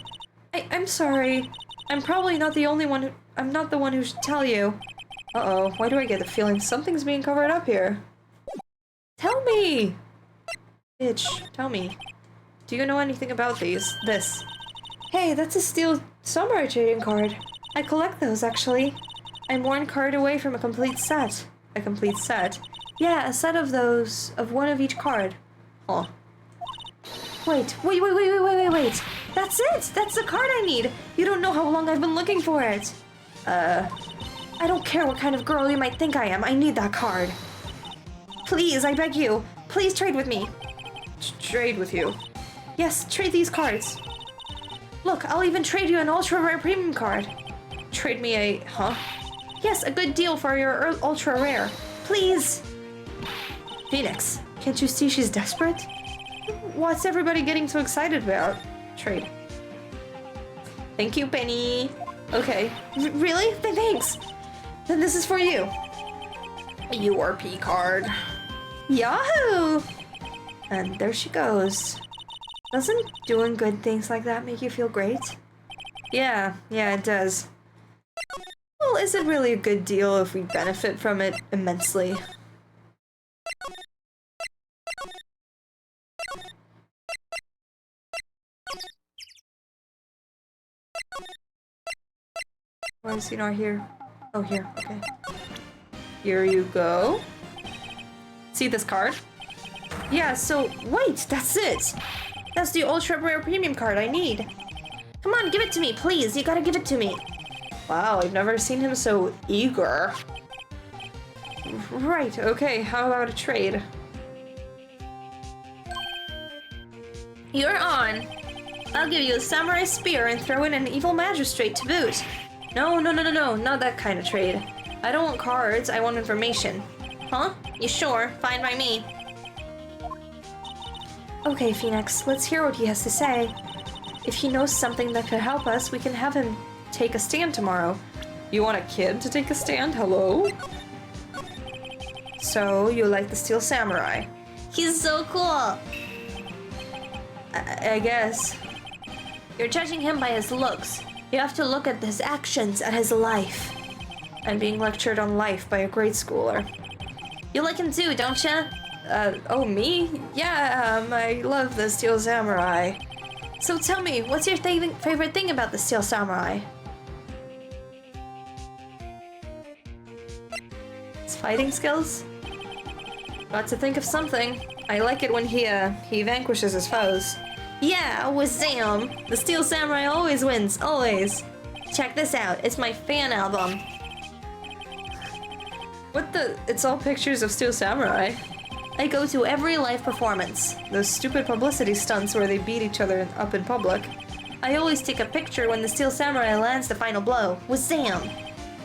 Speaker 1: I'm sorry. I'm probably not the only one who... I'm not the one who should tell you. Uh-oh, why do I get the feeling something's being covered up here? Tell me! Bitch, tell me. Do you know anything about this? Hey, that's a steel samurai trading card. I collect those, actually. I'm one card away from a complete set. A complete set? Yeah, a set of those, of one of each card. Oh. Wait. That's it! That's the card I need! You don't know how long I've been looking for it! I don't care what kind of girl you might think I am, I need that card. Please, I beg you. Please trade with me. Trade with you? Yes, trade these cards. Look, I'll even trade you an ultra rare premium card. Trade me a... huh? Yes, a good deal for your ultra rare. Please! Phoenix, can't you see she's desperate? What's everybody getting so excited about? Trade. Thank you, Penny. Okay. Really? Thanks. Then this is for you. A URP card. Yahoo! And there she goes. Doesn't doing good things like that make you feel great? Yeah, it does. Well, is it really a good deal if we benefit from it immensely? Why is he not here? Oh, here, okay. Here you go. See this card? Yeah, so, wait, that's it! That's the ultra rare premium card I need. Come on, give it to me, please. You gotta give it to me. Wow, I've never seen him so eager. Right, okay, how about a trade? You're on. I'll give you a samurai spear and throw in an evil magistrate to boot. No, not that kind of trade. I don't want cards, I want information. Huh? You sure? Fine by me. Okay, Phoenix, let's hear what he has to say. If he knows something that could help us, we can have him take a stand tomorrow. You want a kid to take a stand? Hello? So, you like the Steel Samurai? He's so cool! I guess. You're judging him by his looks. You have to look at his actions, at his life. I'm being lectured on life by a grade schooler. You like him too, don't ya? Oh, me? Yeah, I love the Steel Samurai. So tell me, what's your favorite thing about the Steel Samurai? His fighting skills? Got to think of something. I like it when he vanquishes his foes. Yeah, Wazam! The Steel Samurai always wins, always. Check this out, it's my fan album. What the? It's all pictures of Steel Samurai. I go to every live performance. Those stupid publicity stunts where they beat each other up in public. I always take a picture when the Steel Samurai lands the final blow. Wazam!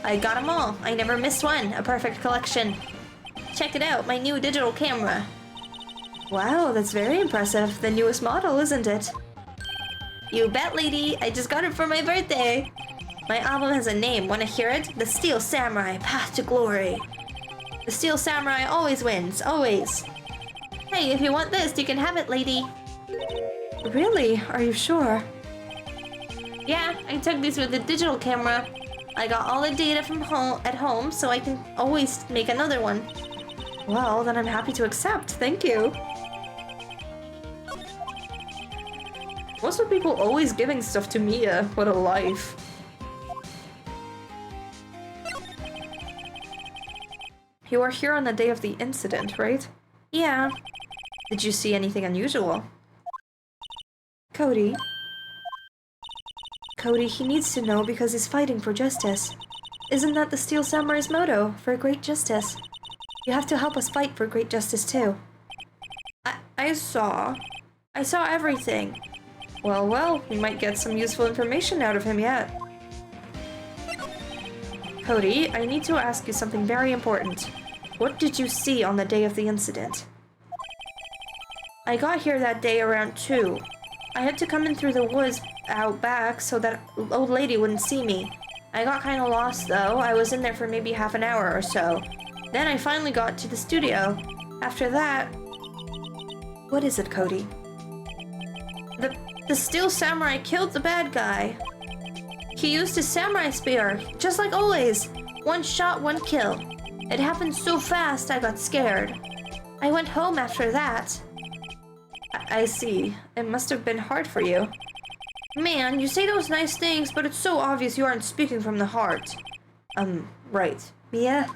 Speaker 1: I got them all. I never missed one. A perfect collection. Check it out, my new digital camera. Wow, that's very impressive. The newest model, isn't it? You bet, lady. I just got it for my birthday. My album has a name. Want to hear it? The Steel Samurai, Path to Glory. The Steel Samurai always wins. Always. Hey, if you want this, you can have it, lady. Really? Are you sure? Yeah, I took these with the digital camera. I got all the data from home, so I can always make another one. Well, then I'm happy to accept. Thank you. What's with people always giving stuff to Mia? What a life. You are here on the day of the incident, right? Yeah. Did you see anything unusual? Cody. Cody, he needs to know because he's fighting for justice. Isn't that the Steel Samurai's motto? For great justice. You have to help us fight for great justice too. I saw everything. Well, we might get some useful information out of him yet. Cody, I need to ask you something very important. What did you see on the day of the incident? I got here that day around 2. I had to come in through the woods out back so that old lady wouldn't see me. I got kind of lost though. I was in there for maybe half an hour or so. Then I finally got to the studio. After that... What is it, Cody? The Steel Samurai killed the bad guy. He used his samurai spear, just like always. 1 shot, 1 kill. It happened so fast I got scared. I went home after that. I see. It must have been hard for you. Man, you say those nice things, but it's so obvious you aren't speaking from the heart. Right. Mia?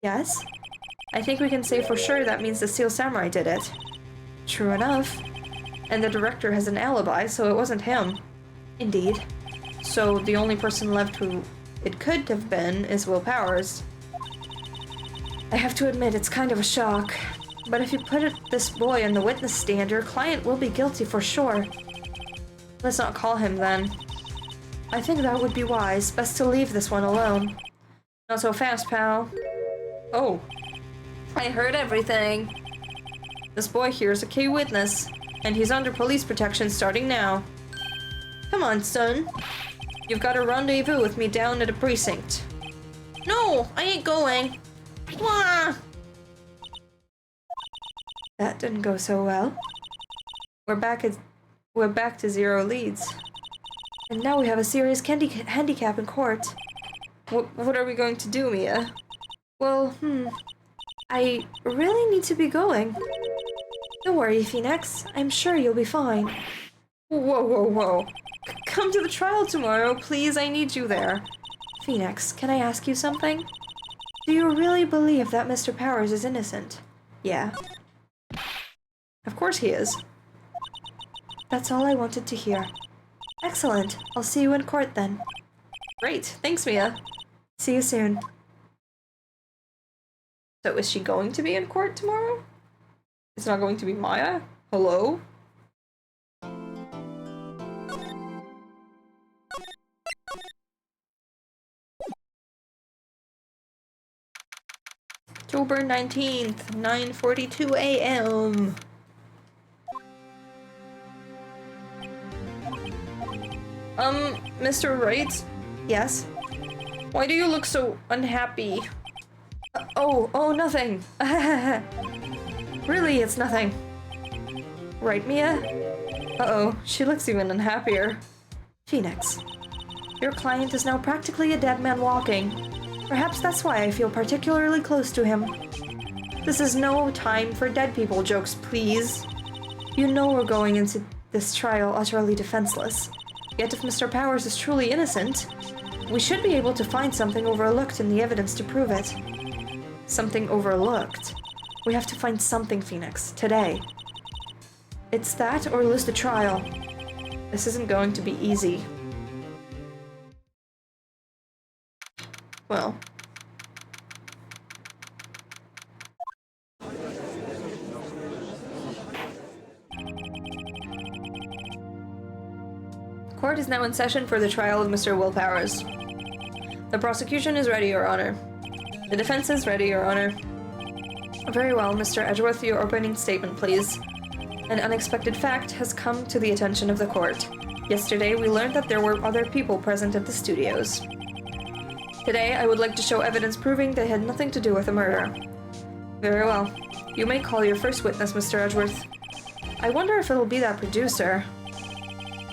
Speaker 1: Yes? I think we can say for sure that means the Steel Samurai did it. True enough. And the director has an alibi, so it wasn't him. Indeed. So the only person left who it could have been is Will Powers. I have to admit, it's kind of a shock. But if you put this boy on the witness stand, your client will be guilty for sure. Let's not call him then. I think that would be wise. Best to leave this one alone. Not so fast, pal. Oh. I heard everything. This boy here is a key witness, and he's under police protection starting now. Come on, son. You've got a rendezvous with me down at a precinct. No, I ain't going. Wah! That didn't go so well. We're back to 0 leads. And now we have a serious handicap in court. What are we going to do, Mia? Well, I really need to be going. Don't worry, Phoenix. I'm sure you'll be fine. Whoa. Come to the trial tomorrow, please. I need you there. Phoenix, can I ask you something? Do you really believe that Mr. Powers is innocent? Yeah. Of course he is. That's all I wanted to hear. Excellent. I'll see you in court then. Great. Thanks, Mia. See you soon. So is she going to be in court tomorrow? It's not going to be Maya? Hello? October 19th, 9:42 a.m. Mr. Wright? Yes? Why do you look so unhappy? Oh, nothing. Really, it's nothing. Right, Mia? Uh-oh, she looks even unhappier. Phoenix, your client is now practically a dead man walking. Perhaps that's why I feel particularly close to him. This is no time for dead people jokes, please. You know we're going into this trial utterly defenseless. Yet if Mr. Powers is truly innocent, we should be able to find something overlooked in the evidence to prove it. Something overlooked? We have to find something, Phoenix, today. It's that or lose the trial. This isn't going to be easy. Well. Court is now in session for the trial of Mr. Will Powers. The prosecution is ready, Your Honor. The defense is ready, Your Honor. Very well, Mr. Edgeworth, your opening statement, please. An unexpected fact has come to the attention of the court. Yesterday, we learned that there were other people present at the studios. Today, I would like to show evidence proving they had nothing to do with the murder. Very well. You may call your first witness, Mr. Edgeworth. I wonder if it'll be that producer.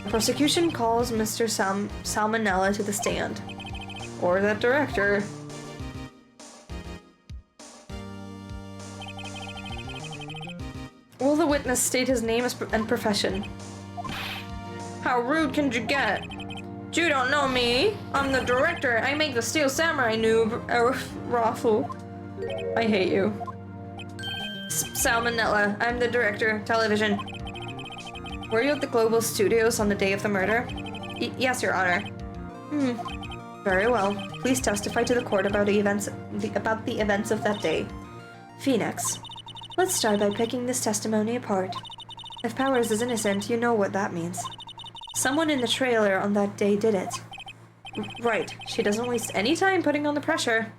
Speaker 1: The prosecution calls Mr. Salmonella to the stand. Or that director. Will the witness state his name and profession? How rude can you get? You don't know me. I'm the director. I make the Steel Samurai noob. Raffle. I hate you. Salmonella. I'm the director. Television. Were you at the Global Studios on the day of the murder? Yes, Your Honor. Very well. Please testify to the court about the events of that day. Phoenix. Let's start by picking this testimony apart. If Powers is innocent, you know what that means. Someone in the trailer on that day did it. Right. She doesn't waste any time putting on the pressure.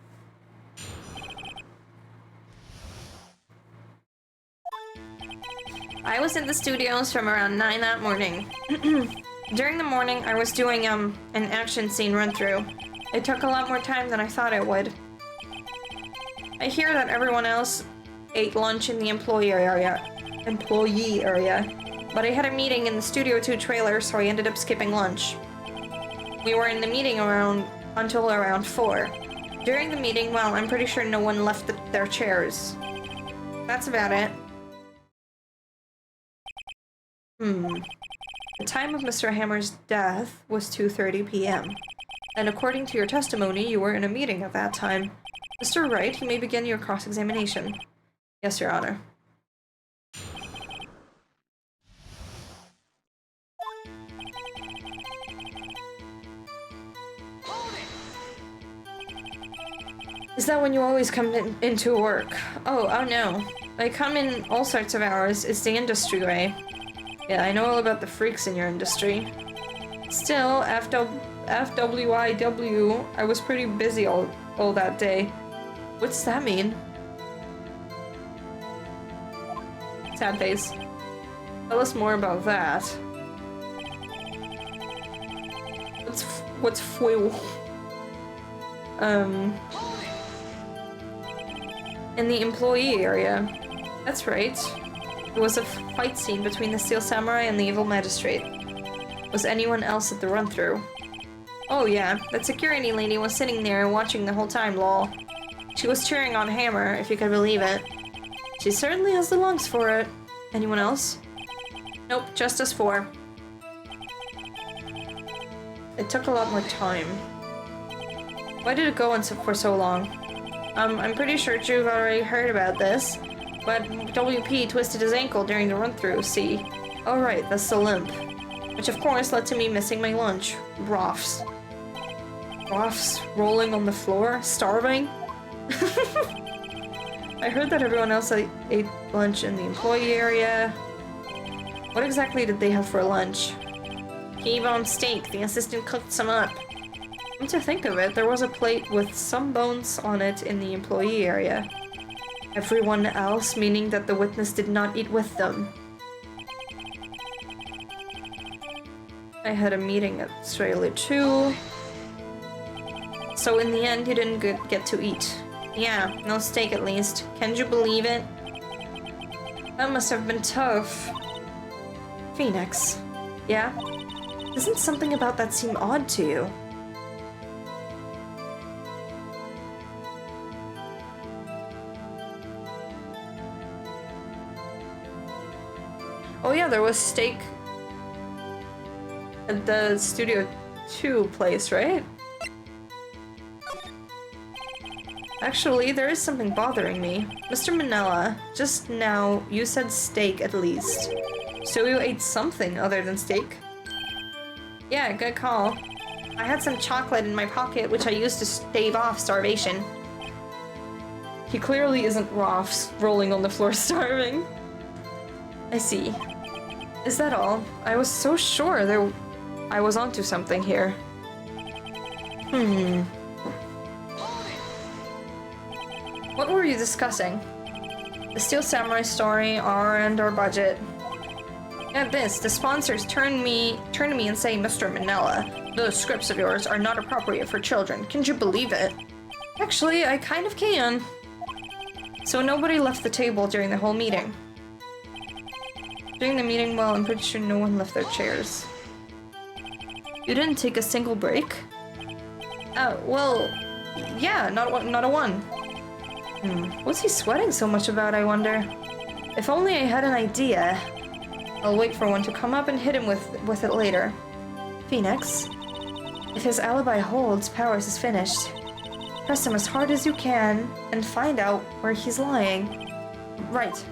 Speaker 1: I was in the studios from around 9 that morning. During the morning, I was doing an action scene run-through. It took a lot more time than I thought it would. I hear that everyone else ate lunch in the employee area, but I had a meeting in the Studio 2 trailer, so I ended up skipping lunch. We were in the meeting until around 4. During the meeting, well, I'm pretty sure no one left their chairs. That's about it. The time of Mr. Hammer's death was 2:30 p.m. And according to your testimony, you were in a meeting at that time. Mr. Wright, you may begin your cross-examination. Yes, Your Honor. Is that when you always come into work? Oh no. I come in all sorts of hours. It's the industry way. Yeah, I know all about the freaks in your industry. Still, FWIW, I was pretty busy all that day. What's that mean? Sad face. Tell us more about that. What's FWIW? In the employee area. That's right. There was a fight scene between the Steel Samurai and the evil magistrate. Was anyone else at the run-through? Oh yeah, that security lady was sitting there watching the whole time, lol. She was cheering on Hammer, if you could believe it. She certainly has the lungs for it. Anyone else? Nope, just us 4. It took a lot more time. Why did it go on for so long? I'm pretty sure you've already heard about this, but WP twisted his ankle during the run-through, see? Oh right, that's the limp. Which of course led to me missing my lunch. Roths. Roths rolling on the floor? Starving? I heard that everyone else ate lunch in the employee area. What exactly did they have for lunch? T-bone steak. The assistant cooked some up. Come to think of it, there was a plate with some bones on it in the employee area. Everyone else, meaning that the witness did not eat with them. I had a meeting at Australia too. So in the end, you didn't get to eat. Yeah, no steak at least. Can you believe it? That must have been tough. Phoenix. Yeah? Doesn't something about that seem odd to you? Oh yeah, there was steak at the Studio 2 place, right? Actually, there is something bothering me. Mr. Manella, just now you said steak at least. So you ate something other than steak? Yeah, good call. I had some chocolate in my pocket which I used to stave off starvation. He clearly isn't Roths rolling on the floor starving. I see. Is that all? I was so sure I was onto something here. What were you discussing? The Steel Samurai story, our budget. At this, the sponsors turn to me and say, Mr. Manila, those scripts of yours are not appropriate for children. Can you believe it? Actually, I kind of can. So nobody left the table during the whole meeting. During the meeting, well, I'm pretty sure no one left their chairs. You didn't take a single break? Well, yeah, not a one. What's he sweating so much about, I wonder? If only I had an idea. I'll wait for one to come up and hit him with it later. Phoenix, if his alibi holds, Powers is finished. Press him as hard as you can and find out where he's lying. Right.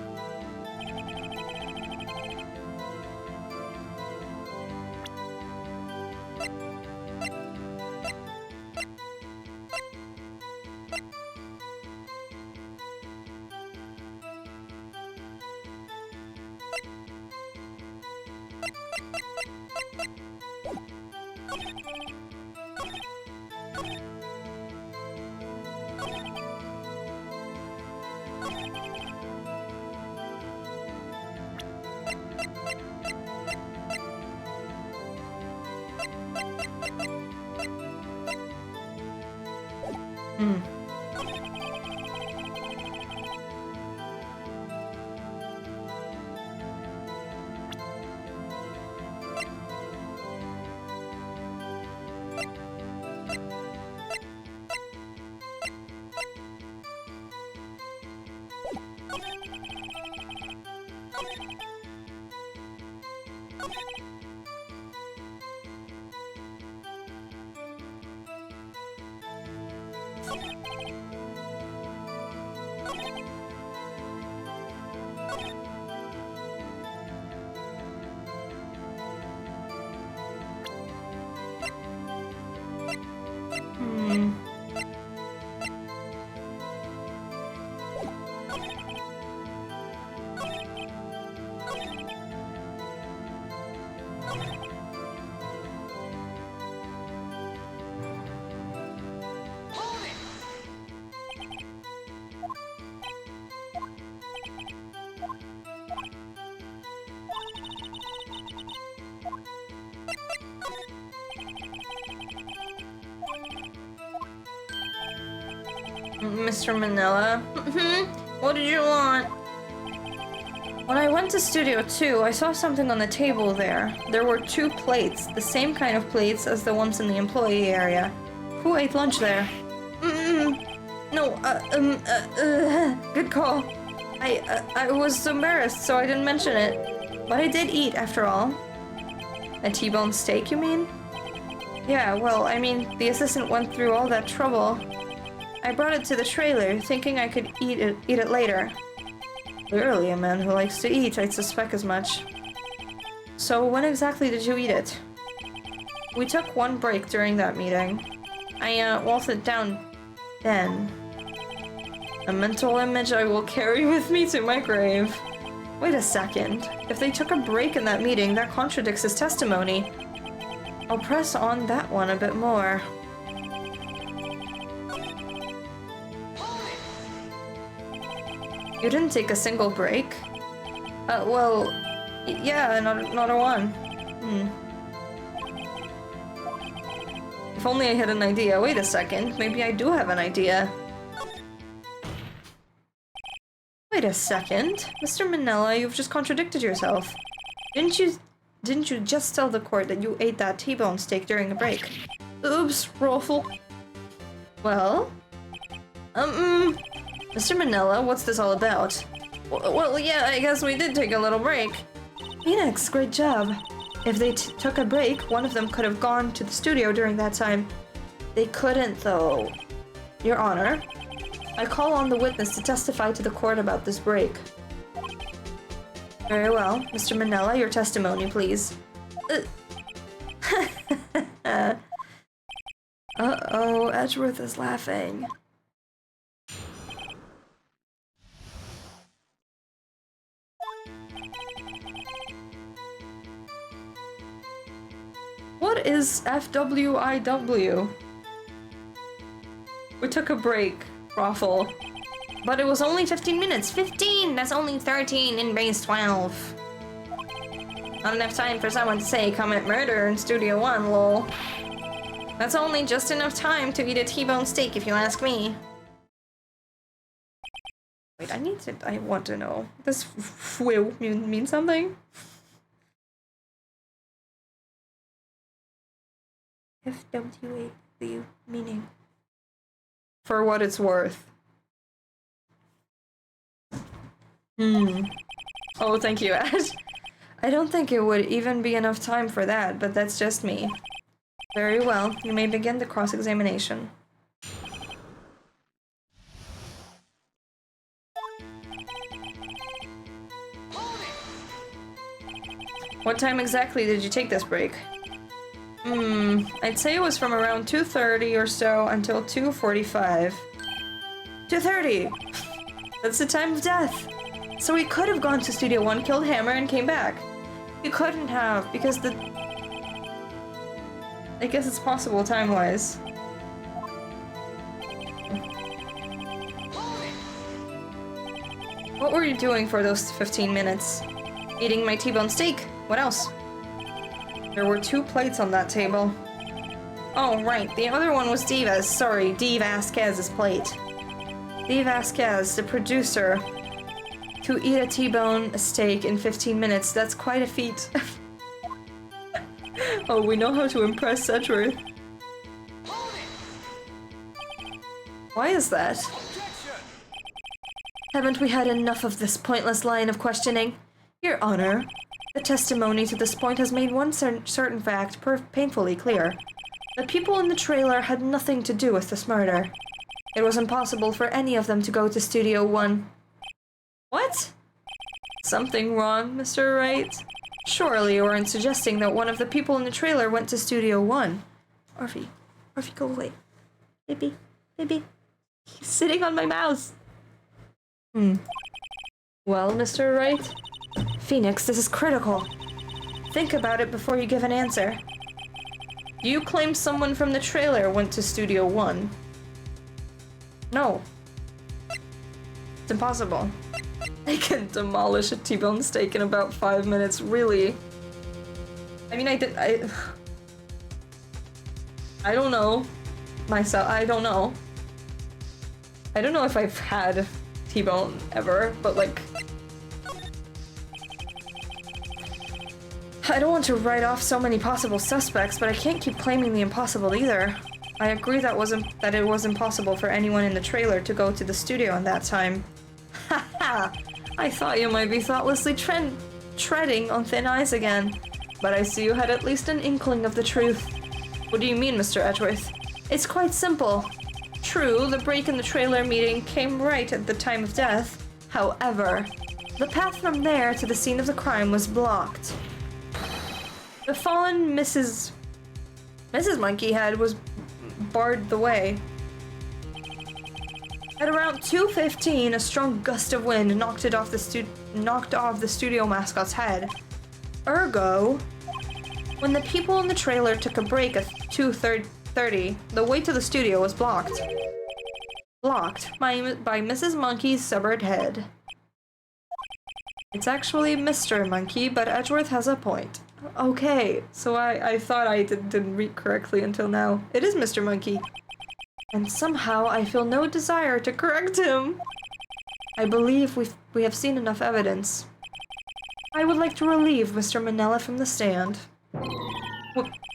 Speaker 1: Mr. Manila? What did you want? When I went to Studio 2, I saw something on the table there. There were 2 plates, the same kind of plates as the ones in the employee area. Who ate lunch there? No, good call. I was embarrassed, so I didn't mention it. But I did eat, after all. A T-bone steak, you mean? Yeah, well, I mean, the assistant went through all that trouble. I brought it to the trailer, thinking I could eat it later. Clearly a man who likes to eat, I'd suspect as much. So when exactly did you eat it? We took 1 break during that meeting. I wolfed it down then. A mental image I will carry with me to my grave. Wait a second. If they took a break in that meeting, that contradicts his testimony. I'll press on that one a bit more. You didn't take a single break? Well, yeah, not a one. If only I had an idea. Wait a second, maybe I do have an idea. Wait a second, Mr. Manila, you've just contradicted yourself. Didn't you just tell the court that you ate that T-bone steak during a break? Oops, Ruffle. Well? Mr. Manila, what's this all about? Well, yeah, I guess we did take a little break. Phoenix, great job. If they took a break, one of them could have gone to the studio during that time. They couldn't, though. Your Honor, I call on the witness to testify to the court about this break. Very well. Mr. Manila, your testimony, please. Uh-oh, Edgeworth is laughing. What is FWIW? We took a break, Raffle. But it was only 15 minutes. 15! That's only 13 in base 12. Not enough time for someone to say commit murder in Studio 1, lol. That's only just enough time to eat a T-bone steak if you ask me. Wait, I want to know. Does will mean something? FWW meaning. For what it's worth. Oh, thank you, Ash. I don't think it would even be enough time for that, but that's just me. Very well, you may begin the cross-examination. What time exactly did you take this break? I'd say it was from around 2:30 or so until 2:45. 2:30! That's the time of death! So we could have gone to Studio 1, killed Hammer, and came back. We couldn't have, because the... I guess it's possible time-wise. What were you doing for those 15 minutes? Eating my T-bone steak. What else? There were 2 plates on that table. Oh, right. The other one was Diva's. Sorry, Dee Vasquez's plate. Dee Vasquez, the producer. To eat a T-bone steak in 15 minutes. That's quite a feat. Oh, we know how to impress Sedgworth. Why is that? Haven't we had enough of this pointless line of questioning? Your Honor, the testimony to this point has made one certain fact painfully clear. The people in the trailer had nothing to do with this murder. It was impossible for any of them to go to Studio 1. What? Something wrong, Mr. Wright? Surely you weren't suggesting that one of the people in the trailer went to Studio 1. Orphe, go away. Baby. He's sitting on my mouse. Well, Mr. Wright? Phoenix, this is critical. Think about it before you give an answer. You claim someone from the trailer went to Studio 1. No. It's impossible. I can demolish a T-bone steak in about 5 minutes, really. I mean, I don't know. Myself, I don't know. I don't know if I've had T-bone ever, but like... I don't want to write off so many possible suspects, but I can't keep claiming the impossible either. I agree that it was impossible for anyone in the trailer to go to the studio in that time. Haha! I thought you might be thoughtlessly treading on thin ice again. But I see you had at least an inkling of the truth. What do you mean, Mr. Edgeworth? It's quite simple. True, the break in the trailer meeting came right at the time of death. However, the path from there to the scene of the crime was blocked. The fallen Mrs. Monkeyhead was barred the way. At around 2:15, a strong gust of wind knocked off the studio mascot's head. Ergo, when the people in the trailer took a break at 2:30, the way to the studio was blocked. Blocked by Mrs. Monkey's severed head. It's actually Mr. Monkey, but Edgeworth has a point. Okay, so I thought I didn't read correctly until now. It is Mr. Monkey. And somehow I feel no desire to correct him. I believe we have seen enough evidence. I would like to relieve Mr. Manella from the stand.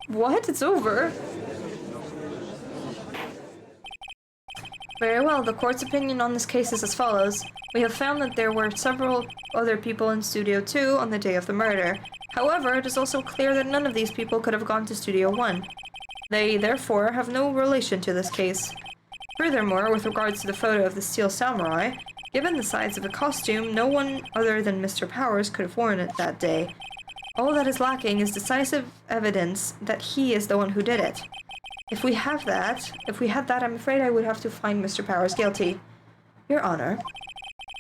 Speaker 1: What? It's over? Very well, the court's opinion on this case is as follows. We have found that there were several other people in Studio 2 on the day of the murder. However, it is also clear that none of these people could have gone to Studio 1. They, therefore, have no relation to this case. Furthermore, with regards to the photo of the Steel Samurai, given the size of the costume, no one other than Mr. Powers could have worn it that day. All that is lacking is decisive evidence that he is the one who did it. If we had that, I'm afraid I would have to find Mr. Powers guilty. Your Honor,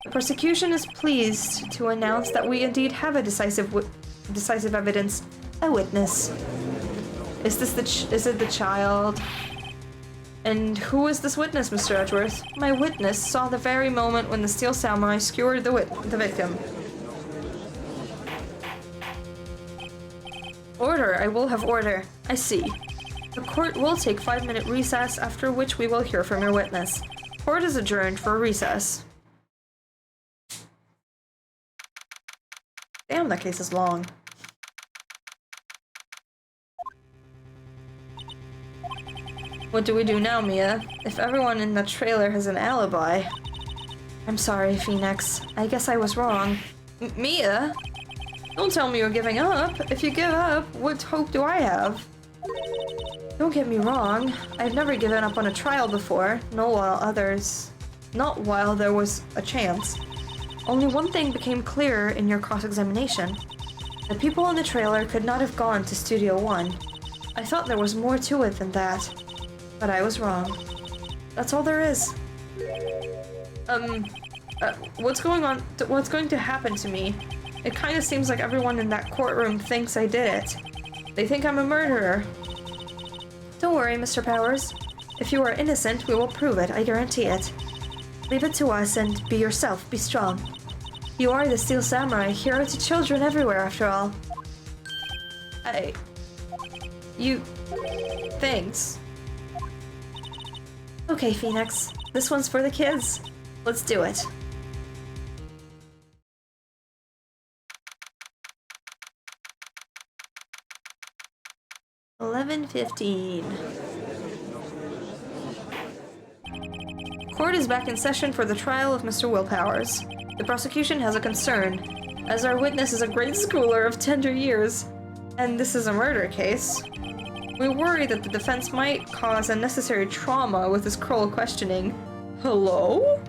Speaker 1: the prosecution is pleased to announce that we indeed have a decisive evidence, a witness. Is it the child? And who is this witness, Mr. Edgeworth? My witness saw the very moment when the Steel Samurai skewered the victim. Order, I will have order. I see. The court will take 5-minute recess, after which we will hear from your witness. Court is adjourned for a recess. Damn, that case is long. What do we do now, Mia? If everyone in the trailer has an alibi... I'm sorry, Phoenix. I guess I was wrong. Mia? Don't tell me you're giving up. If you give up, what hope do I have? Don't get me wrong. I've never given up on a trial before. Not while there was a chance. Only one thing became clearer in your cross-examination. The people in the trailer could not have gone to Studio 1. I thought there was more to it than that. But I was wrong. That's all there is. What's going on? What's going to happen to me? It kind of seems like everyone in that courtroom thinks I did it. They think I'm a murderer. Don't worry, Mr. Powers. If you are innocent, we will prove it, I guarantee it. Leave it to us and be yourself, be strong. You are the Steel Samurai, hero to children everywhere, after all. Thanks. Okay, Phoenix. This one's for the kids. Let's do it. $11:15. Court is back in session for the trial of Mr. Will Powers. The prosecution has a concern, as our witness is a grade schooler of tender years, and this is a murder case. We worry that the defense might cause unnecessary trauma with his cruel questioning. Hello?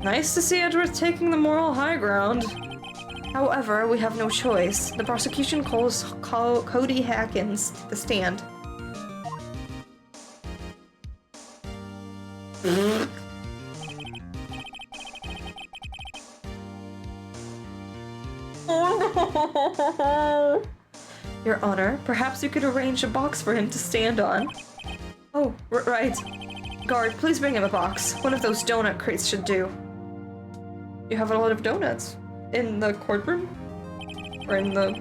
Speaker 1: Nice to see Edgeworth taking the moral high ground. However, we have no choice. The prosecution calls Cody Hackins to the stand. Your Honor, perhaps you could arrange a box for him to stand on. Oh, right. Guard, please bring him a box. One of those donut crates should do. You have a lot of donuts. In the courtroom? Or in the...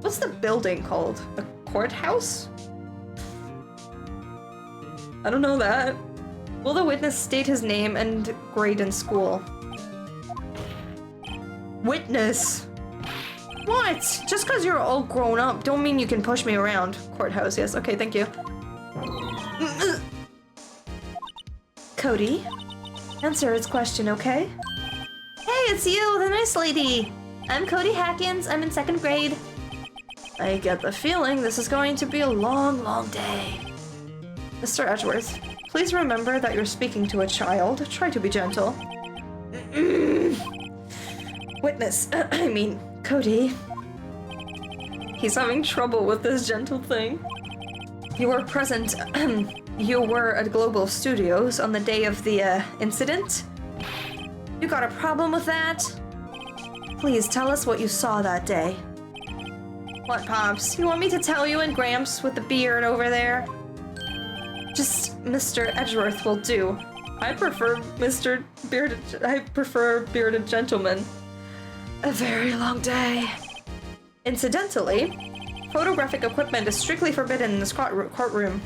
Speaker 1: What's the building called? A courthouse? I don't know that. Will the witness state his name and grade in school? Witness! What? Just because you're all grown up don't mean you can push me around. Courthouse, yes. Okay, thank you. Cody? Answer his question, okay? Hey, it's you, the nice lady! I'm Cody Hackins, I'm in 2nd grade. I get the feeling this is going to be a long, long day. Mr. Edgeworth, please remember that you're speaking to a child. Try to be gentle. Witness, I mean, Cody. He's having trouble with this gentle thing. You were present, you were at Global Studios on the day of the, incident? You got a problem with that? Please tell us what you saw that day. What, Pops? You want me to tell you and Gramps with the beard over there? Just Mr. Edgeworth will do. I prefer bearded gentlemen. A very long day. Incidentally, photographic equipment is strictly forbidden in this courtroom.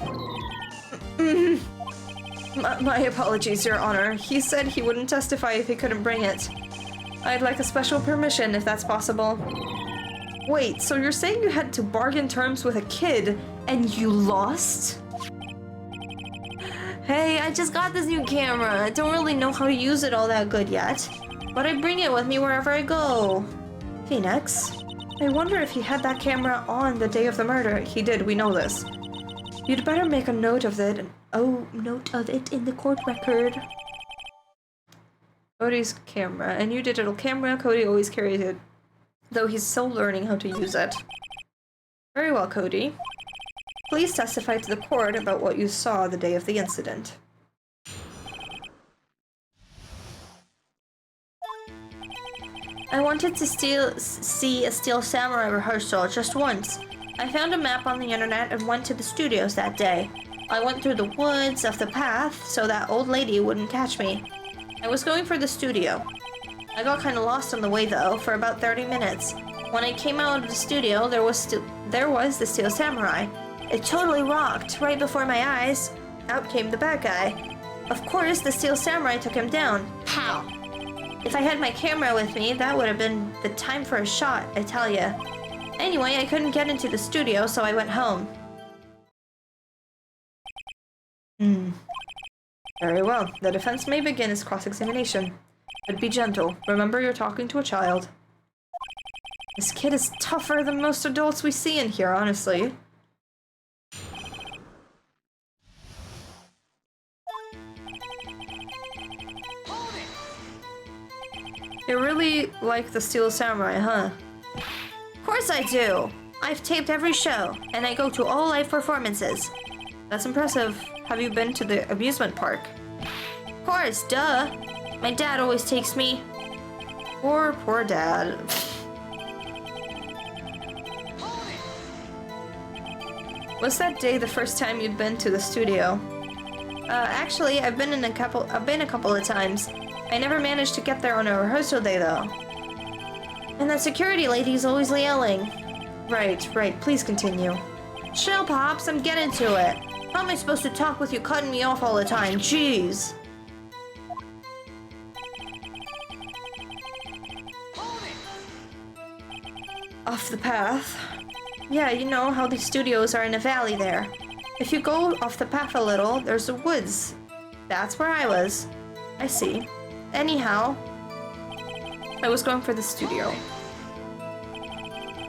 Speaker 1: My apologies, Your Honor. He said he wouldn't testify if he couldn't bring it. I'd like a special permission if that's possible. Wait, so you're saying you had to bargain terms with a kid and you lost? Hey, I just got this new camera. I don't really know how to use it all that good yet, but I bring it with me wherever I go. Phoenix, I wonder if he had that camera on the day of the murder. He did, we know this. You'd better make a note of it. Note of it in the court record. Cody's camera. A new digital camera. Cody always carries it, though he's still learning how to use it. Very well, Cody. Please testify to the court about what you saw the day of the incident. I wanted to see a Steel Samurai rehearsal just once. I found a map on the internet and went to the studios that day. I went through the woods off the path so that old lady wouldn't catch me. I was going for the studio. I got kind of lost on the way though, for about 30 minutes. When I came out of the studio, there was the Steel Samurai. It totally rocked. Right before my eyes, out came the bad guy. Of course, the Steel Samurai took him down. Pow! If I had my camera with me, that would have been the time for a shot, I tell ya. Anyway, I couldn't get into the studio, so I went home. Very well. The defense may begin its cross-examination. But be gentle. Remember, you're talking to a child. This kid is tougher than most adults we see in here, honestly. You really like the Steel Samurai, huh? Of course I do! I've taped every show, and I go to all live performances. That's impressive. Have you been to the amusement park? Of course, duh! My dad always takes me. Poor dad. Was that day the first time you'd been to the studio? Actually, I've been a couple of times. I never managed to get there on a rehearsal day, though. And that security lady's always yelling. Right, please continue. Chill, Pops, I'm getting to it. How am I supposed to talk with you cutting me off all the time? Jeez. Off the path. Yeah, you know how the studios are in a valley there. If you go off the path a little, there's the woods. That's where I was. I see. Anyhow, I was going for the studio.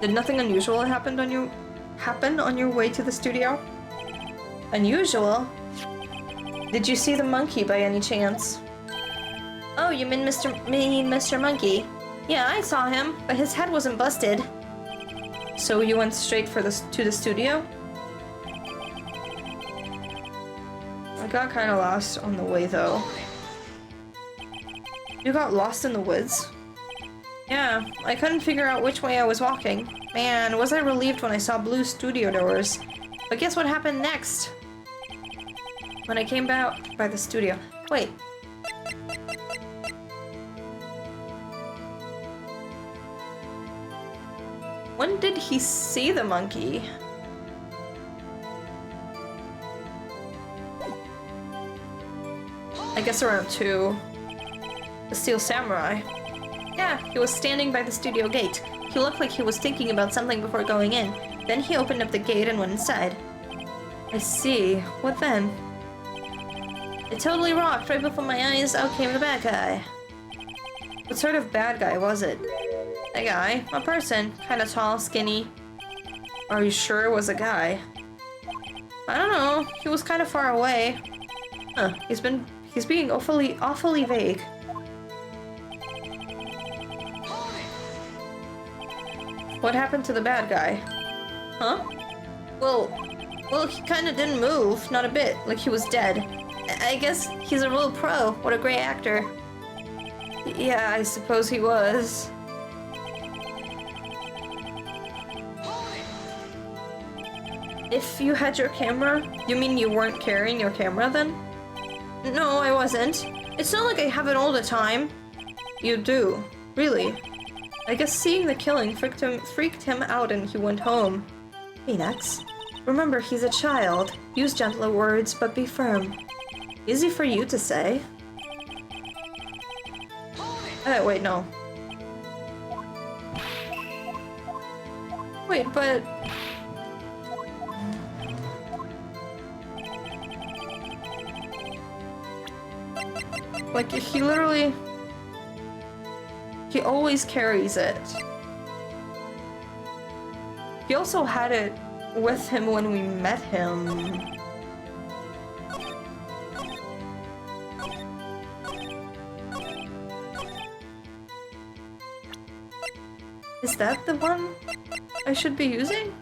Speaker 1: Did nothing unusual happen on your way to the studio? Unusual? Did you see the monkey by any chance? Oh, you mean Mr. Monkey? Yeah, I saw him, but his head wasn't busted. So you went straight to the studio? I got kind of lost on the way though. You got lost in the woods? Yeah, I couldn't figure out which way I was walking. Man, was I relieved when I saw blue studio doors. But guess what happened next? When I came out by the studio. Wait. When did he see the monkey? I guess around 2. The Steel Samurai. Yeah, he was standing by the studio gate. He looked like he was thinking about something before going in. Then he opened up the gate and went inside. I see. What then? It totally rocked. Right before my eyes, out came the bad guy. What sort of bad guy was it? A guy. A person. Kinda tall, skinny. Are you sure it was a guy? I don't know. He was kinda far away. Huh. He's being awfully vague. What happened to the bad guy? Huh? Well, he kinda didn't move. Not a bit. Like he was dead. I guess he's a real pro. What a great actor. Yeah, I suppose he was. If you had your camera, you mean you weren't carrying your camera then? No, I wasn't. It's not like I have it all the time. You do. Really. I guess seeing the killing freaked him out and he went home. Phoenix, remember he's a child. Use gentler words, but be firm. Easy for you to say. Wait, no. Wait, but... Like, he literally... He always carries it. He also had it with him when we met him. Is that the one I should be using?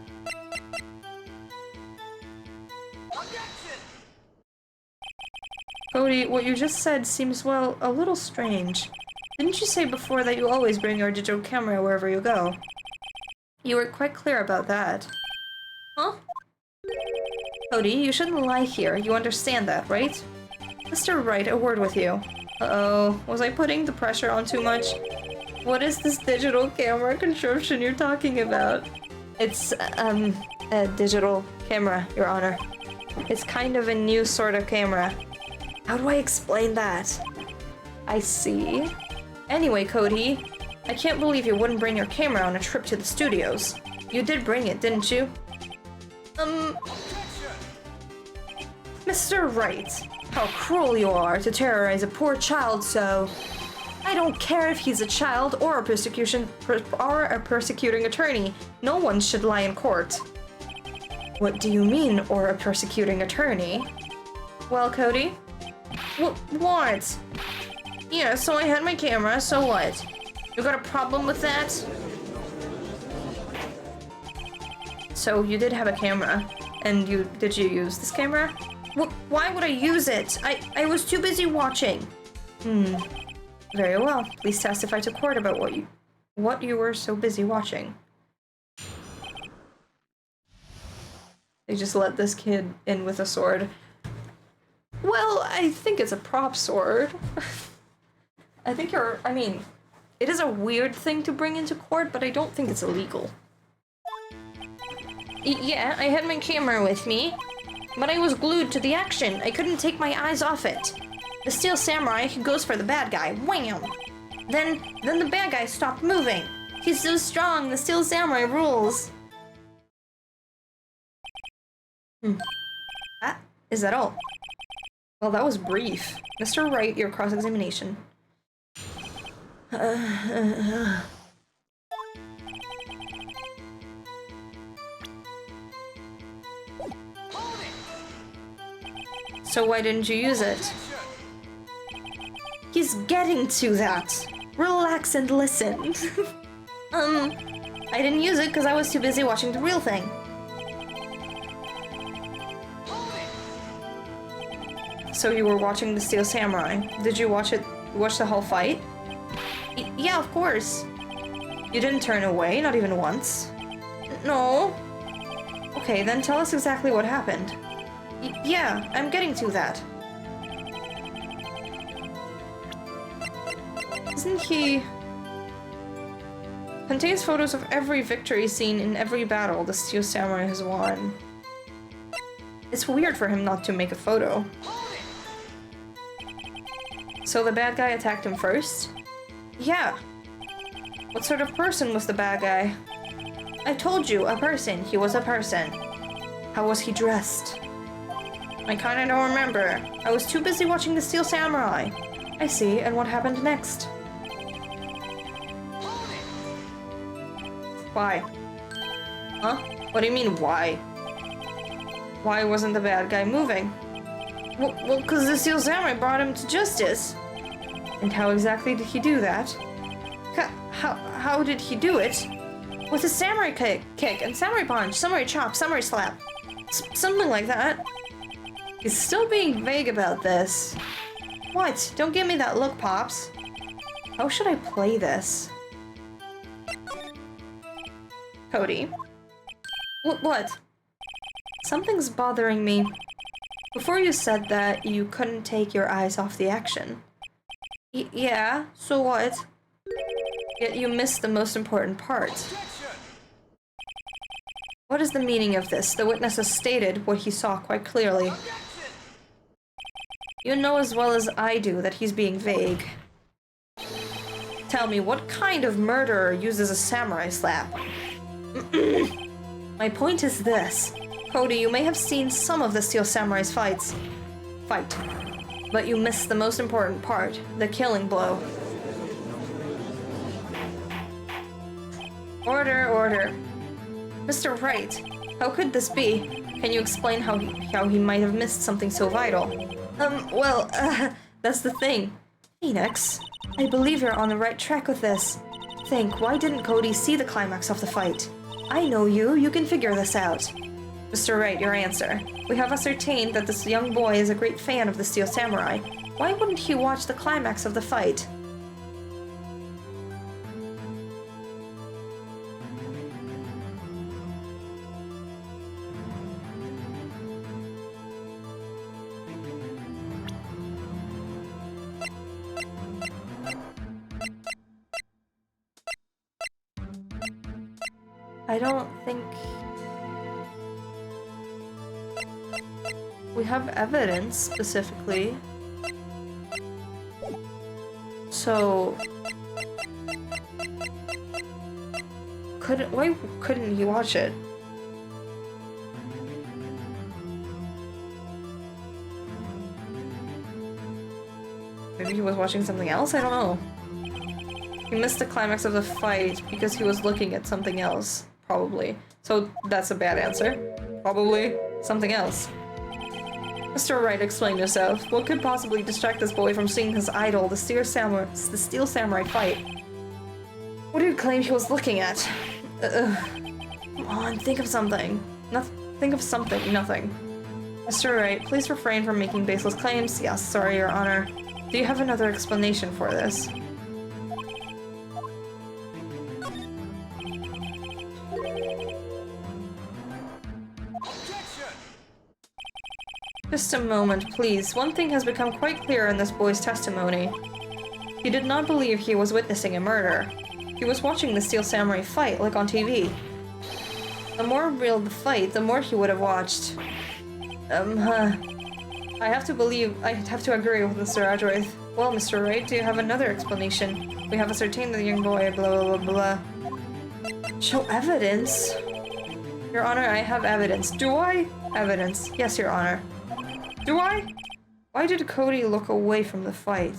Speaker 1: Cody, what you just said seems, well, a little strange. Didn't you say before that you always bring your digital camera wherever you go? You were quite clear about that. Cody, you shouldn't lie here. You understand that, right? Mr. Wright, a word with you. Uh-oh. Was I putting the pressure on too much? What is this digital camera contraption you're talking about? It's, a digital camera, Your Honor. It's kind of a new sort of camera. How do I explain that? I see. Anyway, Cody, I can't believe you wouldn't bring your camera on a trip to the studios. You did bring it, didn't you? Mr. Wright, how cruel you are to terrorize a poor child so... I don't care if he's a child or a persecuting attorney. No one should lie in court. What do you mean, or a persecuting attorney? Well, Cody? What? Yeah, so I had my camera, so what? You got a problem with that? So you did have a camera, and did you use this camera? Why would I use it? I was too busy watching. Very well. Please testify to court about what you were so busy watching. They just let this kid in with a sword. Well, I think it's a prop sword. I mean, it is a weird thing to bring into court, but I don't think it's illegal. Yeah, I had my camera with me, but I was glued to the action. I couldn't take my eyes off it. The Steel Samurai goes for the bad guy. Wham! Then the bad guy stopped moving. He's so strong, the Steel Samurai rules. Is that all? Well, that was brief. Mr. Wright, your cross-examination. So why didn't you use it? He's getting to that. Relax and listen. I didn't use it because I was too busy watching the real thing. So you were watching the Steel Samurai. Did you watch the whole fight? Yeah, of course. You didn't turn away, not even once. No. Okay, then tell us exactly what happened. Yeah, I'm getting to that. Isn't he... Contains photos of every victory scene in every battle the Steel Samurai has won. It's weird for him not to make a photo. So the bad guy attacked him first? Yeah. What sort of person was the bad guy? I told you, a person. He was a person. How was he dressed? I kinda don't remember. I was too busy watching the Steel Samurai. I see, and what happened next? Why? Huh? What do you mean, why? Why wasn't the bad guy moving? Well, because the Steel Samurai brought him to justice. And how exactly did he do that? How did he do it? With a samurai kick and samurai punch, samurai chop, samurai slap. Something like that. He's still being vague about this. What? Don't give me that look, Pops. How should I play this? Cody? What? Something's bothering me. Before you said that you couldn't take your eyes off the action. Yeah, so what? Yet you missed the most important part. What is the meaning of this? The witness has stated what he saw quite clearly. You know as well as I do that he's being vague. Tell me, what kind of murderer uses a samurai slap? My point is this. Cody, you may have seen some of the Steel Samurai's fight. But you missed the most important part, the killing blow. Order. Mr. Wright, how could this be? Can you explain how he might have missed something so vital? That's the thing. Phoenix, I believe you're on the right track with this. Think, why didn't Cody see the climax of the fight? I know you can figure this out. Mr. Wright, your answer. We have ascertained that this young boy is a great fan of the Steel Samurai. Why wouldn't he watch the climax of the fight? I don't think we have evidence specifically. So why couldn't he watch it? Maybe he was watching something else? I don't know. He missed the climax of the fight because he was looking at something else. Probably. So that's a bad answer. Probably something else. Mr. Wright, explain yourself. What could possibly distract this boy from seeing his idol, the Steel Samurai fight? What do you claim he was looking at? Come on, think of something. Think of something. Nothing. Mr. Wright, please refrain from making baseless claims. Yes, sorry, Your Honor. Do you have another explanation for this? Just a moment, please. One thing has become quite clear in this boy's testimony. He did not believe he was witnessing a murder. He was watching the Steel Samurai fight, like on TV. The more real the fight, the more he would have watched. I have to agree with Mr. Adroith. Well, Mr. Wright, do you have another explanation? We have ascertained the young boy, blah blah blah blah. Show evidence? Your Honor, I have evidence. Do I? Evidence. Yes, Your Honor. Do I? Why did Cody look away from the fight?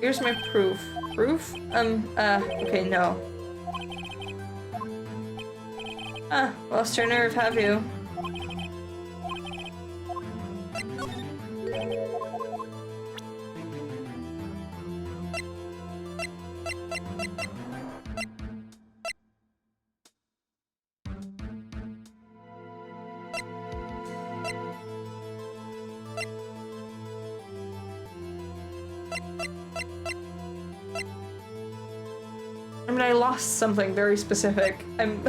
Speaker 1: Here's my proof. Proof? Okay, no. Lost your nerve, have you? I mean, I lost something very specific. I'm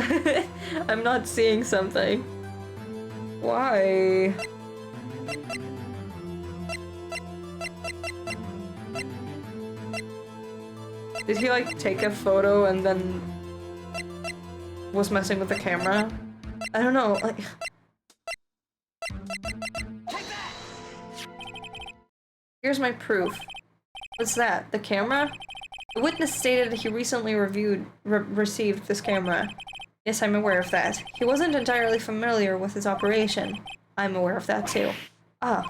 Speaker 1: I'm not seeing something. Why? Did he like take a photo and then was messing with the camera? I don't know, like here's my proof. What's that? The camera? The witness stated he recently received this camera. Yes, I'm aware of that. He wasn't entirely familiar with its operation. I'm aware of that too. Ah,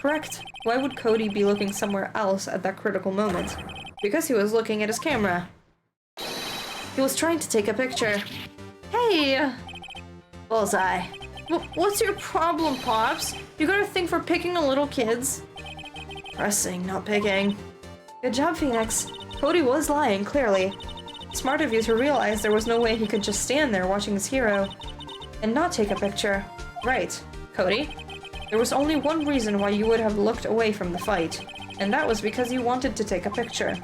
Speaker 1: correct. Why would Cody be looking somewhere else at that critical moment? Because he was looking at his camera. He was trying to take a picture. Hey! Bullseye. What's your problem, Pops? You got a thing for picking on little kids? Pressing, not picking. Good job, Phoenix. Cody was lying, clearly. Smart of you to realize there was no way he could just stand there watching his hero and not take a picture. Right, Cody. There was only one reason why you would have looked away from the fight, and that was because you wanted to take a picture.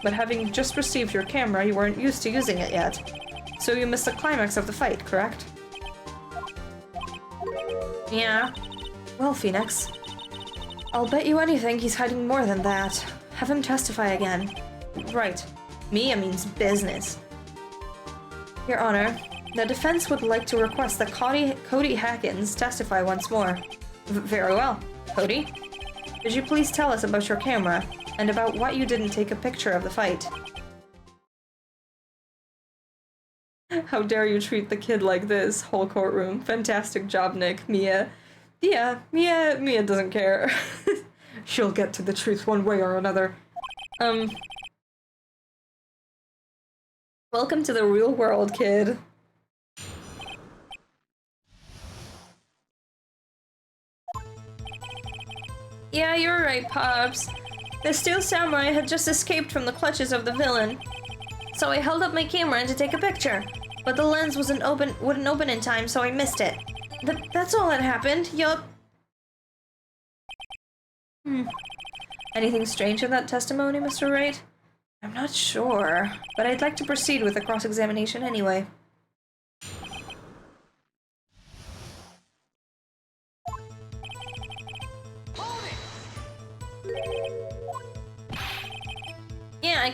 Speaker 1: But having just received your camera, you weren't used to using it yet. So you missed the climax of the fight, correct? Yeah. Well, Phoenix, I'll bet you anything he's hiding more than that. Have him testify again. Right. Mia means business. Your Honor, the defense would like to request that Cody Hackins testify once more. Very well. Cody, could you please tell us about your camera, and about why you didn't take a picture of the fight? How dare you treat the kid like this, whole courtroom. Fantastic job, Nick. Mia. Yeah, Mia doesn't care. She'll get to the truth one way or another. Welcome to the real world, kid. Yeah, you're right, Pops. The Steel Samurai had just escaped from the clutches of the villain. So I held up my camera to take a picture, but the lens wouldn't open in time, so I missed it. That's all that happened, yup. Anything strange in that testimony, Mr. Wright? I'm not sure, but I'd like to proceed with the cross-examination anyway.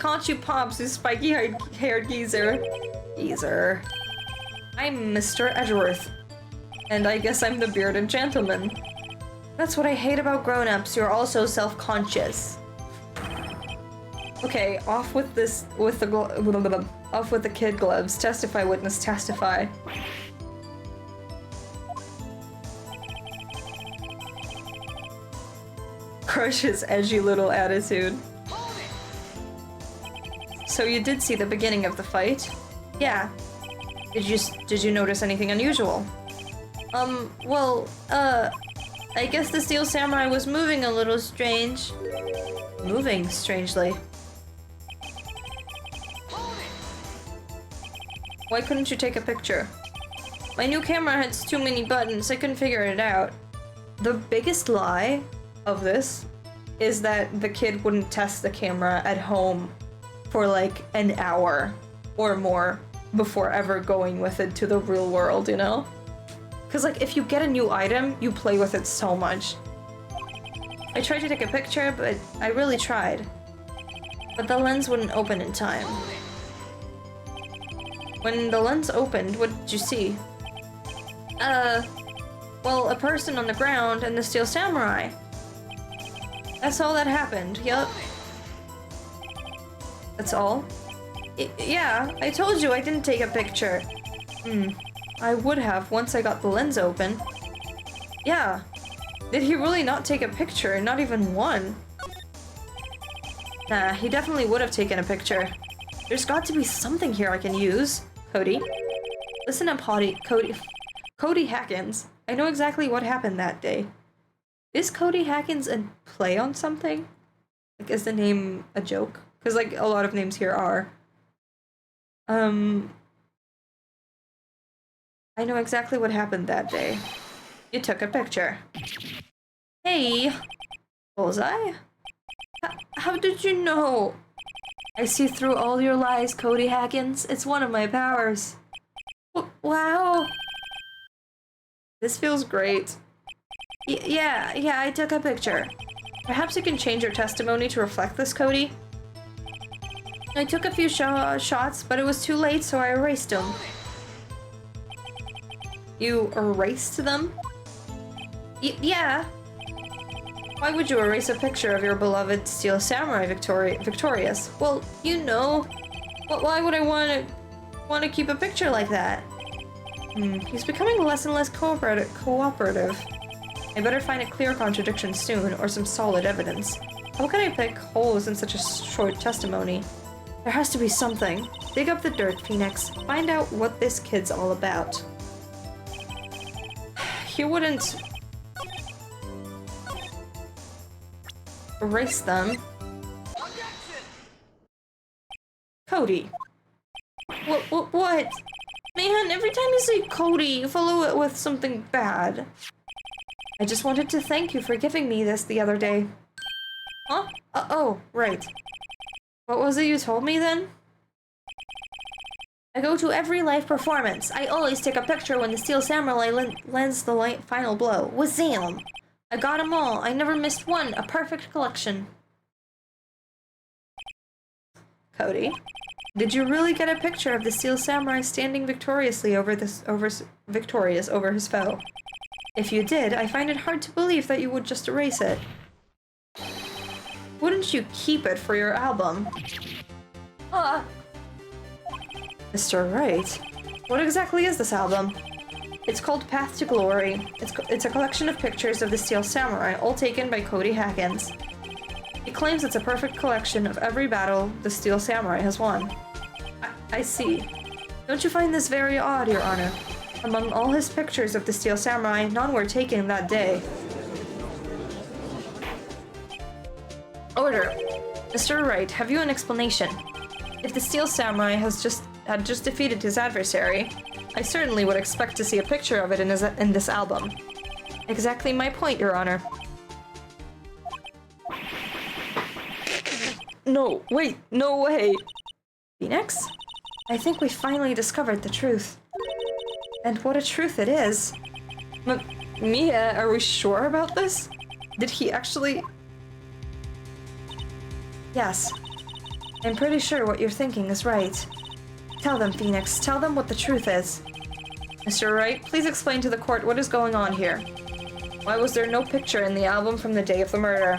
Speaker 1: caught you, Pops, you spiky-haired geezer. Geezer. I'm Mr. Edgeworth. And I guess I'm the bearded gentleman. That's what I hate about grown-ups. You're all so self-conscious. Okay, off with this, off with the kid gloves. Testify, witness, testify. Crush his edgy little attitude. So you did see the beginning of the fight? Yeah. Did you notice anything unusual? Well, I guess the Steel Samurai was moving a little strange. Moving strangely. Why couldn't you take a picture? My new camera has too many buttons, I couldn't figure it out. The biggest lie of this is that the kid wouldn't test the camera at home for like an hour or more before ever going with it to the real world, you know? Because like if you get a new item, you play with it so much. I tried to take a picture, but I really tried. But the lens wouldn't open in time. When the lens opened, what did you see? Well, a person on the ground and the Steel Samurai. That's all that happened, yup. That's all? Yeah, I told you I didn't take a picture. I would have once I got the lens open. Yeah. Did he really not take a picture? Not even one? Nah, he definitely would have taken a picture. There's got to be something here I can use. Cody. Listen up, Cody. Cody Hackins. I know exactly what happened that day. Is Cody Hackins a play on something? Like, is the name a joke? Because, like, a lot of names here are. I know exactly what happened that day. You took a picture. Hey! Bullseye? How did you know? I see through all your lies, Cody Hackins. It's one of my powers. Wow! This feels great. Yeah, I took a picture. Perhaps you can change your testimony to reflect this, Cody? I took a few shots, but it was too late, so I erased them. You erased them? Yeah. Why would you erase a picture of your beloved Steel Samurai victorious? Well, you know. Why would I want to keep a picture like that? He's becoming less and less cooperative. I better find a clear contradiction soon, or some solid evidence. How can I pick holes in such a short testimony? There has to be something. Dig up the dirt, Phoenix. Find out what this kid's all about. He wouldn't erase them. Cody. What? Man, every time you say Cody, you follow it with something bad. I just wanted to thank you for giving me this the other day. Huh? Oh, right. What was it you told me then? I go to every live performance. I always take a picture when the Steel Samurai lands the final blow. Wazam! I got them all. I never missed one. A perfect collection. Cody, did you really get a picture of the Steel Samurai standing victoriously over his foe? If you did, I find it hard to believe that you would just erase it. Wouldn't you keep it for your album? Mr. Wright, what exactly is this album? It's called Path to Glory. It's a collection of pictures of the Steel Samurai, all taken by Cody Hackins. He claims it's a perfect collection of every battle the Steel Samurai has won. I see. Don't you find this very odd, Your Honor? Among all his pictures of the Steel Samurai, none were taken that day. Order. Mr. Wright, have you an explanation? If the Steel Samurai had just defeated his adversary, I certainly would expect to see a picture of it in this album. Exactly my point, Your Honor. No, wait, no way! Phoenix? I think we finally discovered the truth. And what a truth it is. Mia, are we sure about this? Did he actually... Yes. I'm pretty sure what you're thinking is right. Tell them, Phoenix. Tell them what the truth is. Mr. Wright, please explain to the court what is going on here. Why was there no picture in the album from the day of the murder?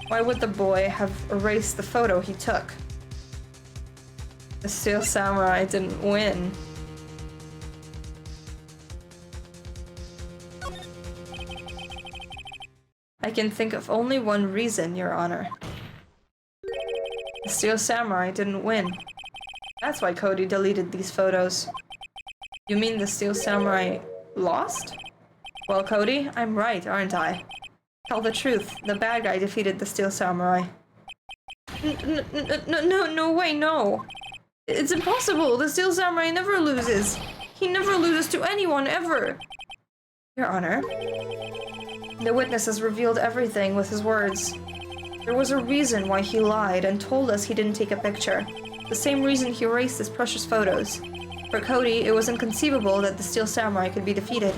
Speaker 1: Why would the boy have erased the photo he took? The Steel Samurai didn't win. I can think of only one reason, Your Honor. The Steel Samurai didn't win. That's why Cody deleted these photos. You mean the Steel Samurai lost? Well, Cody, I'm right, aren't I? Tell the truth. The bad guy defeated the Steel Samurai. No way, no. It's impossible. The Steel Samurai never loses. He never loses to anyone, ever. Your Honor, the witness has revealed everything with his words. There was a reason why he lied and told us he didn't take a picture. The same reason he erased his precious photos. For Cody, it was inconceivable that the Steel Samurai could be defeated.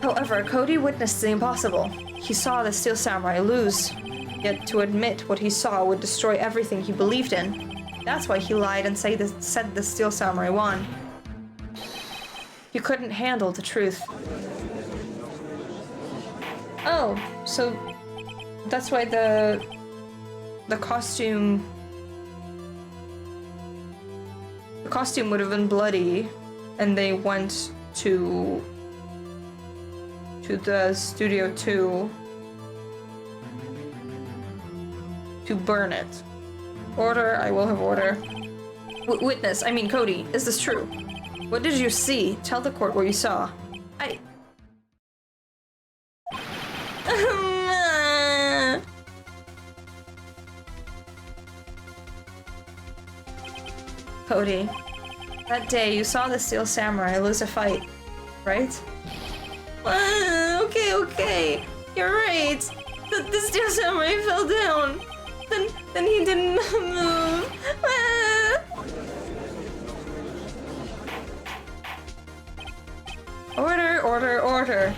Speaker 1: However, Cody witnessed the impossible. He saw the Steel Samurai lose. Yet to admit what he saw would destroy everything he believed in. That's why he lied and said the Steel Samurai won. He couldn't handle the truth. Oh, so that's why the costume would have been bloody, and they went to the Studio 2 to burn it. Order, I will have order. Witness, I mean Cody, is this true? What did you see? Tell the court what you saw. Cody, that day you saw the Steel Samurai lose a fight, right? Okay, you're right. The Steel Samurai fell down. Then he didn't move. Order.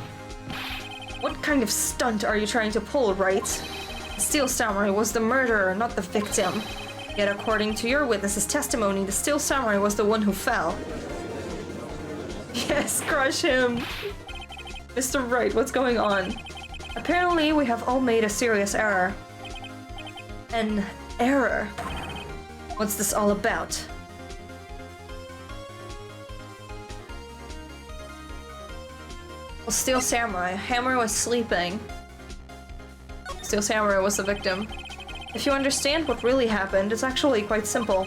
Speaker 1: What kind of stunt are you trying to pull, Wright? The Steel Samurai was the murderer, not the victim. Yet according to your witness's testimony, the Steel Samurai was the one who fell. Yes, crush him! Mr. Wright, what's going on? Apparently, we have all made a serious error. An error? What's this all about? Well, Steel Samurai. Hammer was sleeping. Steel Samurai was the victim. If you understand what really happened, it's actually quite simple.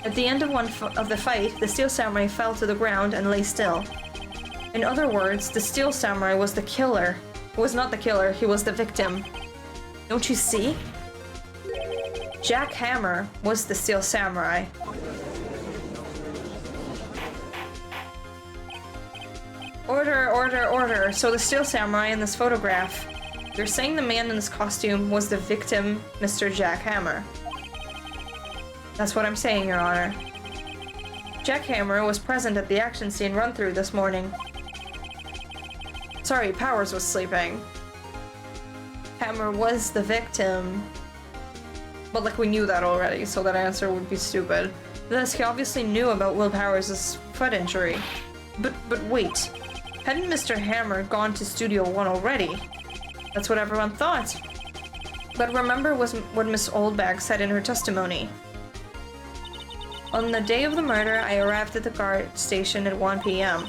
Speaker 1: At the end of the fight, the Steel Samurai fell to the ground and lay still. In other words, the Steel Samurai was the killer. He was not the killer, he was the victim. Don't you see? Jack Hammer was the Steel Samurai. Order. So the Steel Samurai in this photograph. You're saying the man in this costume was the victim, Mr. Jack Hammer. That's what I'm saying, Your Honor. Jack Hammer was present at the action scene run-through this morning. Sorry, Powers was sleeping. Hammer was the victim. But like we knew that already, so that answer would be stupid. Thus, he obviously knew about Will Powers' foot injury. But wait. Hadn't Mr. Hammer gone to Studio 1 already? That's what everyone thought. But remember what Miss Oldbag said in her testimony. On the day of the murder, I arrived at the guard station at 1 p.m.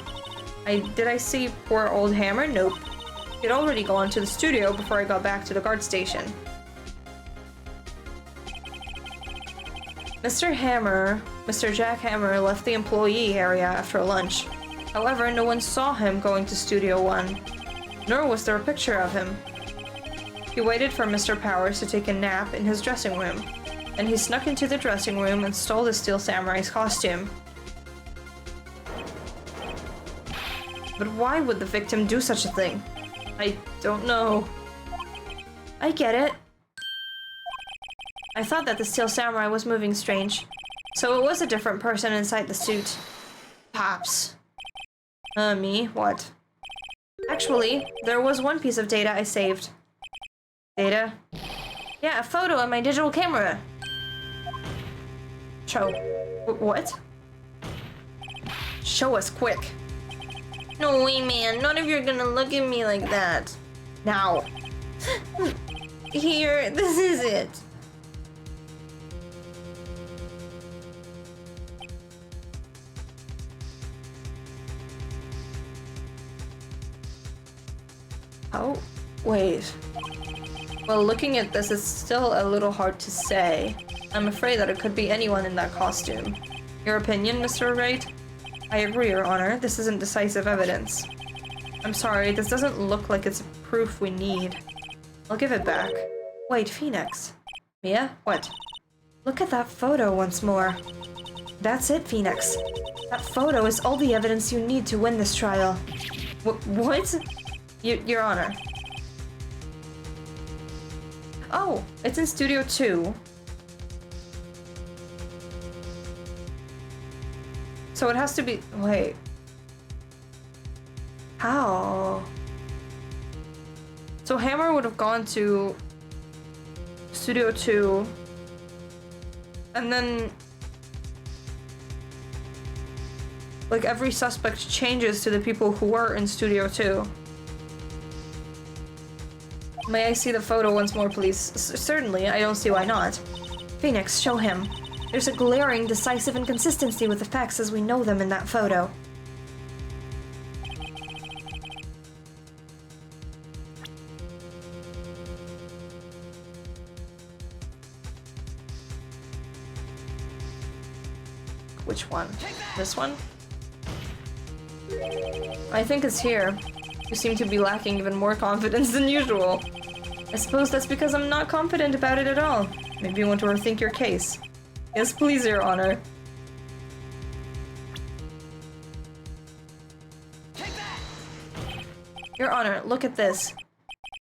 Speaker 1: Did I see poor old Hammer? Nope. He'd already gone to the studio before I got back to the guard station. Mr. Jack Hammer left the employee area after lunch. However, no one saw him going to Studio 1, nor was there a picture of him. He waited for Mr. Powers to take a nap in his dressing room, and he snuck into the dressing room and stole the Steel Samurai's costume. But why would the victim do such a thing? I don't know. I get it. I thought that the Steel Samurai was moving strange, so it was a different person inside the suit. Pops. Me? What? Actually, there was one piece of data I saved. Data? Yeah, a photo on my digital camera. Show. What? Show us, quick. No way, man. None of you are gonna look at me like that. Now. Here, this is it. Oh, wait. Well, looking at this, it's still a little hard to say. I'm afraid that it could be anyone in that costume. Your opinion, Mr. Wright? I agree, Your Honor. This isn't decisive evidence. I'm sorry, this doesn't look like it's proof we need. I'll give it back. Wait, Phoenix. Mia? What? Look at that photo once more. That's it, Phoenix. That photo is all the evidence you need to win this trial. What? Your Honor. Oh, it's in Studio 2. So it has to be... Wait. How? So Hammer would have gone to Studio 2 and then like every suspect changes to the people who were in Studio 2. May I see the photo once more, please? Certainly, I don't see why not. Phoenix, show him. There's a glaring, decisive inconsistency with the facts as we know them in that photo. Which one? This one? I think it's here. You seem to be lacking even more confidence than usual. I suppose that's because I'm not confident about it at all. Maybe you want to rethink your case. Yes, please, Your Honor. Your Honor, look at this.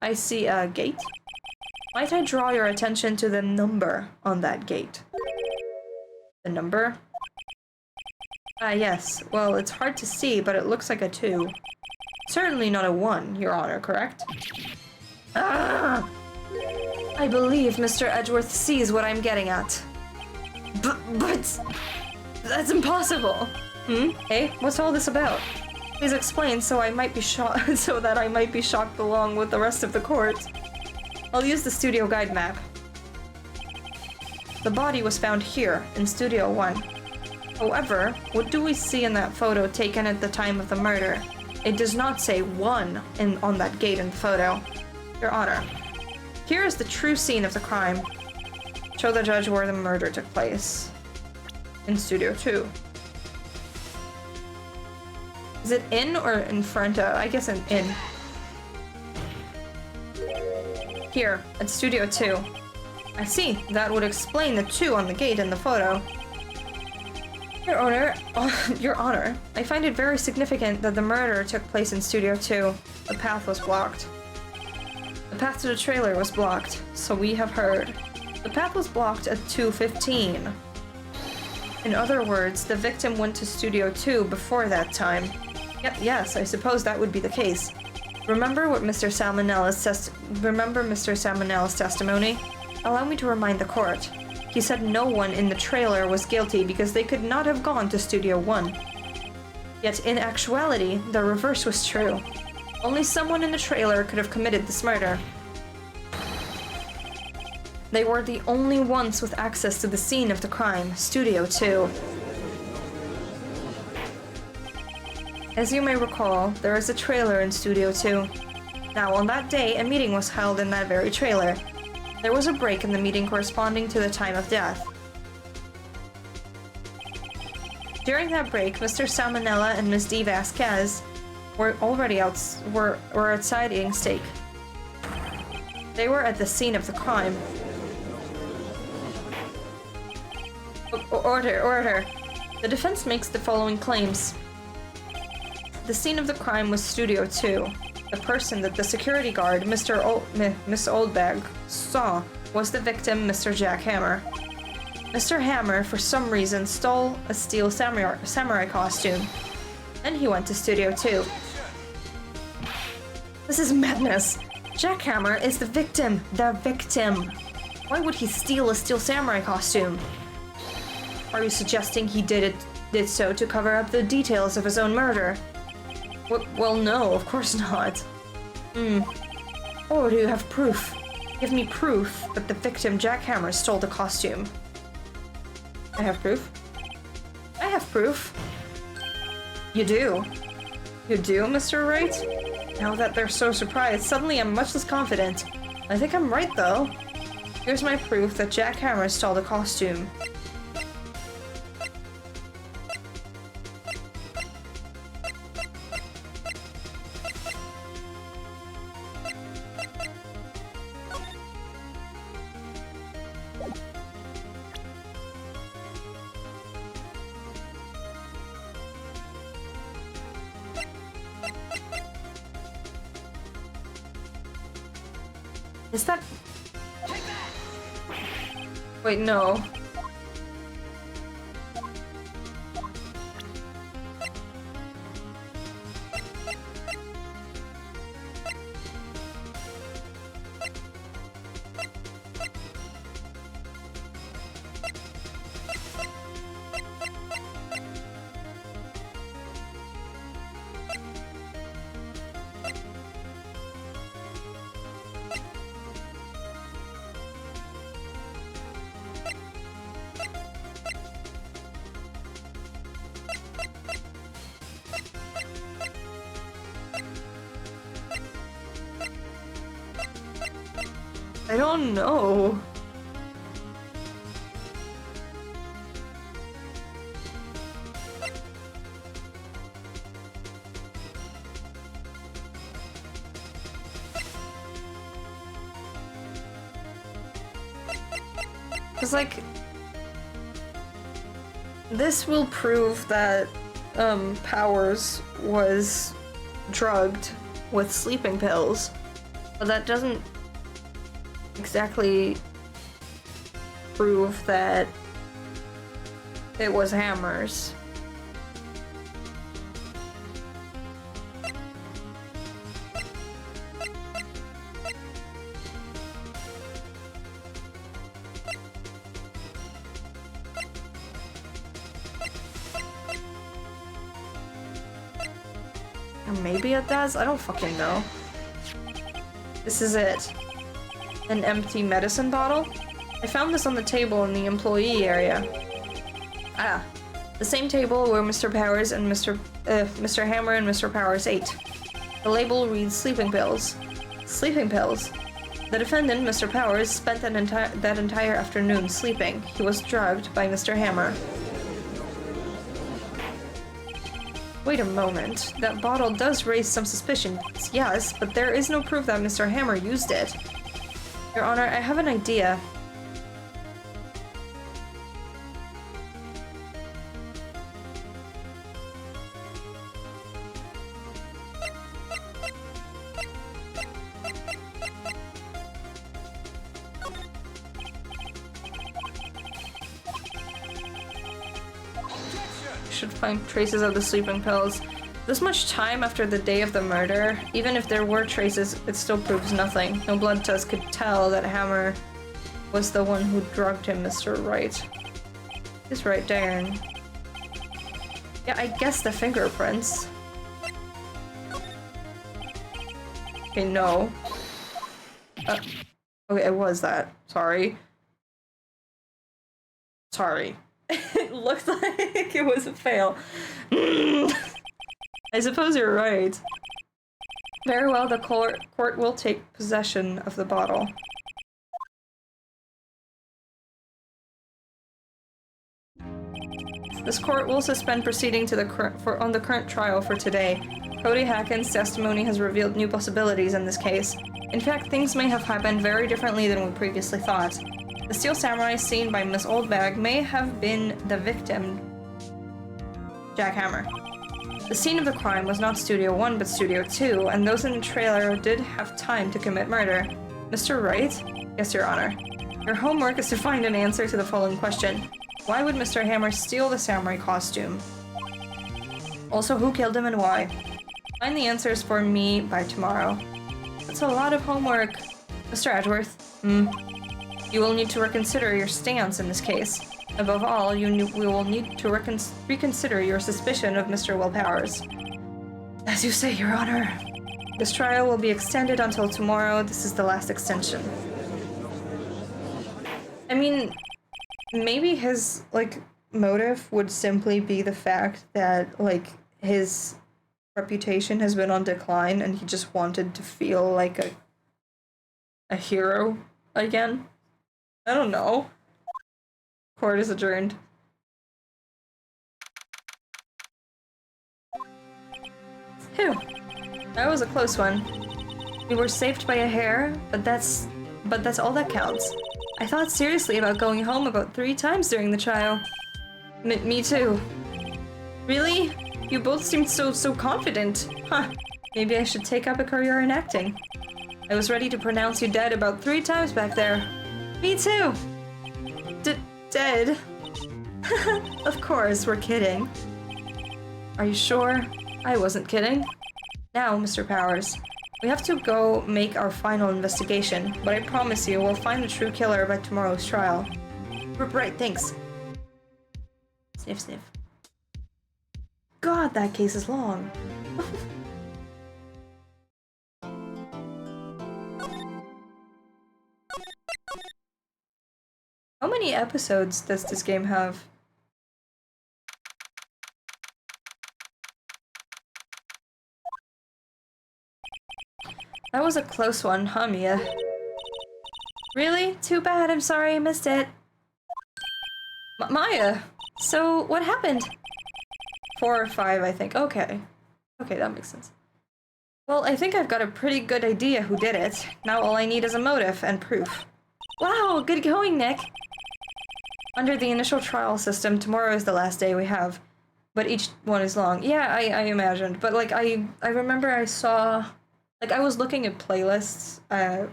Speaker 1: I see a gate. Might I draw your attention to the number on that gate? The number? Ah, yes. Well, it's hard to see, but it looks like a 2. Certainly not a 1, Your Honor, correct? Ah! I believe Mr. Edgeworth sees what I'm getting at. But... That's impossible! Hey, what's all this about? Please explain so I might be shocked so that I might be shocked along with the rest of the court. I'll use the studio guide map. The body was found here, in Studio 1. However, what do we see in that photo taken at the time of the murder? It does not say 1 on that gate in the photo. Your Honor, here is the true scene of the crime. Show the judge where the murder took place. In Studio 2. Is it in or in front of? I guess in. Here, at Studio 2. I see, that would explain the 2 on the gate in the photo. Your Honor, I find it very significant that the murder took place in Studio 2. The path was blocked. The path to the trailer was blocked, so we have heard. The path was blocked at 2:15. In other words, the victim went to Studio 2 before that time. Yes, I suppose that would be the case. Remember Mr. Salmonella's testimony? Allow me to remind the court. He said no one in the trailer was guilty because they could not have gone to Studio 1. Yet in actuality, the reverse was true. Only someone in the trailer could have committed this murder. They were the only ones with access to the scene of the crime, Studio 2. As you may recall, there is a trailer in Studio 2. Now, on that day, a meeting was held in that very trailer. There was a break in the meeting corresponding to the time of death. During that break, Mr. Salmonella and Ms. D. Vasquez were already outside eating steak. They were at the scene of the crime. Order. The defense makes the following claims. The scene of the crime was Studio 2. The person that the security guard, Miss Oldbag, saw was the victim, Mr. Jack Hammer. Mr. Hammer, for some reason, stole a steel samurai costume. Then he went to Studio 2. This is madness! Jack Hammer is the victim! The victim! Why would he steal a steel samurai costume? Are you suggesting he did so to cover up the details of his own murder? Well, no, of course not. Or do you have proof? Give me proof that the victim, Jack Hammer, stole the costume. I have proof. I have proof. You do? You do, Mr. Wright? Now that they're so surprised, suddenly I'm much less confident. I think I'm right, though. Here's my proof that Jack Hammer stole the costume. Is that... Wait, no. I don't know. Because, like, this will prove that, Powers was drugged with sleeping pills, but that doesn't exactly prove that it was Hammer's. Or maybe it does? I don't fucking know. This is it. An empty medicine bottle? I found this on the table in the employee area. Ah, the same table where Mr. Powers and Mr. Hammer and Mr. Powers ate. The label reads sleeping pills. Sleeping pills? The defendant, Mr. Powers, spent that entire afternoon sleeping. He was drugged by Mr. Hammer. Wait a moment. That bottle does raise some suspicion, yes, but there is no proof that Mr. Hammer used it. Your Honor, I have an idea. Should find traces of the sleeping pills. This much time after the day of the murder, even if there were traces, it still proves nothing. No blood test could tell that Hammer was the one who drugged him, Mr. Wright. He's right there. Yeah, I guess the fingerprints. Okay, no. Okay, it was that. Sorry. Sorry. It looked like it was a fail. I suppose you're right. Very well, the court will take possession of the bottle. This court will suspend proceeding to on the current trial for today. Cody Hacken's testimony has revealed new possibilities in this case. In fact, things may have happened very differently than we previously thought. The Steel Samurai seen by Miss Oldbag may have been the victim, Jack Hammer. The scene of the crime was not Studio 1 but Studio 2, and those in the trailer did have time to commit murder. Mr. Wright? Yes, Your Honor. Your homework is to find an answer to the following question. Why would Mr. Hammer steal the samurai costume? Also, who killed him and why? Find the answers for me by tomorrow. That's a lot of homework. Mr. Edgeworth? You will need to reconsider your stance in this case. Above all, we will need to reconsider your suspicion of Mr. Powers. As you say, Your Honor. This trial will be extended until tomorrow. This is the last extension. I mean, maybe his, like, motive would simply be the fact that, like, his reputation has been on decline and he just wanted to feel like a hero again. I don't know. Court is adjourned. Phew. That was a close one. We were saved by a hair, but that's all that counts. I thought seriously about going home about 3 times during the trial. Me too. Really? You both seemed so confident. Huh. Maybe I should take up a career in acting. I was ready to pronounce you dead about 3 times back there. Me too. Dead? Of course, we're kidding. Are you sure? I wasn't kidding. Now, Mr. Powers, we have to go make our final investigation, but I promise you we'll find the true killer by tomorrow's trial. Right, thanks. Sniff, sniff. God, that case is long. How many episodes does this game have? That was a close one, huh, Mia? Really? Too bad, I'm sorry I missed it. Maya! So, what happened? 4 or 5, I think. Okay. Okay, that makes sense. Well, I think I've got a pretty good idea who did it. Now all I need is a motive and proof. Wow, good going, Nick! Under the initial trial system, tomorrow is the last day we have. But each one is long. Yeah, I imagined. But, like, I remember I saw... Like, I was looking at playlists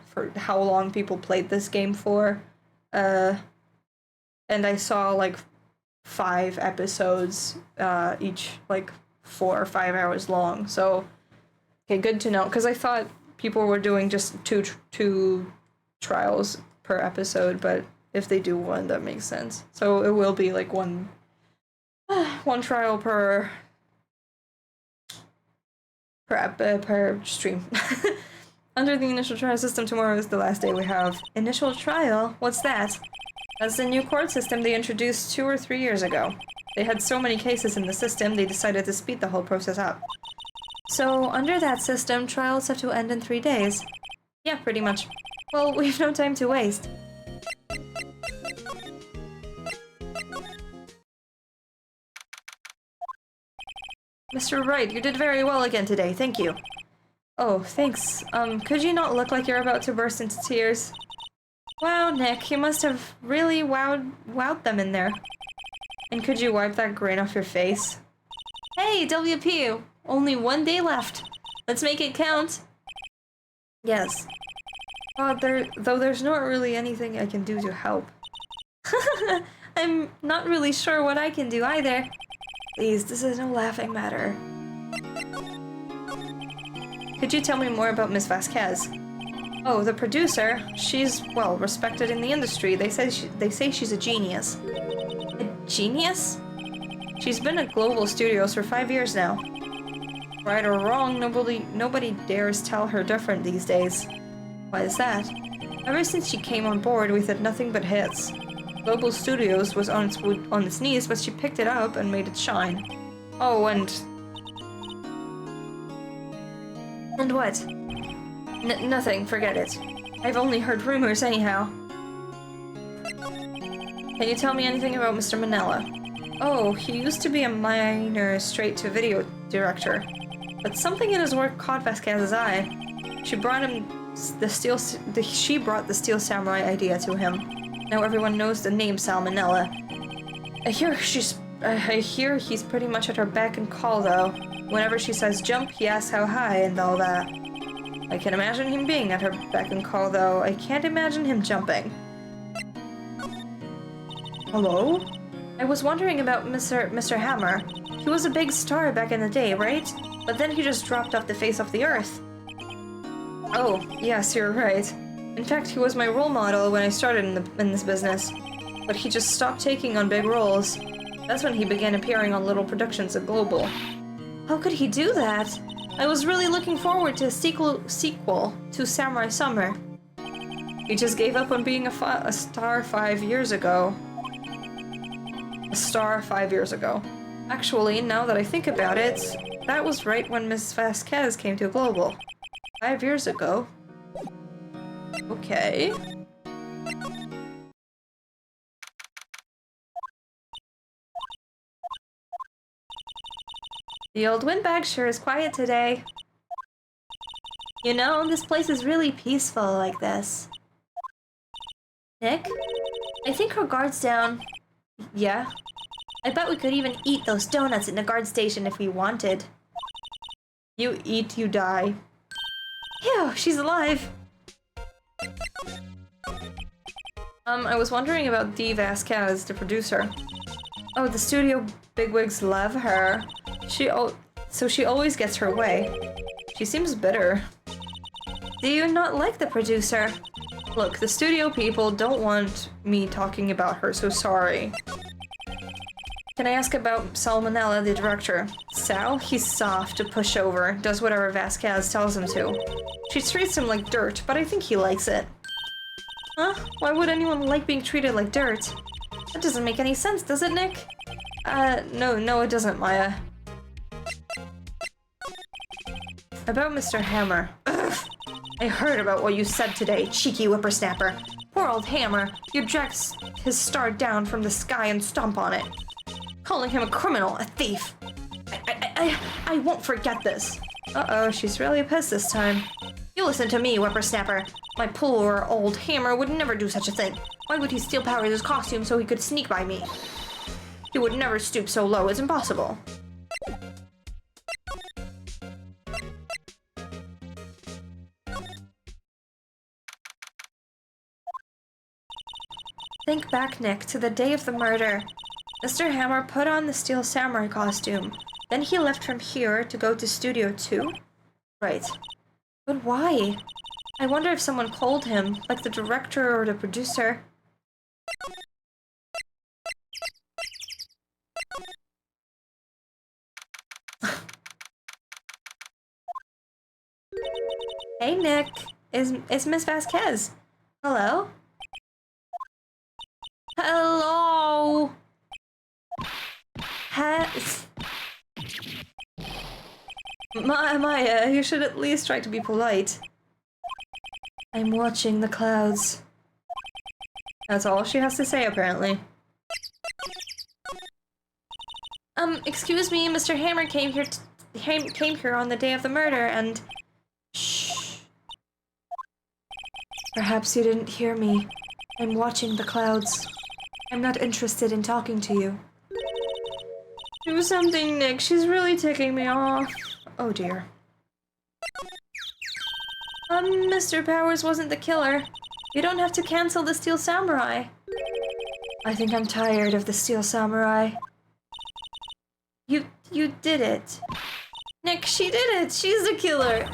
Speaker 1: for how long people played this game for, and I saw, like, 5 episodes, each, like, 4 or 5 hours long, so, okay, good to know, because I thought people were doing just two trials per episode, but if they do one, that makes sense. So it will be, like, one trial per stream. Under the initial trial system, tomorrow is the last day we have. Initial trial? What's that? That's the new court system they introduced 2 or 3 years ago. They had so many cases in the system, they decided to speed the whole process up. So, under that system, trials have to end in 3 days. Yeah, pretty much. Well, we have no time to waste. Mr. Wright, you did very well again today, thank you. Oh, thanks. Could you not look like you're about to burst into tears? Wow, Nick, you must have really wowed them in there. And could you wipe that grin off your face? Hey, WP! Only 1 day left. Let's make it count. Yes. Though there's not really anything I can do to help. I'm not really sure what I can do either. Please, this is no laughing matter. Could you tell me more about Miss Vasquez? Oh, the producer. She's, well, respected in the industry. They say she's a genius. A genius? She's been at Global Studios for 5 years now. Right or wrong, nobody dares tell her different these days. Why is that? Ever since she came on board, we've had nothing but hits. Global Studios was on its knees, but she picked it up and made it shine. Oh, and what? Nothing, forget it. I've only heard rumors anyhow. Can you tell me anything about Mr. Manella? Oh, he used to be a minor straight-to-video director, but something in his work caught Vasquez's eye. She brought the Steel Samurai idea to him. Now everyone knows the name Salmonella. I hear he's pretty much at her beck and call, though. Whenever she says jump, he asks how high and all that. I can imagine him being at her beck and call, though. I can't imagine him jumping. Hello? I was wondering about Mr. Hammer. He was a big star back in the day, right? But then he just dropped off the face of the earth. Oh, yes, you're right. In fact, he was my role model when I started in this business. but he just stopped taking on big roles. That's when he began appearing on little productions at Global. How could he do that? I was really looking forward to a sequel to Samurai Summer. He just gave up on being a star 5 years ago. A star 5 years ago. Actually, now that I think about it, that was right when Miss Vasquez came to Global. 5 years ago. Okay. The old windbag sure is quiet today. You know, this place is really peaceful like this. Nick? I think her guard's down. Yeah? I bet we could even eat those donuts in the guard station if we wanted. You eat, you die. Phew, she's alive! I was wondering about Dee Vasquez, the producer. Oh, the studio bigwigs love her. So she always gets her way. She seems bitter. Do you not like the producer? Look, the studio people don't want me talking about her, so sorry. Can I ask about Salmonella, the director? Sal? He's soft to push over, does whatever Vasquez tells him to. She treats him like dirt, but I think he likes it. Huh? Why would anyone like being treated like dirt? That doesn't make any sense, does it, Nick? No, it doesn't, Maya. About Mr. Hammer. Ugh. I heard about what you said today, cheeky whippersnapper. Poor old Hammer. You drag his star down from the sky and stomp on it. Calling him a criminal, a thief. I won't forget this. Uh-oh, she's really pissed this time. You listen to me, whippersnapper. My poor old Hammer would never do such a thing. Why would he steal Powers' costume so he could sneak by me? He would never stoop so low, it's impossible. Think back, Nick, to the day of the murder. Mr. Hammer put on the Steel Samurai costume. Then he left from here to go to Studio 2? Right. But why? I wonder if someone called him, like the director or the producer. Hey, Nick. It's Miss Vasquez. Hello? Hello? Maya, you should at least try to be polite. I'm watching the clouds. That's all she has to say, apparently. Excuse me, Mr. Hammer came here on the day of the murder, and... Shh. Perhaps you didn't hear me. I'm watching the clouds. I'm not interested in talking to you. Do something, Nick. She's really ticking me off. Oh dear. Mr. Powers wasn't the killer. You don't have to cancel the Steel Samurai. I think I'm tired of the Steel Samurai. You did it. Nick, she did it! She's the killer!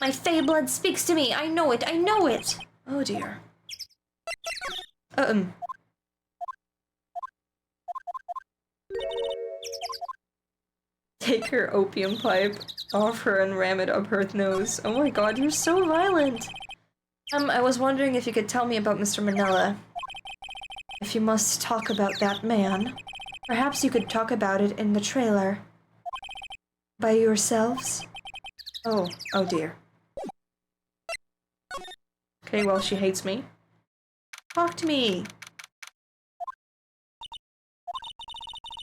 Speaker 1: My Fey blood speaks to me! I know it! I know it! Oh dear. Take her opium pipe off her and ram it up her nose. Oh my god, you're so violent! I was wondering if you could tell me about Mr. Manila. If you must talk about that man, perhaps you could talk about it in the trailer. By yourselves? Oh dear. Okay, well, she hates me. Talk to me!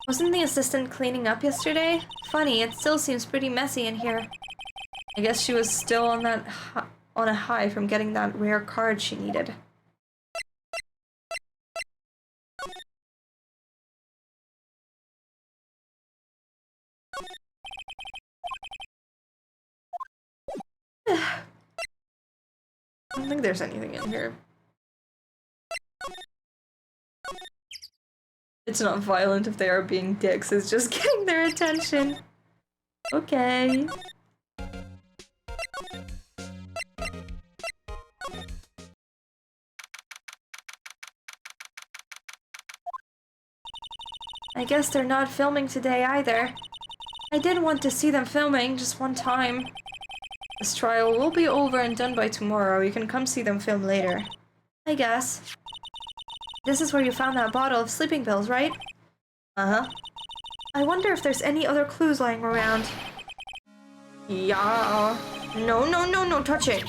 Speaker 1: Wasn't the assistant cleaning up yesterday? Funny, it still seems pretty messy in here. I guess she was still on a high from getting that rare card she needed. I don't think there's anything in here. It's not violent if they are being dicks, it's just getting their attention. Okay. I guess they're not filming today either. I did want to see them filming just one time. This trial will be over and done by tomorrow. You can come see them film later. I guess. This is where you found that bottle of sleeping pills, right? Uh-huh. I wonder if there's any other clues lying around. Yeah. No, no, no, no, touch it.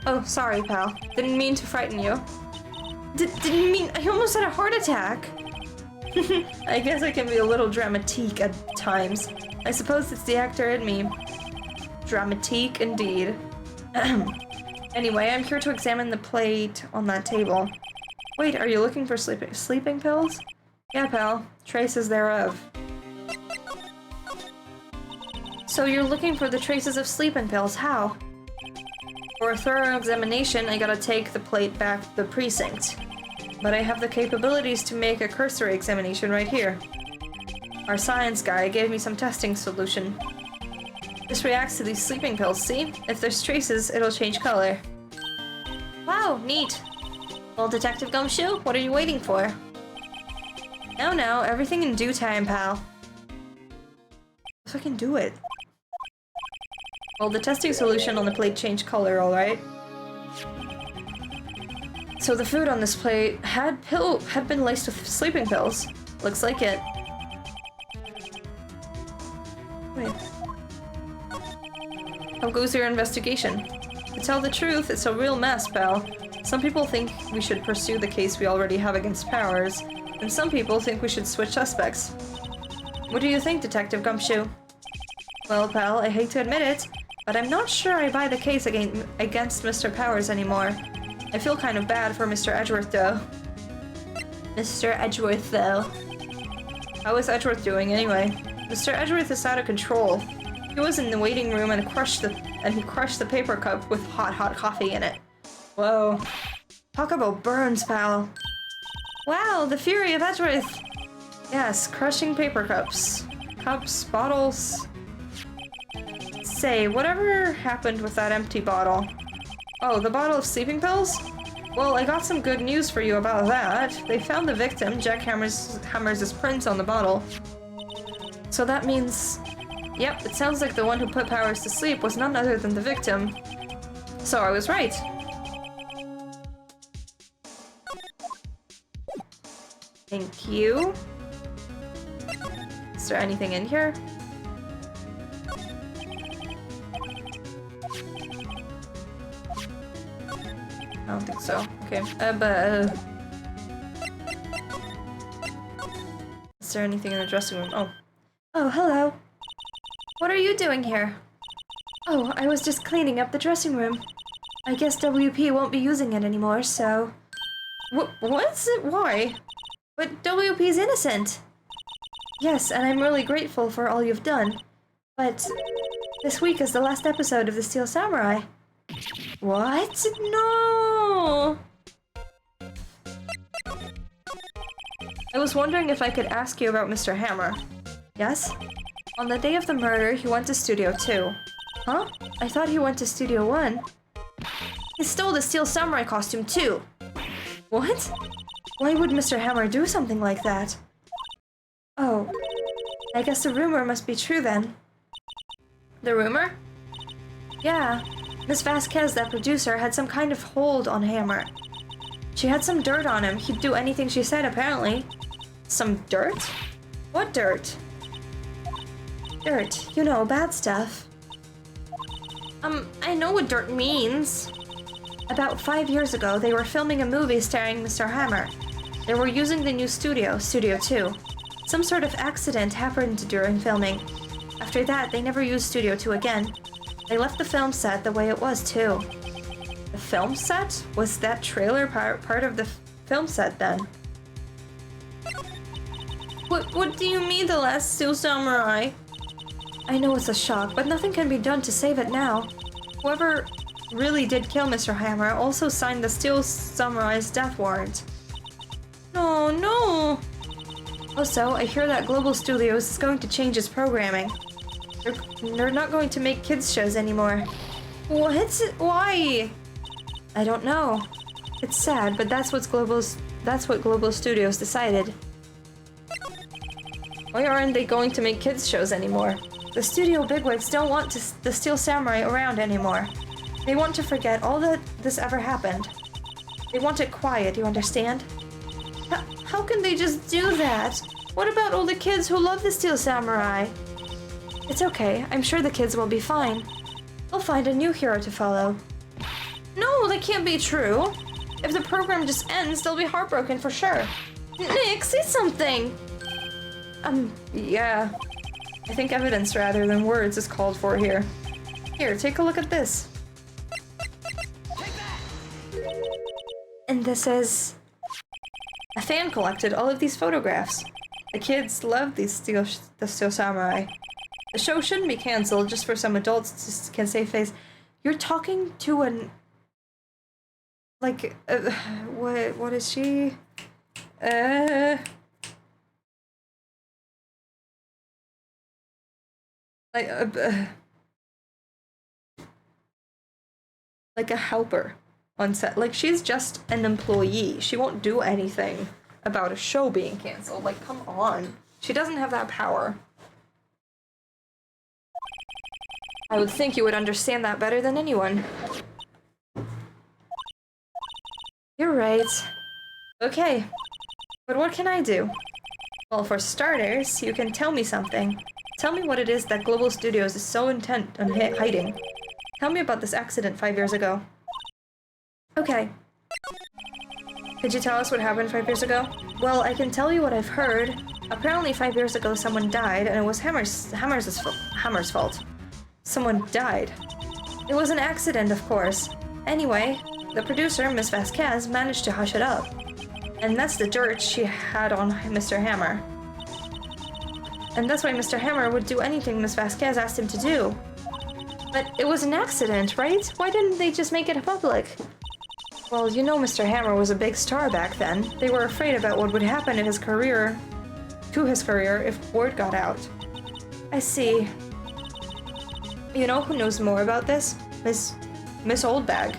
Speaker 1: Oh, sorry, pal. Didn't mean to frighten you. Didn't mean... I almost had a heart attack. I guess I can be a little dramatique at times. I suppose it's the actor in me. Dramatique, indeed. Anyway, I'm here to examine the plate on that table. Wait, are you looking for sleeping pills? Yeah, pal. Traces thereof. So you're looking for the traces of sleeping pills. How? For a thorough examination, I gotta take the plate back to the precinct. But I have the capabilities to make a cursory examination right here. Our science guy gave me some testing solution. This reacts to these sleeping pills, see? If there's traces, it'll change color. Wow, neat. Well, Detective Gumshoe, what are you waiting for? No, everything in due time, pal. If I can do it. Well, the testing solution on the plate changed color, alright? So the food on this plate had been laced with sleeping pills. Looks like it. Wait. How goes your investigation? To tell the truth, it's a real mess, pal. Some people think we should pursue the case we already have against Powers, and some people think we should switch suspects. What do you think, Detective Gumshoe? Well, pal, I hate to admit it, but I'm not sure I buy the case against Mr. Powers anymore. I feel kind of bad for Mr. Edgeworth, though. Mr. Edgeworth, though. How is Edgeworth doing, anyway? Mr. Edgeworth is out of control. He was in the waiting room and he crushed the paper cup with hot coffee in it. Whoa. Talk about burns, pal. Wow, the fury of Edgeworth! Yes, crushing paper cups. Cups, bottles... Say, whatever happened with that empty bottle? Oh, the bottle of sleeping pills? Well, I got some good news for you about that. They found the victim, Jack Hammers' print on the bottle. So that means... Yep, it sounds like the one who put Powers to sleep was none other than the victim. So I was right. Thank you. Is there anything in here? I don't think so. Okay. Is there anything in the dressing room? Oh. Oh, hello. What are you doing here? Oh, I was just cleaning up the dressing room. I guess WP won't be using it anymore, so... What's it? Why? But WP's innocent! Yes, and I'm really grateful for all you've done. But... this week is the last episode of The Steel Samurai. What? No! I was wondering if I could ask you about Mr. Hammer. Yes? On the day of the murder, he went to Studio 2. Huh? I thought he went to Studio 1. He stole the Steel Samurai costume too! What? Why would Mr. Hammer do something like that? Oh. I guess the rumor must be true then. The rumor? Yeah. Miss Vasquez, that producer, had some kind of hold on Hammer. She had some dirt on him. He'd do anything she said, apparently. Some dirt? What dirt? Dirt. You know, bad stuff. I know what dirt means. About 5 years ago, they were filming a movie starring Mr. Hammer. They were using the new studio, Studio 2. Some sort of accident happened during filming. After that, they never used Studio 2 again. They left the film set the way it was, too. The film set? Was that trailer part of the film set, then? What do you mean, The Last Steel Samurai? I know it's a shock, but nothing can be done to save it now. Whoever really did kill Mr. Hammer also signed the Steel Samurai's death warrant. No, no! Also, I hear that Global Studios is going to change its programming. They're not going to make kids shows anymore. What? Why? I don't know. It's sad, but that's what Global Studios decided. Why aren't they going to make kids shows anymore? The studio bigwigs don't want the Steel Samurai around anymore. They want to forget all that this ever happened. They want it quiet, you understand? How can they just do that? What about all the kids who love the Steel Samurai? It's okay, I'm sure the kids will be fine. They'll find a new hero to follow. No, that can't be true. If the program just ends, they'll be heartbroken for sure. Nick, say something! Yeah. I think evidence rather than words is called for here. Here, take a look at this. And this is... A fan collected all of these photographs. The kids love the Steel Samurai. The show shouldn't be cancelled just for some adults just can save face. You're talking to an... Like, what is she? Like a helper on set. Like, she's just an employee. She won't do anything about a show being canceled. Like, come on. She doesn't have that power. I would think you would understand that better than anyone. You're right. Okay. But what can I do? Well, for starters, you can tell me something. Tell me what it is that Global Studios is so intent on hiding. Tell me about this accident 5 years ago. Okay. Could you tell us what happened 5 years ago? Well, I can tell you what I've heard. Apparently 5 years ago someone died, and it was Hammer's fault. Someone died. It was an accident, of course. Anyway, the producer, Miss Vasquez, managed to hush it up. And that's the dirt she had on Mr. Hammer. And that's why Mr. Hammer would do anything Miss Vasquez asked him to do. But it was an accident, right? Why didn't they just make it public? Well, you know Mr. Hammer was a big star back then. They were afraid about what would happen in his career, if word got out. I see. You know who knows more about this? Miss Oldbag.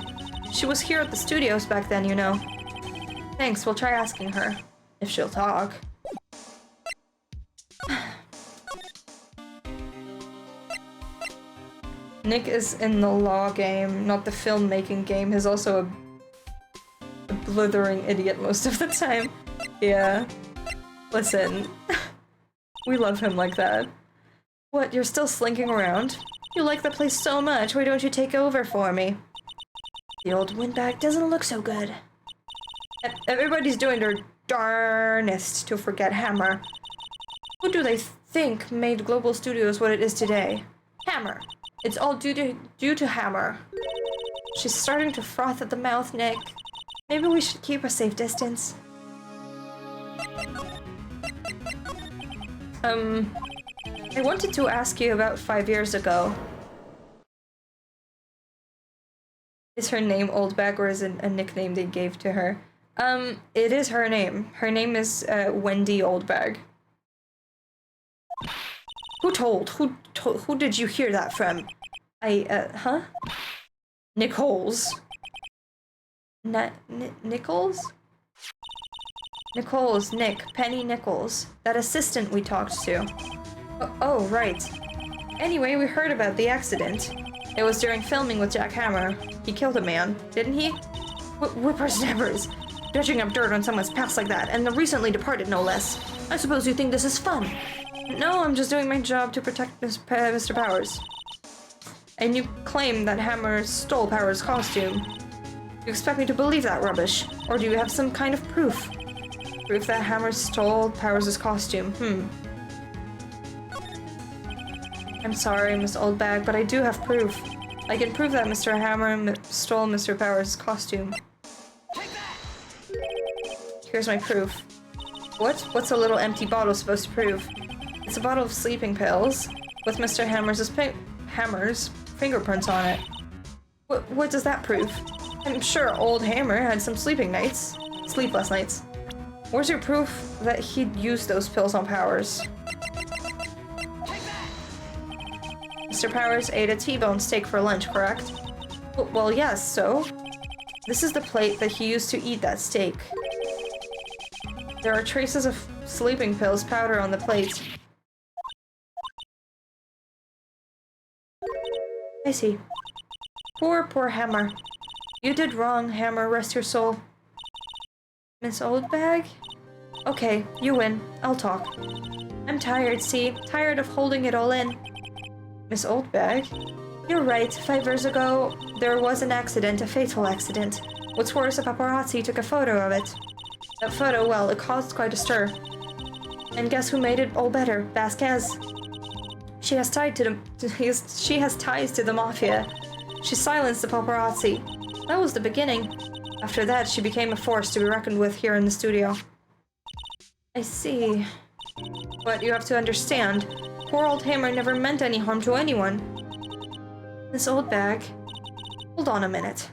Speaker 1: She was here at the studios back then, you know. Thanks, we'll try asking her. If she'll talk. Nick is in the law game, not the filmmaking game. He's also a blithering idiot most of the time. Yeah. Listen. We love him like that. What, you're still slinking around? You like the place so much, why don't you take over for me? The old windbag doesn't look so good. Everybody's doing their darnest to forget Hammer. Who do they think made Global Studios what it is today? Hammer. It's all due to Hammer. She's starting to froth at the mouth, Nick. Maybe we should keep a safe distance. I wanted to ask you about 5 years ago. Is her name Oldbag, or is it a nickname they gave to her? It is her name. Her name is Wendy Oldbag. Who did you hear that from? Huh? Nichols. Nichols? Nichols, Nick, Penny Nichols. That assistant we talked to. Oh, right. Anyway, we heard about the accident. It was during filming with Jack Hammer. He killed a man, didn't he? Whippersnappers. Dredging up dirt on someone's past like that, and the recently departed, no less. I suppose you think this is fun. No, I'm just doing my job to protect Mr. Powers. And you claim that Hammer stole Powers' costume. You expect me to believe that rubbish? Or do you have some kind of proof? Proof that Hammer stole Powers' costume, I'm sorry, Miss Oldbag, but I do have proof. I can prove that Mr. Hammer stole Mr. Powers' costume. Here's my proof. What? What's a little empty bottle supposed to prove? It's a bottle of sleeping pills with Mr. Hammer's fingerprints on it. What does that prove? I'm sure old Hammer had some sleepless nights. Where's your proof that he'd used those pills on Powers? Mr. Powers ate a T-bone steak for lunch, correct? Well, yes, so? This is the plate that he used to eat that steak. There are traces of sleeping pills powder on the plate. I see. Poor, poor Hammer. You did wrong, Hammer, rest your soul. Miss Oldbag? Okay, you win. I'll talk. I'm tired, see? Tired of holding it all in. Miss Oldbag? You're right. 5 years ago, there was an accident, a fateful accident. What's worse, a paparazzi took a photo of it. That photo, well, it caused quite a stir. And guess who made it all better? Vasquez. She has ties to the mafia. She silenced the paparazzi. That was the beginning. After that, she became a force to be reckoned with here in the studio. I see. But you have to understand, poor old Hammer never meant any harm to anyone. Miss Oldbag. Hold on a minute.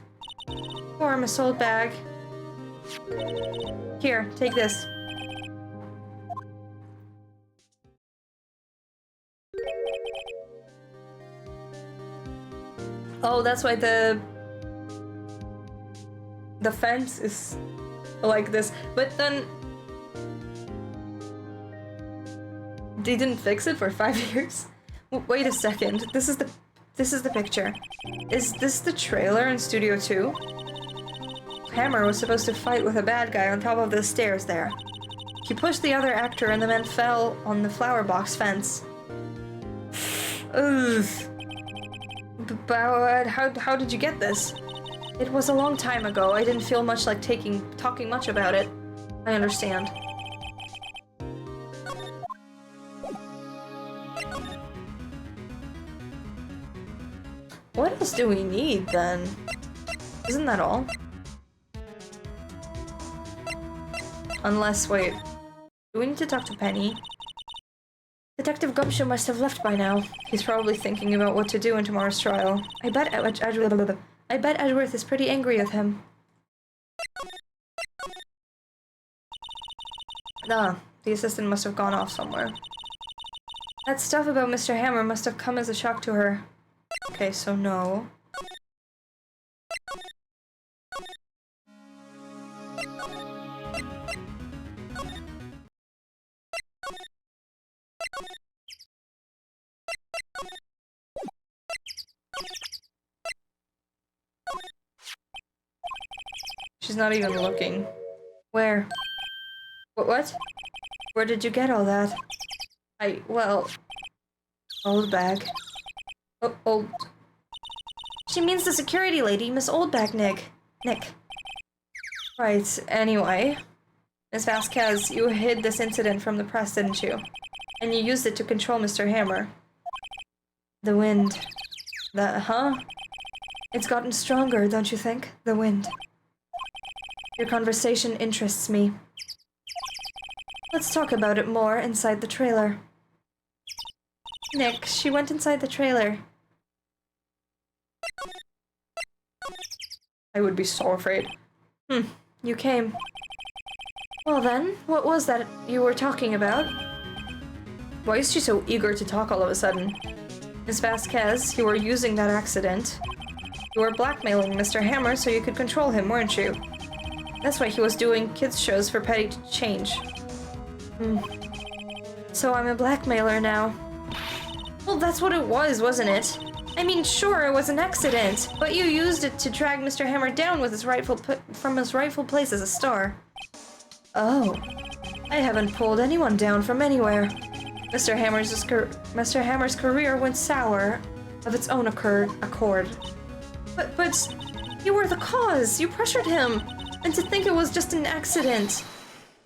Speaker 1: Poor Miss Oldbag. Here, take this. Oh, that's why the fence is like this. But then they didn't fix it for 5 years. Wait a second. This is the picture. Is this the trailer in Studio 2? Hammer was supposed to fight with a bad guy on top of the stairs there. He pushed the other actor and the man fell on the flower box fence. Ugh. But how did you get this? It was a long time ago. I didn't feel much like talking much about it. I understand. What else do we need then? Isn't that all? Unless, wait. Do we need to talk to Penny? Detective Gumshoe must have left by now. He's probably thinking about what to do in tomorrow's trial. I bet Edgeworth is pretty angry with him. Ah, the assistant must have gone off somewhere. That stuff about Mr. Hammer must have come as a shock to her. Okay, so no. She's not even looking. Where? What? Where did you get all that? Well... Oldbag. Oh, old... She means the security lady, Miss Oldbag, Nick. Right, anyway. Miss Vasquez, you hid this incident from the press, didn't you? And you used it to control Mr. Hammer. The wind. Huh? It's gotten stronger, don't you think? The wind. Your conversation interests me. Let's talk about it more inside the trailer. Nick, she went inside the trailer. I would be so afraid. You came. Well then, what was that you were talking about? Why is she so eager to talk all of a sudden? Miss Vasquez, you were using that accident. You were blackmailing Mr. Hammer so you could control him, weren't you? That's why he was doing kids shows for petty change. So I'm a blackmailer now. Well, that's what it was, wasn't it? I mean, sure, it was an accident, but you used it to drag Mr. Hammer down with his from his rightful place as a star. Oh, I haven't pulled anyone down from anywhere. Mr. Hammer's career went sour of its own accord. But you were the cause. You pressured him. And to think it was just an accident.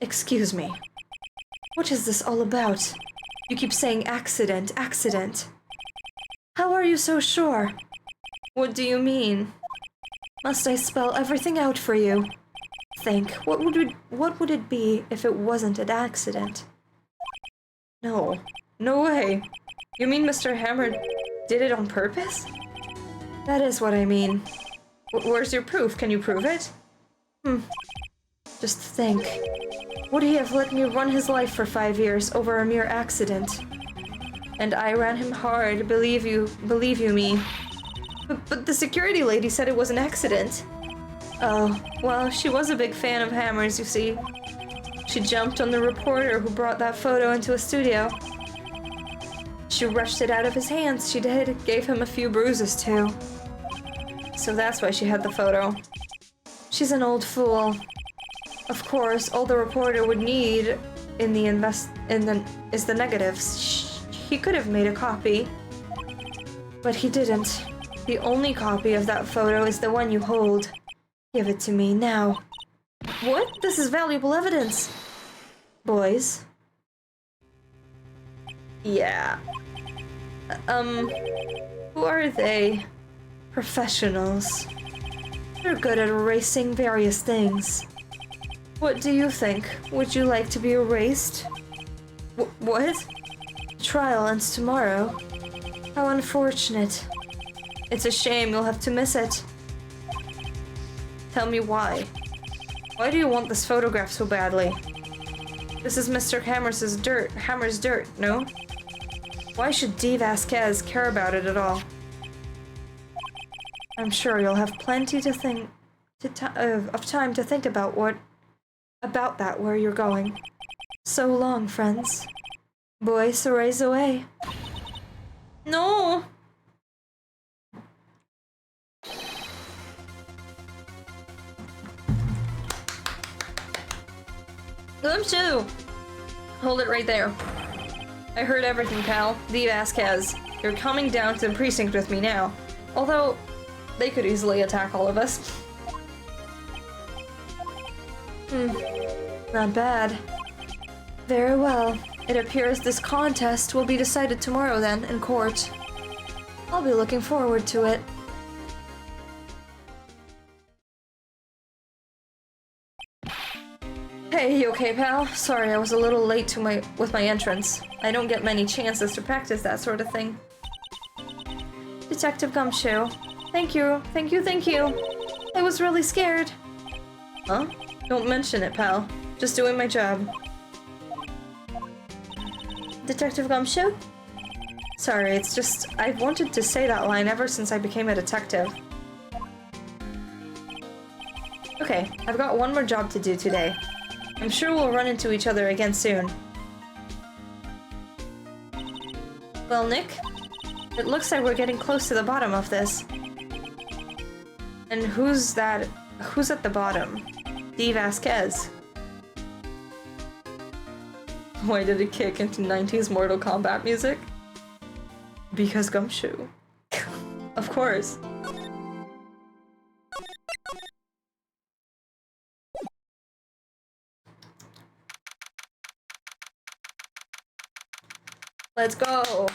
Speaker 1: Excuse me. What is this all about? You keep saying accident. How are you so sure? What do you mean? Must I spell everything out for you? Think, what would it be if it wasn't an accident? No way. You mean Mr. Hammer did it on purpose? That is what I mean. Where's your proof? Can you prove it? Just think. Would he have let me run his life for 5 years over a mere accident? And I ran him hard, believe you me. But the security lady said it was an accident. Oh, well, she was a big fan of hammers, you see. She jumped on the reporter who brought that photo into a studio. She rushed it out of his hands, she did. Gave him a few bruises, too. So that's why she had the photo. She's an old fool. Of course, all the reporter would need is the negatives. He could have made a copy, but he didn't. The only copy of that photo is the one you hold. Give it to me now. What? This is valuable evidence. Boys. Yeah. Who are they? Professionals. They're good at erasing various things. What do you think? Would you like to be erased? What? The trial ends tomorrow. How unfortunate. It's a shame you'll have to miss it. Tell me why. Why do you want this photograph so badly? This is Mr. Hammer's dirt, no? Why should D. Vasquez care about it at all? I'm sure you'll have plenty of time to think about where you're going. So long, friends. Boys, erase away. No! Gumshoe! Hold it right there. I heard everything, pal. D. Vasquez. You're coming down to the precinct with me now. Although, they could easily attack all of us. Not bad. Very well. It appears this contest will be decided tomorrow then, in court. I'll be looking forward to it. Hey, you okay, pal? Sorry, I was a little late with my entrance. I don't get many chances to practice that sort of thing. Detective Gumshoe. Thank you. I was really scared. Huh? Don't mention it, pal. Just doing my job. Detective Gumshoe? Sorry, it's just I've wanted to say that line ever since I became a detective. Okay, I've got one more job to do today. I'm sure we'll run into each other again soon. Well, Nick, it looks like we're getting close to the bottom of this. And who's that? Who's at the bottom? D. Vasquez. Why did it kick into 90s Mortal Kombat music? Because Gumshoe. Of course. Let's go!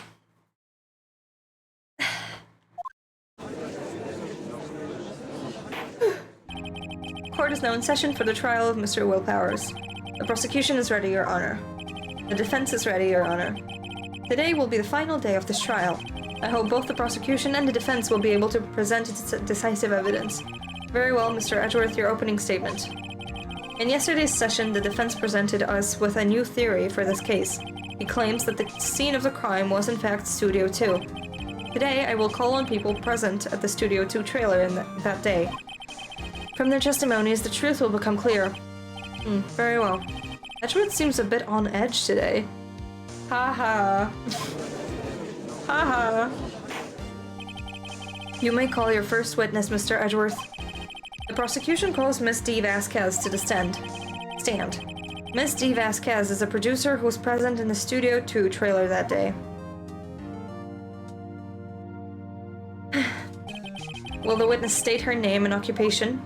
Speaker 1: Court is now in session for the trial of Mr. Will Powers. The prosecution is ready, Your Honor. The defense is ready, Your Honor. Today will be the final day of this trial. I hope both the prosecution and the defense will be able to present decisive evidence. Very well, Mr. Edgeworth, your opening statement. In yesterday's session, the defense presented us with a new theory for this case. He claims that the scene of the crime was in fact Studio 2. Today, I will call on people present at the Studio 2 trailer that day. From their testimonies, the truth will become clear. Very well. Edgeworth seems a bit on edge today. Haha. Haha. You may call your first witness, Mr. Edgeworth. The prosecution calls Miss D. Vasquez to the stand. Miss D. Vasquez is a producer who was present in the Studio 2 trailer that day. Will the witness state her name and occupation?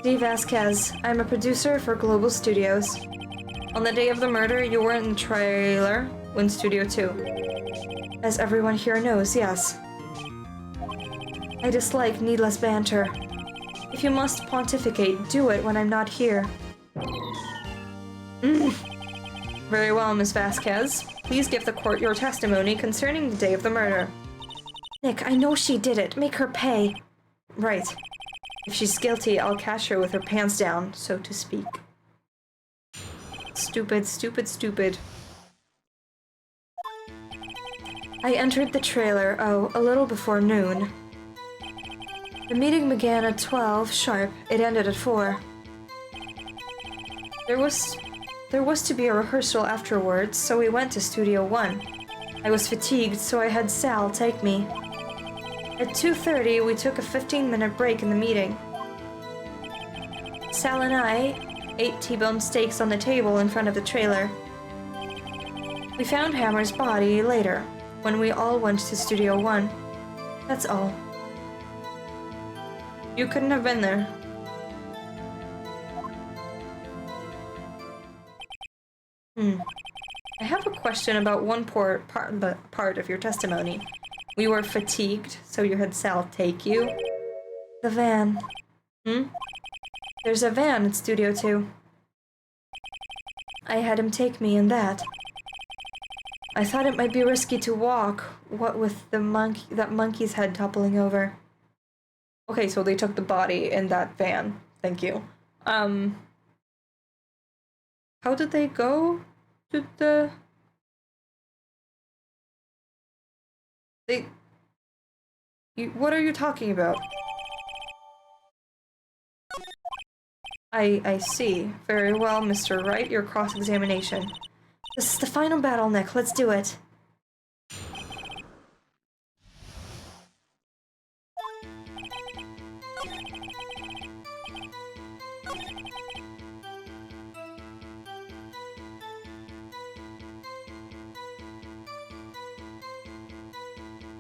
Speaker 1: D. Vasquez. I'm a producer for Global Studios. On the day of the murder, you were in the trailer in Studio 2. As everyone here knows, yes. I dislike needless banter. If you must pontificate, do it when I'm not here. Very well, Miss Vasquez. Please give the court your testimony concerning the day of the murder. Nick, I know she did it. Make her pay. Right. If she's guilty, I'll catch her with her pants down, so to speak. Stupid, stupid, stupid. I entered the trailer, a little before noon. The meeting began at 12 sharp. It ended at 4. There was to be a rehearsal afterwards, so we went to Studio 1. I was fatigued, so I had Sal take me. At 2:30, we took a 15-minute break in the meeting. Sal and I ate T-bone steaks on the table in front of the trailer. We found Hammer's body later, when we all went to Studio 1. That's all. You couldn't have been there. I have a question about one part of your testimony. We were fatigued, so you had Sal take you. The van. There's a van at Studio 2. I had him take me in that. I thought it might be risky to walk, what with the that monkey's head toppling over. Okay, so they took the body in that van. Thank you. How did they go to the... What are you talking about? I see. Very well, Mr. Wright, your cross-examination. This is the final battle, Nick. Let's do it.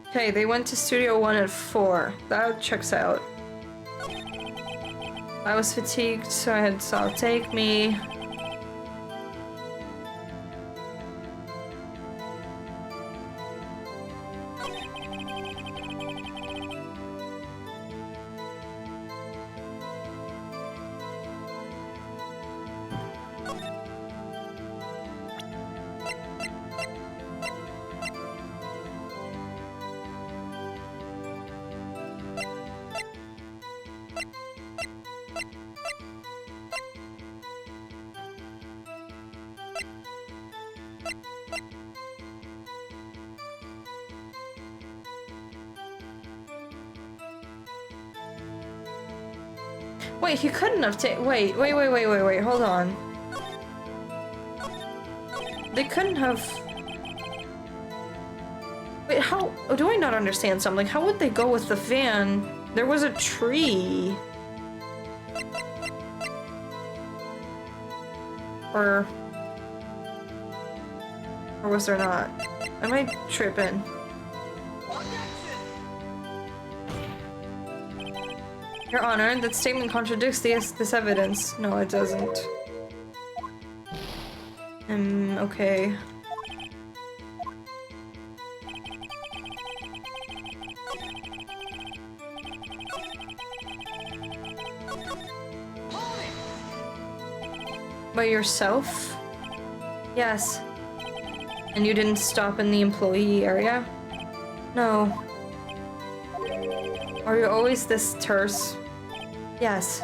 Speaker 1: Okay, they went to Studio 1 at 4. That checks out. I was fatigued, so I had Sal take me. Wait, he couldn't have wait, hold on. They couldn't have... Wait, how... Oh, do I not understand something? How would they go with the van? There was a tree. Or was there not? Am I tripping? Your Honor, that statement contradicts this evidence. No, it doesn't. Okay. By yourself? Yes. And you didn't stop in the employee area? No. Are you always this terse? Yes.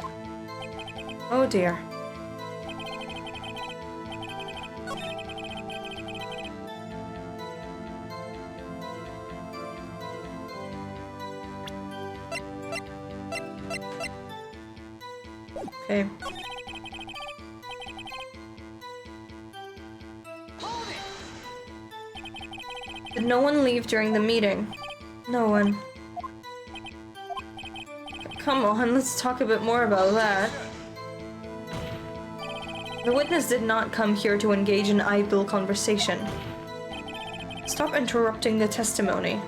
Speaker 1: Oh dear. Okay. Did no one leave during the meeting? No one. Come on, let's talk a bit more about that. The witness did not come here to engage in idle conversation. Stop interrupting the testimony.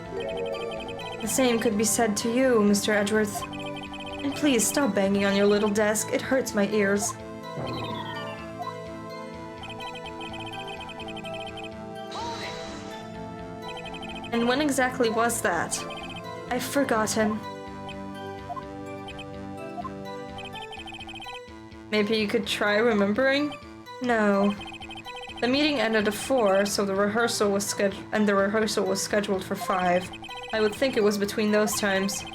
Speaker 1: The same could be said to you, Mr. Edgeworth. And please stop banging on your little desk. It hurts my ears. And when exactly was that? I've forgotten. Maybe you could try remembering? No. The meeting ended at 4, so the rehearsal was scheduled for 5. I would think it was between those times.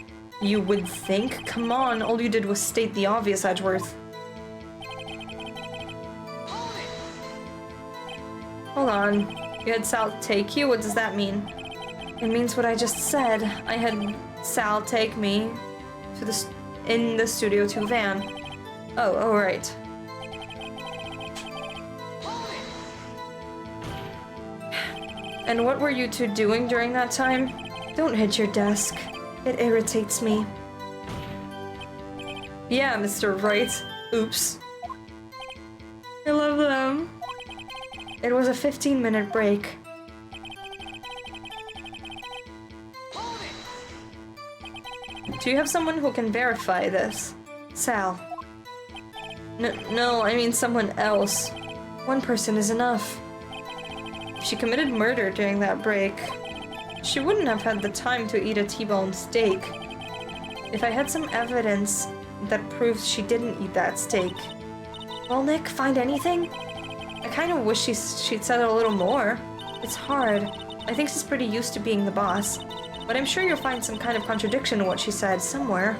Speaker 1: You would think? Come on, all you did was state the obvious, Edgeworth. Hold on. You had Sal take you? What does that mean? It means what I just said. I had Sal take me to in the Studio 2 van. Oh, right. And what were you two doing during that time? Don't hit your desk. It irritates me. Yeah, Mr. Wright. Oops. I love them. It was a 15-minute break. Do you have someone who can verify this? Sal. No, I mean someone else. One person is enough. If she committed murder during that break, she wouldn't have had the time to eat a T-bone steak. If I had some evidence that proves she didn't eat that steak. Well, Nick, find anything? I kind of wish she'd said a little more. It's hard. I think she's pretty used to being the boss. But I'm sure you'll find some kind of contradiction in what she said somewhere.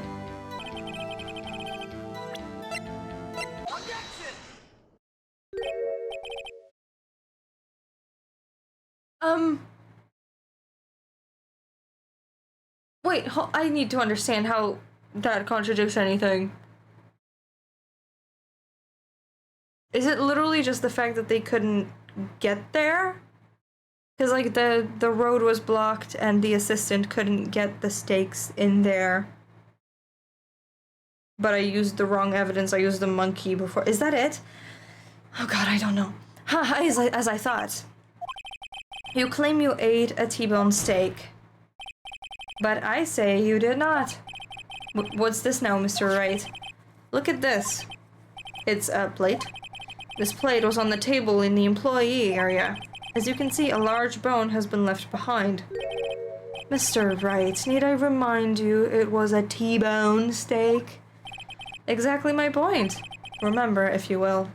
Speaker 1: Wait, I need to understand how that contradicts anything. Is it literally just the fact that they couldn't get there? Because, like, the road was blocked and the assistant couldn't get the stakes in there. But I used the wrong evidence. I used the monkey before. Is that it? Oh god, I don't know. As I thought. You claim you ate a T-bone steak. But I say you did not. What's this now, Mr. Wright? Look at this. It's a plate. This plate was on the table in the employee area. As you can see, a large bone has been left behind. Mr. Wright, need I remind you it was a T-bone steak? Exactly my point. Remember, if you will.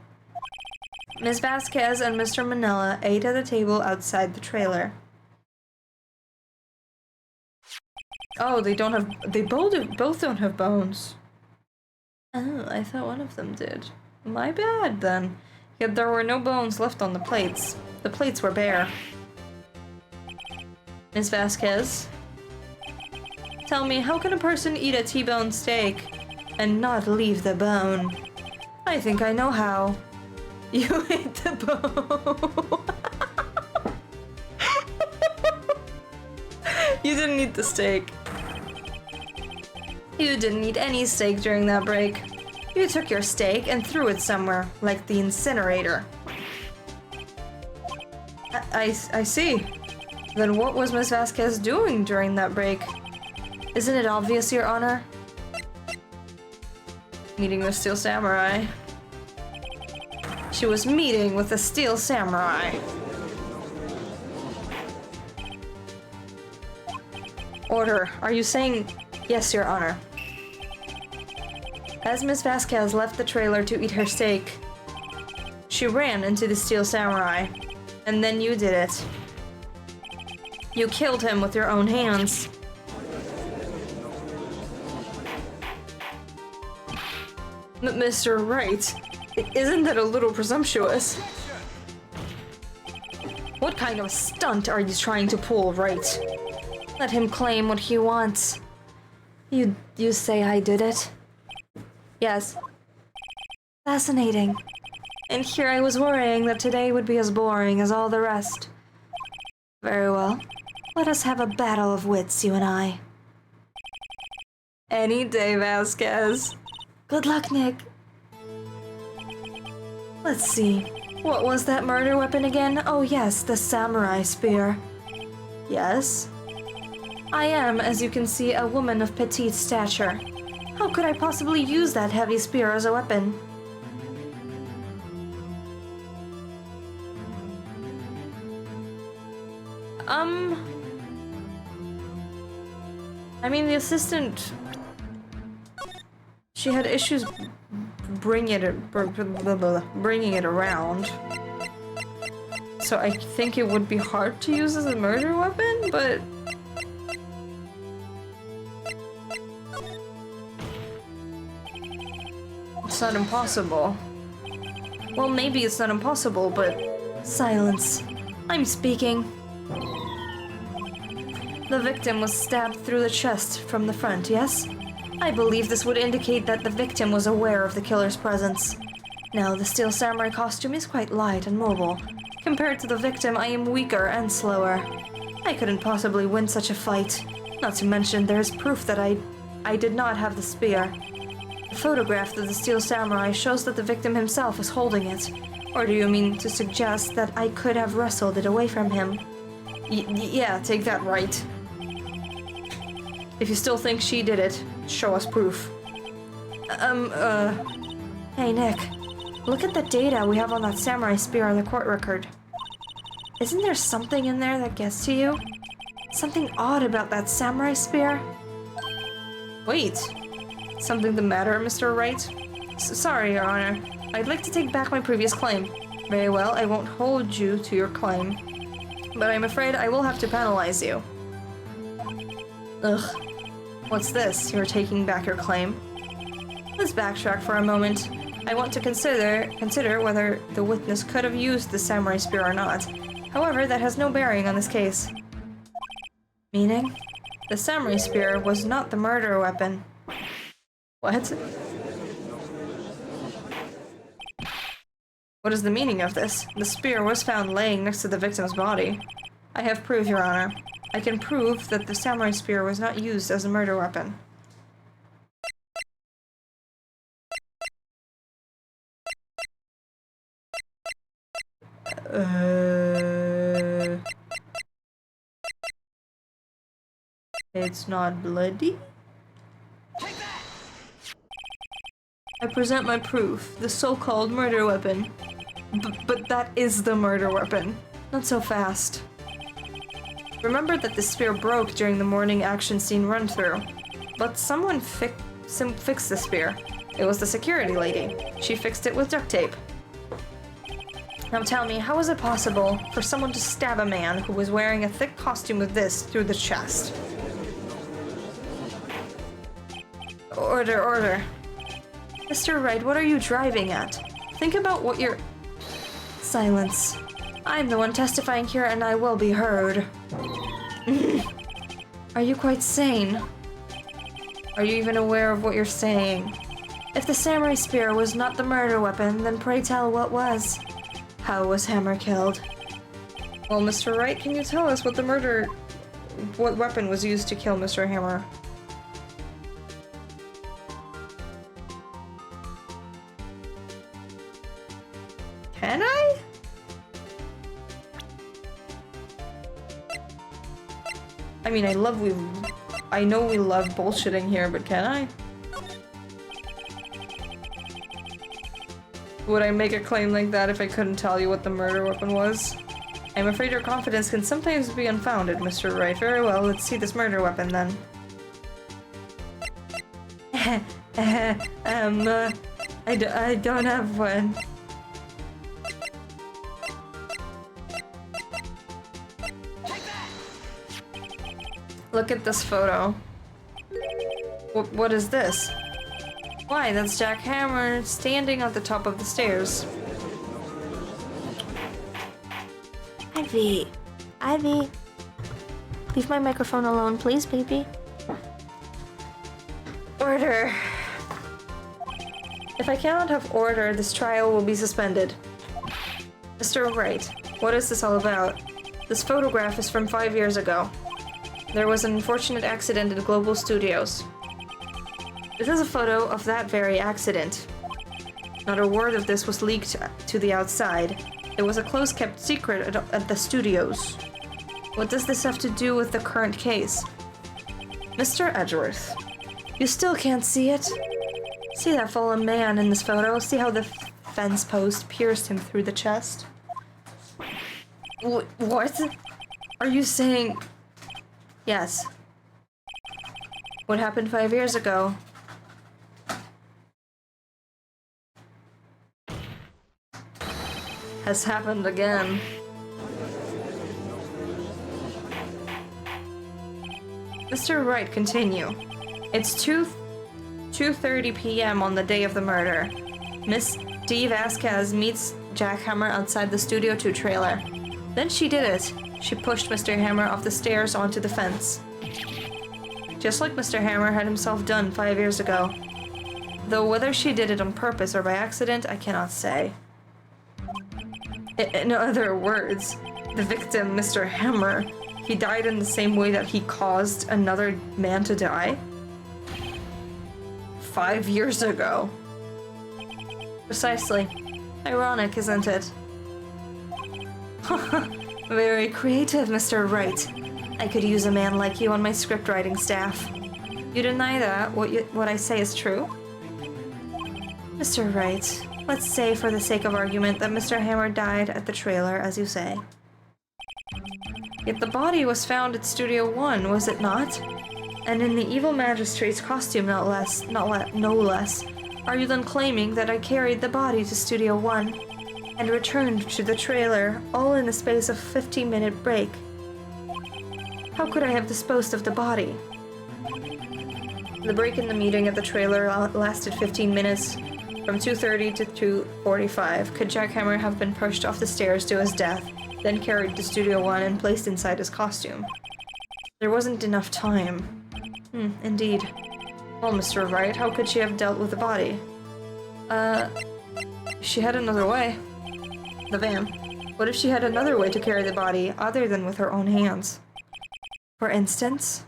Speaker 1: Ms. Vasquez and Mr. Manila ate at the table outside the trailer. Oh, they both don't have bones. Oh, I thought one of them did. My bad, then. Yet there were no bones left on the plates. The plates were bare. Ms. Vasquez? Tell me, how can a person eat a T-bone steak and not leave the bone? I think I know how. You ate the bone. You didn't eat the steak. You didn't eat any steak during that break. You took your steak and threw it somewhere, like the incinerator. I see. Then what was Miss Vasquez doing during that break? Isn't it obvious, Your Honor? Meeting with Steel Samurai. She was meeting with a Steel Samurai. Order. Are you saying... Yes, Your Honor. As Miss Vasquez left the trailer to eat her steak, she ran into the Steel Samurai, and then you did it. You killed him with your own hands. Mr. Wright, isn't that a little presumptuous? What kind of stunt are you trying to pull, Wright? Let him claim what he wants. You say I did it? Yes. Fascinating. And here I was worrying that today would be as boring as all the rest. Very well. Let us have a battle of wits, you and I. Any day, Vasquez. Good luck, Nick. Let's see. What was that murder weapon again? Oh yes, the samurai spear. Yes? I am, as you can see, a woman of petite stature. How could I possibly use that heavy spear as a weapon? I mean, the assistant... She had issues bringing it around. So I think it would be hard to use as a murder weapon, but... It's not impossible. Well, maybe it's not impossible, but... Silence. I'm speaking. The victim was stabbed through the chest from the front, yes? I believe this would indicate that the victim was aware of the killer's presence. Now, the steel samurai costume is quite light and mobile. Compared to the victim, I am weaker and slower. I couldn't possibly win such a fight. Not to mention, there is proof that I did not have the spear. The photograph of the steel samurai shows that the victim himself was holding it. Or do you mean to suggest that I could have wrestled it away from him? Yeah, take that, Wright. If you still think she did it, show us proof. Hey, Nick. Look at the data we have on that samurai spear on the court record. Isn't there something in there that gets to you? Something odd about that samurai spear? Wait. Something the matter, Mr. Wright? Sorry, Your Honor. I'd like to take back my previous claim. Very well, I won't hold you to your claim. But I'm afraid I will have to penalize you. Ugh. What's this? You're taking back your claim? Let's backtrack for a moment. I want to consider whether the witness could have used the samurai spear or not. However, that has no bearing on this case. Meaning? The samurai spear was not the murder weapon. What? What is the meaning of this? The spear was found laying next to the victim's body. I have proof, Your Honor. I can prove that the samurai spear was not used as a murder weapon. It's not bloody? I present my proof, the so-called murder weapon. But that is the murder weapon. Not so fast. Remember that the spear broke during the morning action scene run-through. But someone fixed the spear. It was the security lady. She fixed it with duct tape. Now tell me, how is it possible for someone to stab a man who was wearing a thick costume with this through the chest? Order, order. Mr. Wright, what are you driving at? Think about what you're... Silence. I'm the one testifying here and I will be heard. Are you quite sane? Are you even aware of what you're saying? If the samurai spear was not the murder weapon, then pray tell what was. How was Hammer killed? Well, Mr. Wright, can you tell us what weapon was used to kill Mr. Hammer? Can I? I mean, I know we love bullshitting here, but can I? Would I make a claim like that if I couldn't tell you what the murder weapon was? I'm afraid your confidence can sometimes be unfounded, Mr. Wright. Very well, let's see this murder weapon then. I don't have one. Look at this photo. What is this? Why, that's Jack Hammer standing at the top of the stairs. Ivy. Ivy. Leave my microphone alone, please, baby. Order. If I cannot have order, this trial will be suspended. Mr. Wright, what is this all about? This photograph is from 5 years ago. There was an unfortunate accident at Global Studios. This is a photo of that very accident. Not a word of this was leaked to the outside. It was a close-kept secret at the studios. What does this have to do with the current case? Mr. Edgeworth, you still can't see it? See that fallen man in this photo? See how the fence post pierced him through the chest? What? Are you saying... Yes. What happened 5 years ago? Has happened again. Mr. Wright, continue. It's 2:30 p.m. on the day of the murder. Miss Dee Vasquez meets Jack Hammer outside the Studio 2 trailer. Then she did it. She pushed Mr. Hammer off the stairs onto the fence. just like Mr. Hammer had himself done 5 years ago. Though whether she did it on purpose or by accident, I cannot say. In other words, the victim, Mr. Hammer, he died in the same way that he caused another man to die? 5 years ago. Precisely. Ironic, isn't it? Very creative, Mr. Wright. I could use a man like you on my script writing staff. You deny that what I say is true? Mr. Wright, let's say for the sake of argument that Mr. Hammer died at the trailer, as you say. Yet the body was found at Studio One, was it not? And in the evil magistrate's costume, no less. Are you then claiming that I carried the body to Studio One and returned to the trailer, all in the space of a 15-minute break? How could I have disposed of the body? The break in the meeting at the trailer lasted 15 minutes, from 2:30 to 2:45. Could Jack Hammer have been pushed off the stairs to his death, then carried to Studio One and placed inside his costume? There wasn't enough time. Indeed. Well, Mr. Wright, how could she have dealt with the body? She had another way. The van. What if she had another way to carry the body, other than with her own hands? For instance?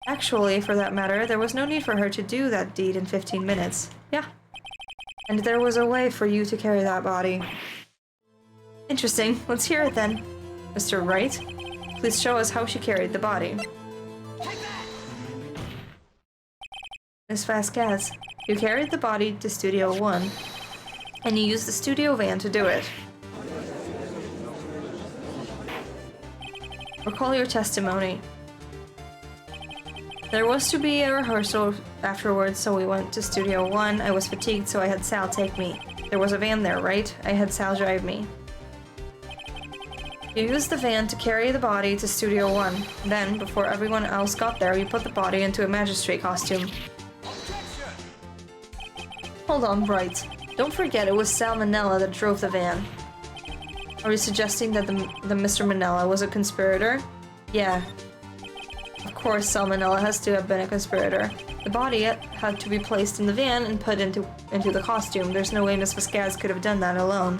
Speaker 1: Actually, for that matter, there was no need for her to do that deed in 15 minutes. Yeah. And there was a way for you to carry that body. Interesting. Let's hear it then. Mr. Wright, please show us how she carried the body. Miss Vasquez, you carried the body to Studio One, and you used the studio van to do it. Recall your testimony. There was to be a rehearsal afterwards, so we went to Studio One. I was fatigued, so I had Sal take me. There was a van there, right? I had Sal drive me. You used the van to carry the body to Studio One. Then, before everyone else got there, you put the body into a magistrate costume. Hold on, Wright. Don't forget it was Sal Manella that drove the van. Are you suggesting that the Mr. Manella was a conspirator? Yeah. Of course, Sal Manella has to have been a conspirator. The body had to be placed in the van and put into the costume. There's no way Miss Vasquez could have done that alone.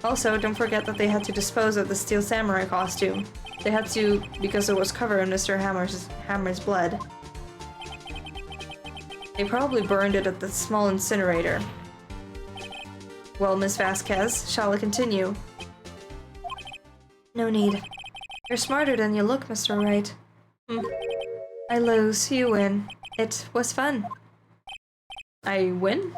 Speaker 1: Also, don't forget that they had to dispose of the Steel Samurai costume. They had to because it was covered in Mr. Hammer's blood. They probably burned it at the small incinerator. Well, Miss Vasquez, shall I continue? No need. You're smarter than you look, Mr. Wright. I lose, you win. It was fun. I win?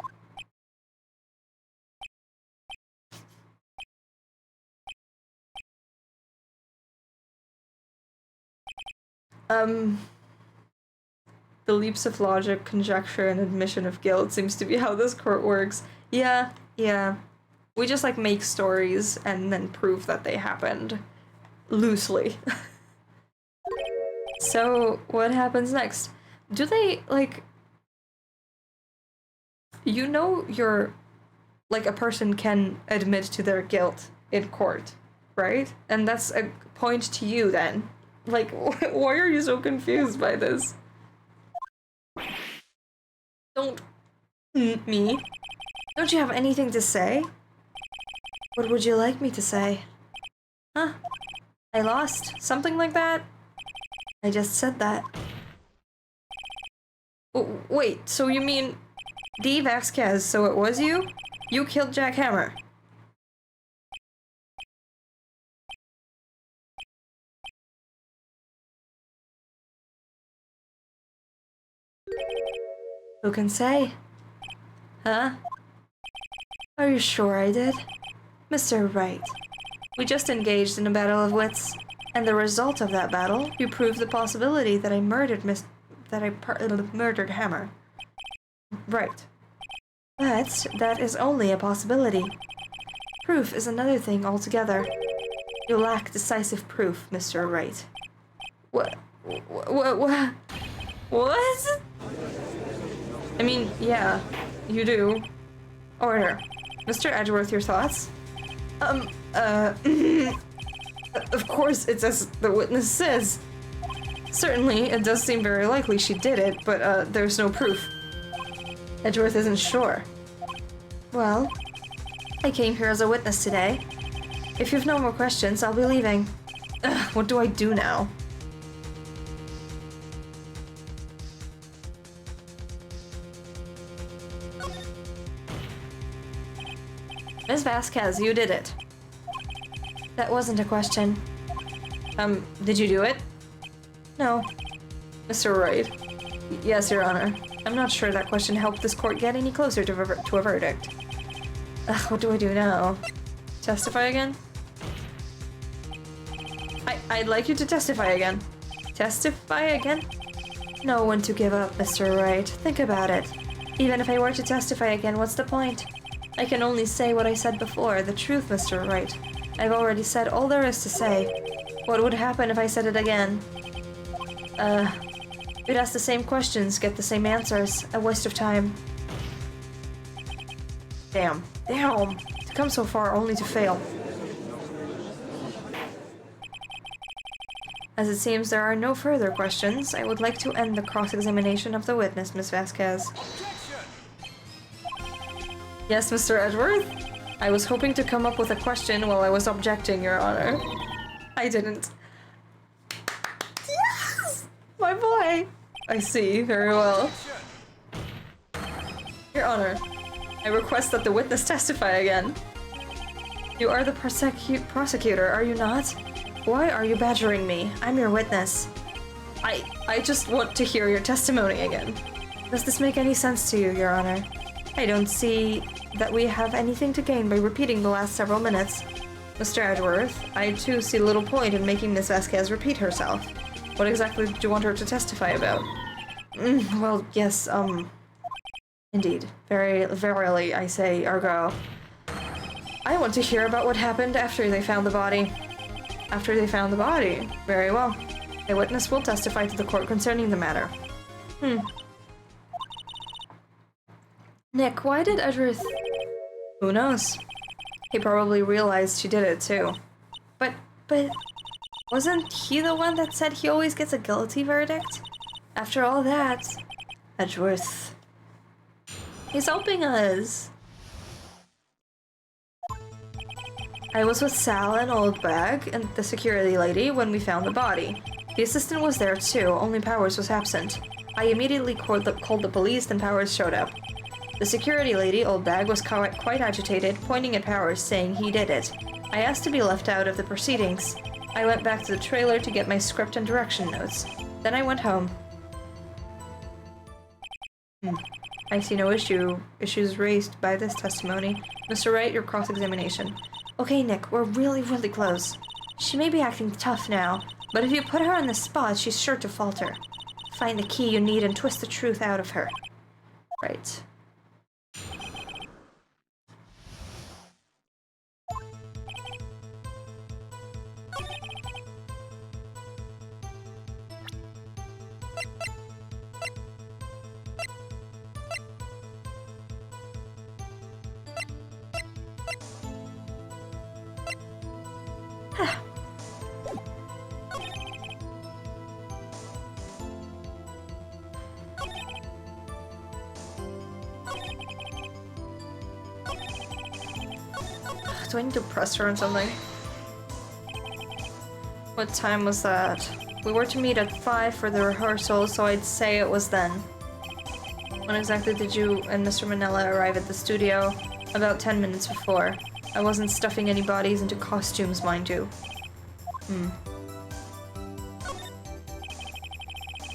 Speaker 1: The leaps of logic, conjecture, and admission of guilt seems to be how this court works. Yeah. We just, like, make stories and then prove that they happened. Loosely. So, what happens next? Do they, like... You know you're... Like, a person can admit to their guilt in court, right? And that's a point to you, then. Like, why are you so confused by this? Don't... Me? Don't you have anything to say? What would you like me to say? Huh? I lost. Something like that? I just said that. Wait, so you mean... D. Vasquez, so it was you? You killed Jack Hammer. Who can say? Huh? Are you sure I did? Mr. Wright, we just engaged in a battle of wits, and the result of that battle, you proved the possibility that I murdered murdered Hammer. Right. But that is only a possibility. Proof is another thing altogether. You lack decisive proof, Mr. Wright. What? What? I mean, yeah, you do. Order. Mr. Edgeworth, your thoughts? Of course, it's as the witness says. Certainly, it does seem very likely she did it, but there's no proof. Edgeworth isn't sure. Well, I came here as a witness today. If you've no more questions, I'll be leaving. Ugh, what do I do now? Ms. Vasquez, you did it. That wasn't a question. Did you do it? No. Mr. Wright. Yes, Your Honor. I'm not sure that question helped this court get any closer to a verdict. Ugh, what do I do now? Testify again? I'd like you to testify again. Testify again? Know when to give up, Mr. Wright. Think about it. Even if I were to testify again, what's the point? I can only say what I said before, the truth, Mr. Wright. I've already said all there is to say. What would happen if I said it again? We'd ask the same questions, get the same answers. A waste of time. Damn. Damn! To come so far only to fail. As it seems there are no further questions, I would like to end the cross-examination of the witness, Miss Vasquez. Yes, Mr. Edgeworth? I was hoping to come up with a question while I was objecting, Your Honor. I didn't. Yes! My boy! I see, very well. Your Honor, I request that the witness testify again. You are the prosecutor, are you not? Why are you badgering me? I'm your witness. I just want to hear your testimony again. Does this make any sense to you, Your Honor? I don't see that we have anything to gain by repeating the last several minutes. Mr. Edgeworth, I too see little point in making Miss Vasquez repeat herself. What exactly did you want her to testify about? Well, yes, indeed. Verily, I say, Argo. I want to hear about what happened after they found the body. After they found the body? Very well. A witness will testify to the court concerning the matter. Nick, why did Edgeworth... Who knows? He probably realized she did it too. But... wasn't he the one that said he always gets a guilty verdict? After all that... Edgeworth... He's helping us. I was with Sal and Old Bag and the security lady when we found the body. The assistant was there too, only Powers was absent. I immediately called the police, then Powers showed up. The security lady, Old Bag, was quite agitated, pointing at Powers, saying he did it. I asked to be left out of the proceedings. I went back to the trailer to get my script and direction notes. Then I went home. I see no issues raised by this testimony. Mr. Wright, your cross-examination. Okay, Nick, we're really close. She may be acting tough now, but if you put her on the spot, she's sure to falter. Find the key you need and twist the truth out of her. Right. Do I need to press her on something? What time was that? We were to meet at 5 for the rehearsal, so I'd say it was then. When exactly did you and Mr. Manella arrive at the studio? About 10 minutes before. I wasn't stuffing any bodies into costumes, mind you.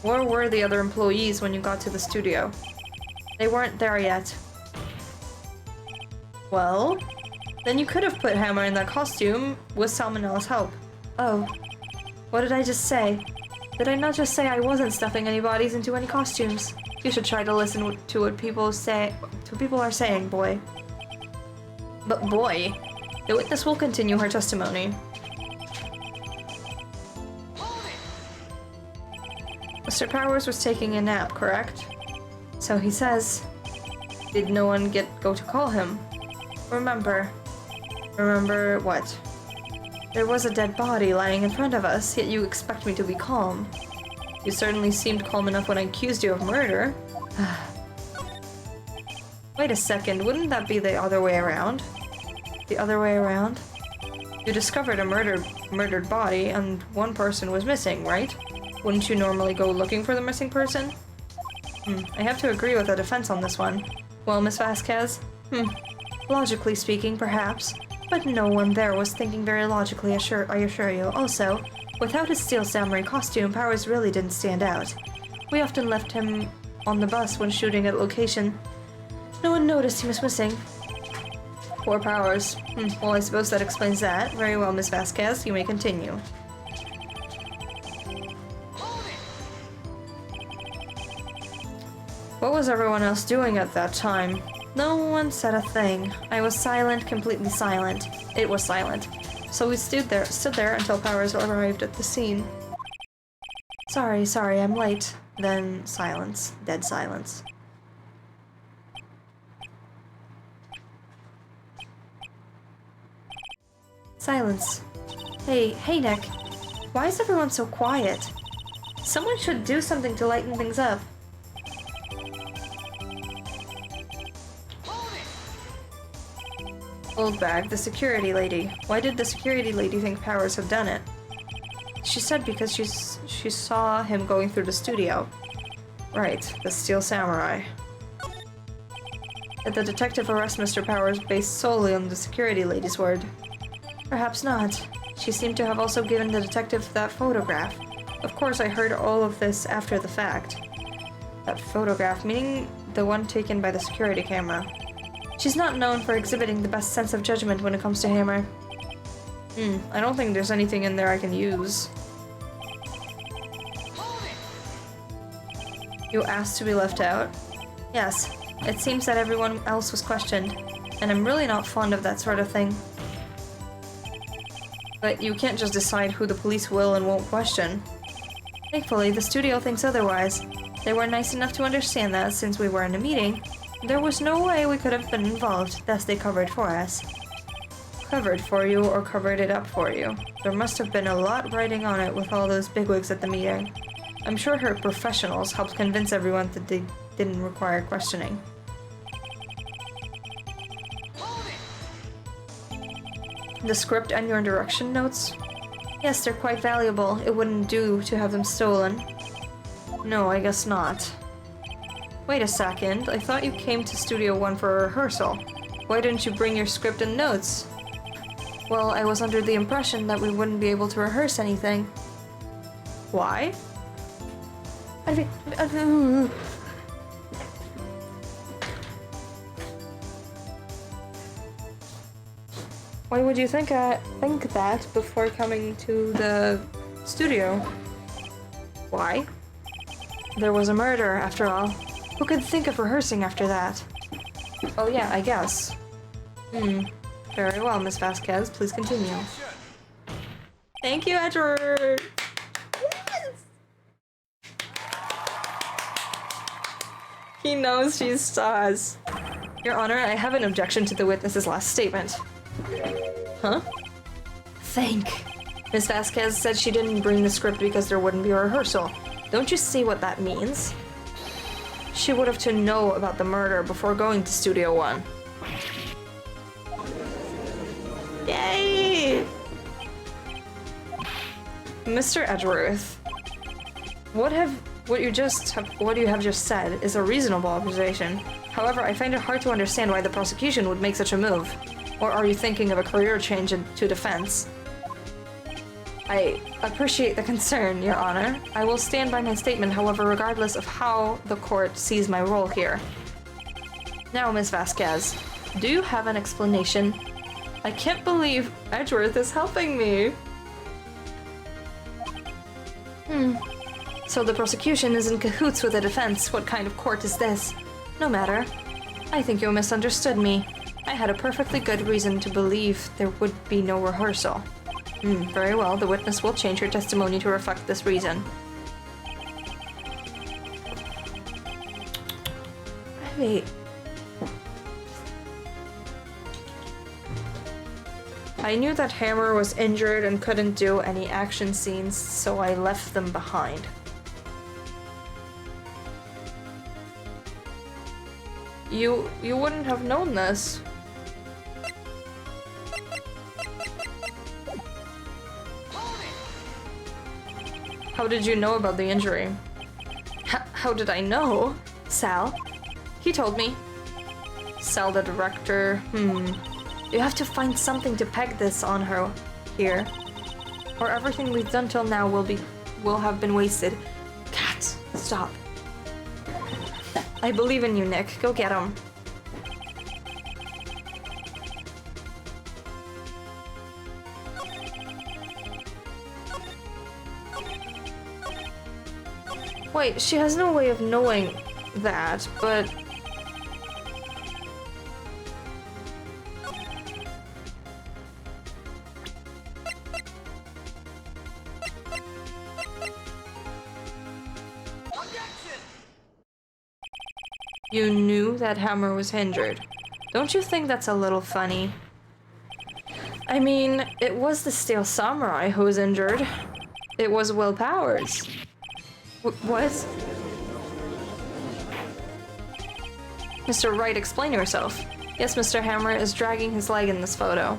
Speaker 1: Where were the other employees when you got to the studio? They weren't there yet. Well? Then you could have put Hammer in that costume with Salmonella's help. Oh. What did I just say? Did I not just say I wasn't stuffing any bodies into any costumes? You should try to listen to what people are saying, boy. But boy, the witness will continue her testimony. Mr. Powers was taking a nap, correct? So he says. Did no one go to call him? Remember what? There was a dead body lying in front of us, yet you expect me to be calm. You certainly seemed calm enough when I accused you of murder. Wait a second, wouldn't that be the other way around? The other way around? You discovered a murdered body and one person was missing, right? Wouldn't you normally go looking for the missing person? I have to agree with the defense on this one. Well, Miss Vasquez? Logically speaking, perhaps. But no one there was thinking very logically, I assure you. Also, without his steel samurai costume, Powers really didn't stand out. We often left him on the bus when shooting at location. No one noticed he was missing. Poor Powers. Well, I suppose that explains that. Very well, Miss Vasquez. You may continue. What was everyone else doing at that time? No one said a thing. I was silent, completely silent. It was silent. So we stood there until Powers arrived at the scene. Sorry, I'm late. Then silence. Dead silence. Silence. Hey Nick. Why is everyone so quiet? Someone should do something to lighten things up. Old bag, the security lady. Why did the security lady think Powers had done it? She said because she saw him going through the studio. Right, the Steel Samurai. Did the detective arrest Mr. Powers based solely on the security lady's word? Perhaps not. She seemed to have also given the detective that photograph. Of course, I heard all of this after the fact. That photograph, meaning the one taken by the security camera. She's not known for exhibiting the best sense of judgment when it comes to Hammer. I don't think there's anything in there I can use. You asked to be left out? Yes. It seems that everyone else was questioned, and I'm really not fond of that sort of thing. But you can't just decide who the police will and won't question. Thankfully, the studio thinks otherwise. They were nice enough to understand that since we were in a meeting. There was no way we could have been involved, thus they covered for us. Covered for you or covered it up for you. There must have been a lot writing on it with all those bigwigs at the meeting. I'm sure her professionals helped convince everyone that they didn't require questioning. The script and your direction notes? Yes, they're quite valuable. It wouldn't do to have them stolen. No, I guess not. Wait a second, I thought you came to Studio 1 for a rehearsal. Why didn't you bring your script and notes? Well, I was under the impression that we wouldn't be able to rehearse anything. Why? Why would you think that before coming to the studio? Why? There was a murder, after all. Who could think of rehearsing after that? Oh yeah, I guess. Very well, Miss Vasquez. Please continue. Thank you, Edward! Yes! He knows she's sus. Your Honor, I have an objection to the witness's last statement. Huh? Think. Miss Vasquez said she didn't bring the script because there wouldn't be a rehearsal. Don't you see what that means? She would have to know about the murder before going to Studio 1. Yay! Mr. Edgeworth, what you have just said is a reasonable accusation. However, I find it hard to understand why the prosecution would make such a move. Or are you thinking of a career change to defense? I appreciate the concern, Your Honor. I will stand by my statement, however, regardless of how the court sees my role here. Now, Ms. Vasquez, do you have an explanation? I can't believe Edgeworth is helping me. So the prosecution is in cahoots with the defense. What kind of court is this? No matter. I think you misunderstood me. I had a perfectly good reason to believe there would be no rehearsal. Very well, the witness will change her testimony to reflect this reason. Wait. I knew that Hammer was injured and couldn't do any action scenes, so I left them behind. you wouldn't have known this. How did you know about the injury? How did I know? Sal? He told me. Sal, the director. You have to find something to peg this on her here. Or everything we've done till now will have been wasted. Cat, stop. I believe in you, Nick. Go get him. Wait, she has no way of knowing that, but... You knew that Hammer was injured. Don't you think that's a little funny? I mean, it was the Steel Samurai who was injured. It was Will Powers. What? Mr. Wright, explain yourself. Yes, Mr. Hammer is dragging his leg in this photo.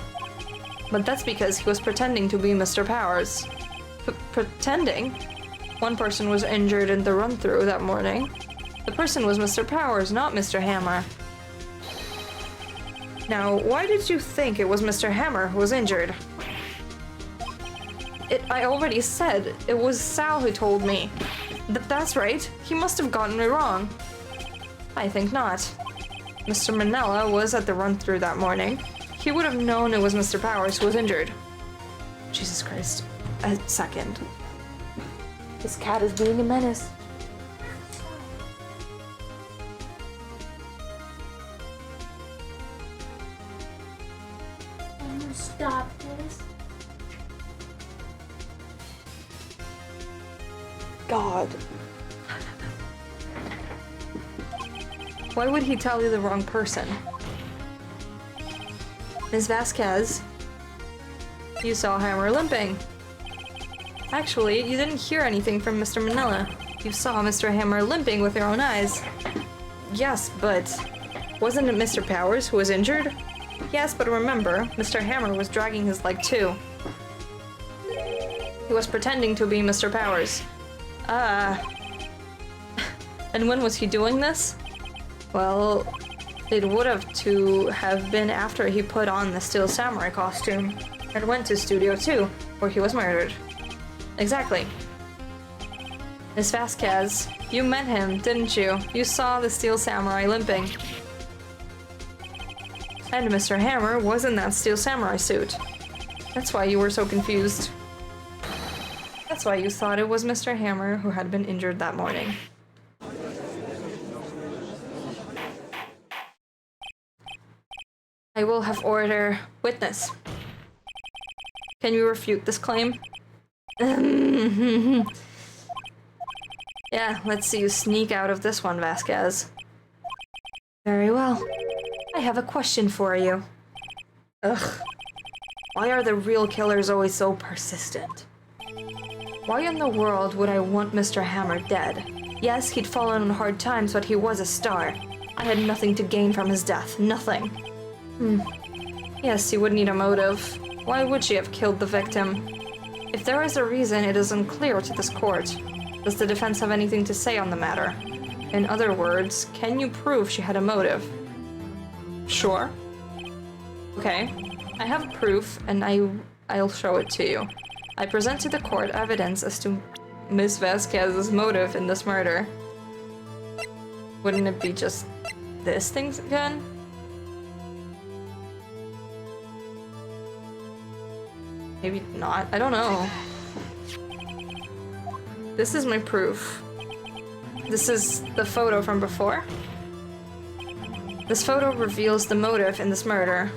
Speaker 1: But that's because he was pretending to be Mr. Powers. Pretending? One person was injured in the run-through that morning. The person was Mr. Powers, not Mr. Hammer. Now, why did you think it was Mr. Hammer who was injured? I already said, it was Sal who told me. That's right, he must have gotten it wrong. I think not. Mr. Manella was at the run-through that morning. He would have known it was Mr. Powers who was injured. Jesus Christ. A second. This cat is being a menace.
Speaker 2: Can you stop this?
Speaker 1: God. Why would he tell you the wrong person? Ms. Vasquez, you saw Hammer limping. Actually, you didn't hear anything from Mr. Manila. You saw Mr. Hammer limping with your own eyes. Yes, but wasn't it Mr. Powers who was injured? Yes, but remember, Mr. Hammer was dragging his leg too. He was pretending to be Mr. Powers. And when was he doing this? Well, it would have to have been after he put on the Steel Samurai costume and went to Studio 2, where he was murdered. Exactly. Miss Vasquez, you met him, didn't you? You saw the Steel Samurai limping. And Mr. Hammer was in that Steel Samurai suit. That's why you were so confused. That's why you thought it was Mr. Hammer who had been injured that morning. I will have order. Witness. Can you refute this claim? Yeah, let's see you sneak out of this one, Vasquez. Very well. I have a question for you. Ugh. Why are the real killers always so persistent? Why in the world would I want Mr. Hammer dead? Yes, he'd fallen on hard times, but he was a star. I had nothing to gain from his death. Nothing. Yes, he would need a motive. Why would she have killed the victim? If there is a reason, it is unclear to this court. Does the defense have anything to say on the matter? In other words, can you prove she had a motive? Sure. Okay. I have proof, and I'll show it to you. I present to the court evidence as to Ms. Vasquez's motive in this murder. Wouldn't it be just this thing again? Maybe not. I don't know. This is my proof. This is the photo from before. This photo reveals the motive in this murder.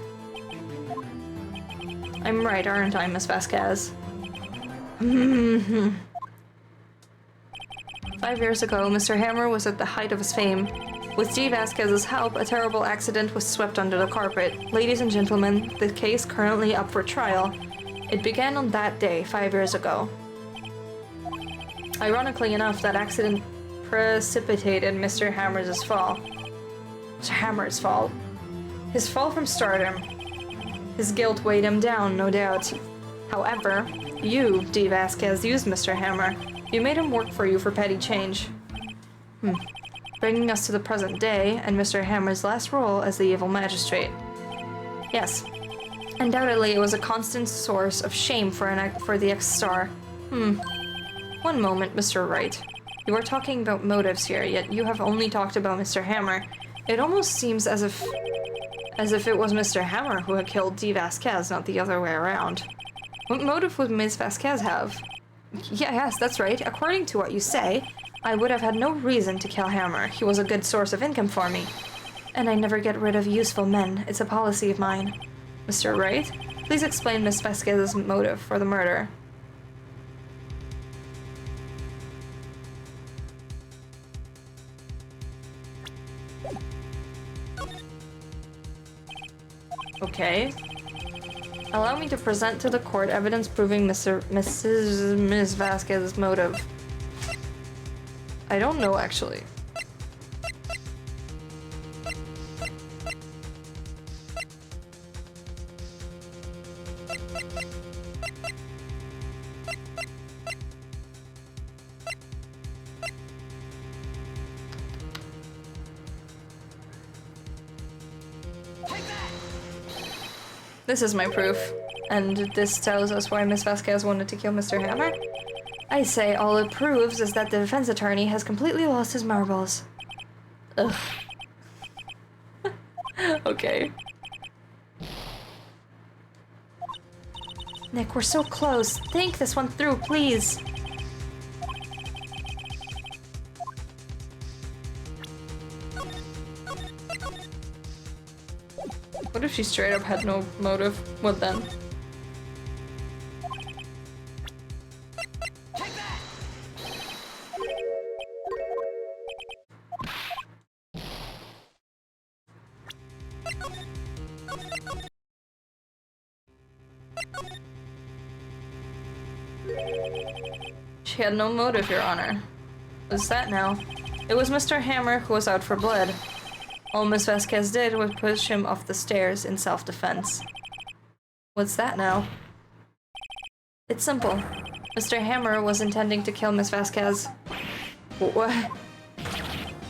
Speaker 1: I'm right, aren't I, Miss Vasquez? 5 years ago, Mr. Hammer was at the height of his fame. With G. Vasquez's help, a terrible accident was swept under the carpet. Ladies and gentlemen, the case currently up for trial. It began on that day, 5 years ago. Ironically enough, that accident precipitated Mr. Hammer's fall. Mr. Hammer's fault. His fall from stardom. His guilt weighed him down, no doubt. However, you, D. Vasquez, used Mr. Hammer. You made him work for you for petty change. Bringing us to the present day, and Mr. Hammer's last role as the evil magistrate. Yes. Undoubtedly, it was a constant source of shame for the ex-star. One moment, Mr. Wright. You are talking about motives here, yet you have only talked about Mr. Hammer. It almost seems as if it was Mr. Hammer who had killed D. Vasquez, not the other way around. What motive would Ms. Vasquez have? Yes, that's right. According to what you say, I would have had no reason to kill Hammer. He was a good source of income for me. And I never get rid of useful men. It's a policy of mine. Mr. Wright, please explain Ms. Vasquez's motive for the murder. Okay. Allow me to present to the court evidence proving Ms. Vasquez's motive. I don't know, actually. This is my proof, and this tells us why Ms. Vasquez wanted to kill Mr. Hammer. I say all it proves is that the defense attorney has completely lost his marbles. Ugh. Okay. Nick, we're so close. Think this one through, please. What if she straight up had no motive? What then? She had no motive, Your Honor. What's that now? It was Mr. Hammer who was out for blood. All Miss Vasquez did was push him off the stairs in self-defense. What's that now? It's simple. Mr. Hammer was intending to kill Miss Vasquez. What?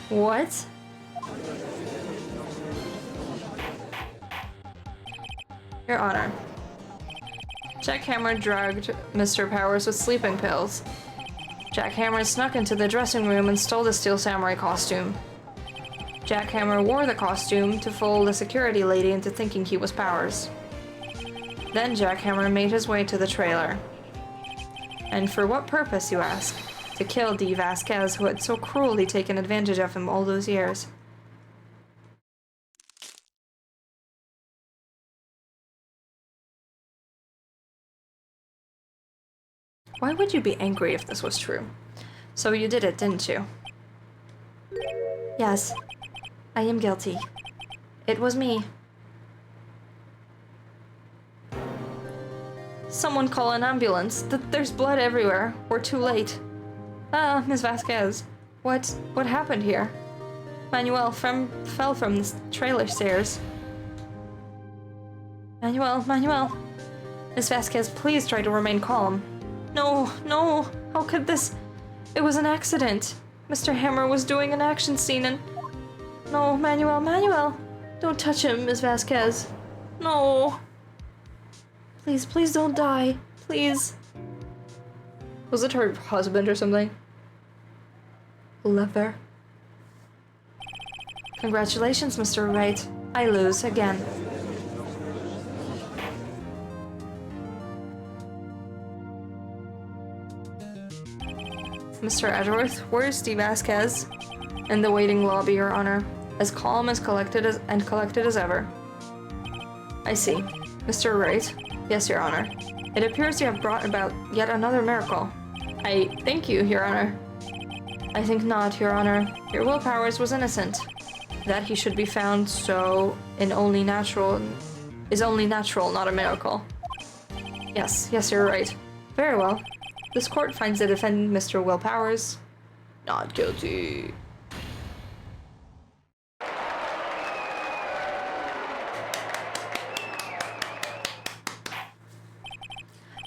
Speaker 1: What? Your Honor. Jack Hammer drugged Mr. Powers with sleeping pills. Jack Hammer snuck into the dressing room and stole the Steel Samurai costume. Jack Hammer wore the costume to fool the security lady into thinking he was Powers. Then Jack Hammer made his way to the trailer. And for what purpose, you ask? To kill D. Vasquez, who had so cruelly taken advantage of him all those years. Why would you be angry if this was true? So you did it, didn't you? Yes. I am guilty. It was me. Someone call an ambulance. There's blood everywhere. We're too late. Ah, Miss Vasquez. What happened here? Manuel fell from the trailer stairs. Manuel. Miss Vasquez, please try to remain calm. No. How could this? It was an accident. Mr. Hammer was doing an action scene and... No, Manuel. Don't touch him, Miss Vasquez. No. Please don't die. Please. Was it her husband or something? Lover. Congratulations, Mr. Wright. I lose again. Mr. Edgeworth, where's D. Vasquez? In the waiting lobby, Your Honor. As calm as collected as ever. I see. Mr. Wright. Yes, Your Honor. It appears you have brought about yet another miracle. I thank you, Your Honor. I think not, Your Honor. Your Will Powers was innocent. That he should be found so is only natural, not a miracle. Yes, you're right. Very well. This court finds the defendant, Mr. Will Powers, not guilty.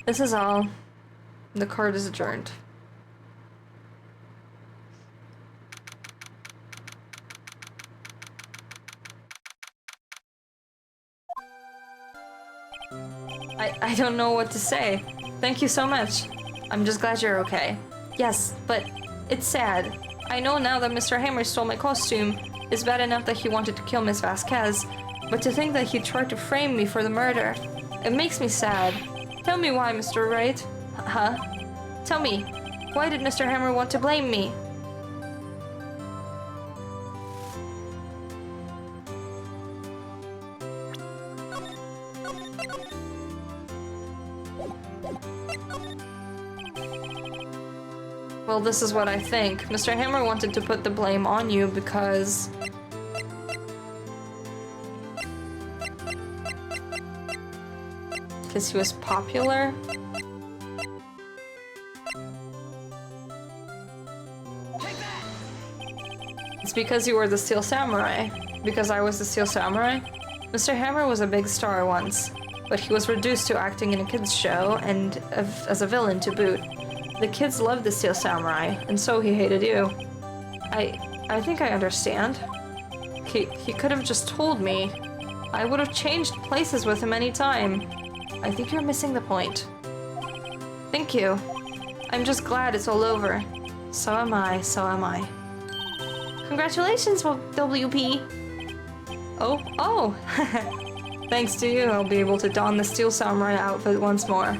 Speaker 1: This is all. The card is adjourned. I don't know what to say. Thank you so much. I'm just glad you're okay. Yes, but it's sad. I know now that Mr. Hammer stole my costume. It's bad enough that he wanted to kill Miss Vasquez, but to think that he tried to frame me for the murder, it makes me sad. Tell me why, Mr. Wright. Huh? Tell me, why did Mr. Hammer want to blame me? Well, this is what I think. Mr. Hammer wanted to put the blame on you because... because he was popular? It's because you were the Steel Samurai. Because I was the Steel Samurai? Mr. Hammer was a big star once, but he was reduced to acting in a kids' show and as a villain to boot. The kids loved the Steel Samurai, and so he hated you. I think I understand. He could have just told me. I would have changed places with him any time. I think you're missing the point. Thank you. I'm just glad it's all over. So am I, so am I. Congratulations, WP! Oh! Thanks to you, I'll be able to don the Steel Samurai outfit once more.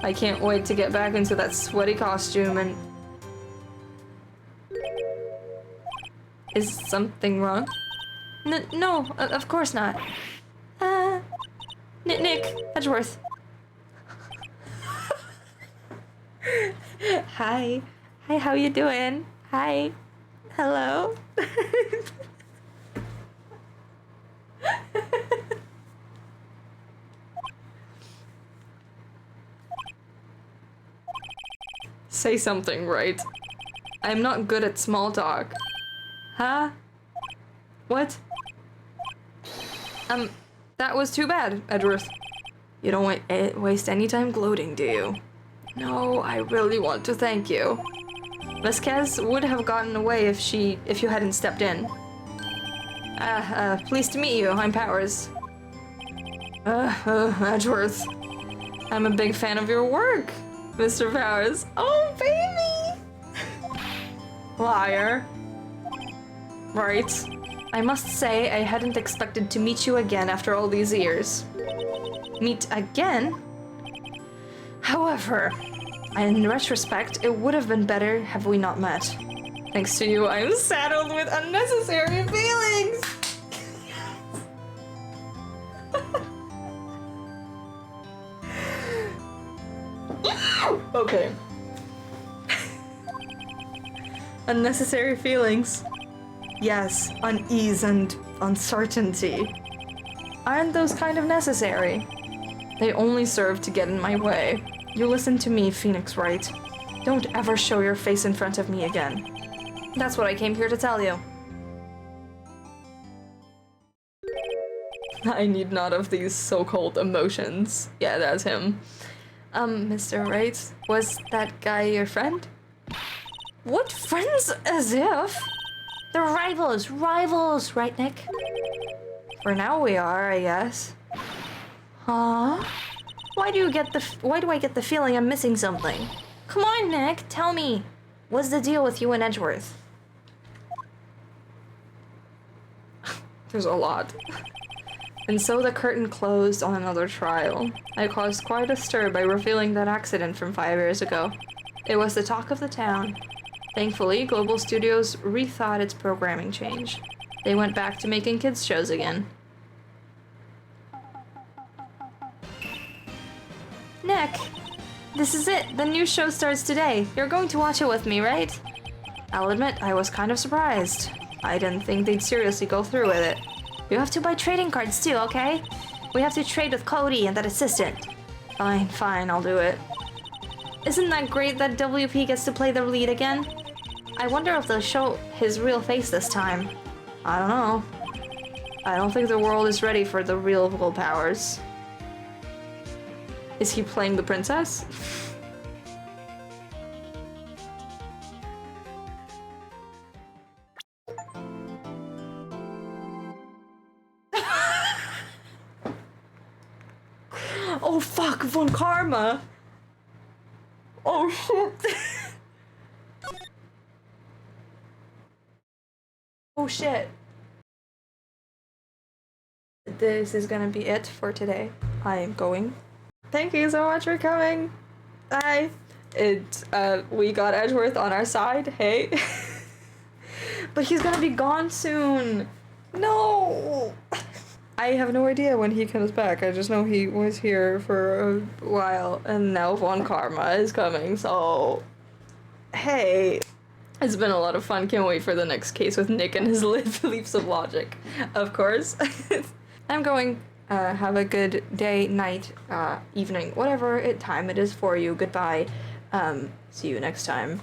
Speaker 1: I can't wait to get back into that sweaty costume and... Is something wrong? No, of course not. Nick, Edgeworth. Hi, how you doing? Hi. Hello. Say something, Wright. I'm not good at small talk. Huh? What? That was too bad, Edgeworth. You don't waste any time gloating, do you? No, I really want to thank you. Vasquez would have gotten away if you hadn't stepped in. Pleased to meet you. I'm Powers. Edgeworth. I'm a big fan of your work, Mr. Powers. Oh, baby! Liar. Right. I must say, I hadn't expected to meet you again after all these years. Meet again? However, in retrospect, it would have been better have we not met. Thanks to you, I'm saddled with unnecessary feelings! Okay. Unnecessary feelings. Yes, unease and uncertainty. Aren't those kind of necessary? They only serve to get in my way. You listen to me, Phoenix Wright. Don't ever show your face in front of me again. That's what I came here to tell you. I need none of these so-called emotions. Yeah, that's him. Mr. Wright, was that guy your friend? What friends as if? They're rivals, right, Nick? For now we are, I guess. Huh? Why do I get the feeling I'm missing something? Come on, Nick, tell me. What's the deal with you and Edgeworth? There's a lot. And so the curtain closed on another trial. I caused quite a stir by revealing that accident from 5 years ago. It was the talk of the town. Thankfully, Global Studios rethought its programming change. They went back to making kids shows again. Nick, this is it. The new show starts today. You're going to watch it with me, right? I'll admit, I was kind of surprised. I didn't think they'd seriously go through with it. You have to buy trading cards too, okay? We have to trade with Cody and that assistant. Fine, I'll do it. Isn't that great that WP gets to play the lead again? I wonder if they'll show his real face this time. I don't know. I don't think the world is ready for the real Powers. Is he playing the princess? Oh fuck, Von Karma! Oh shit! Oh shit. This is gonna be it for today. I am going. Thank you so much for coming. Bye. We got Edgeworth on our side, hey. But he's gonna be gone soon. No! I have no idea when he comes back. I just know he was here for a while, and now Von Karma is coming, so... Hey. It's been a lot of fun. Can't wait for the next case with Nick and his leaps of logic. Of course. I'm going. Have a good day, night, evening, whatever time it is for you. Goodbye. See you next time.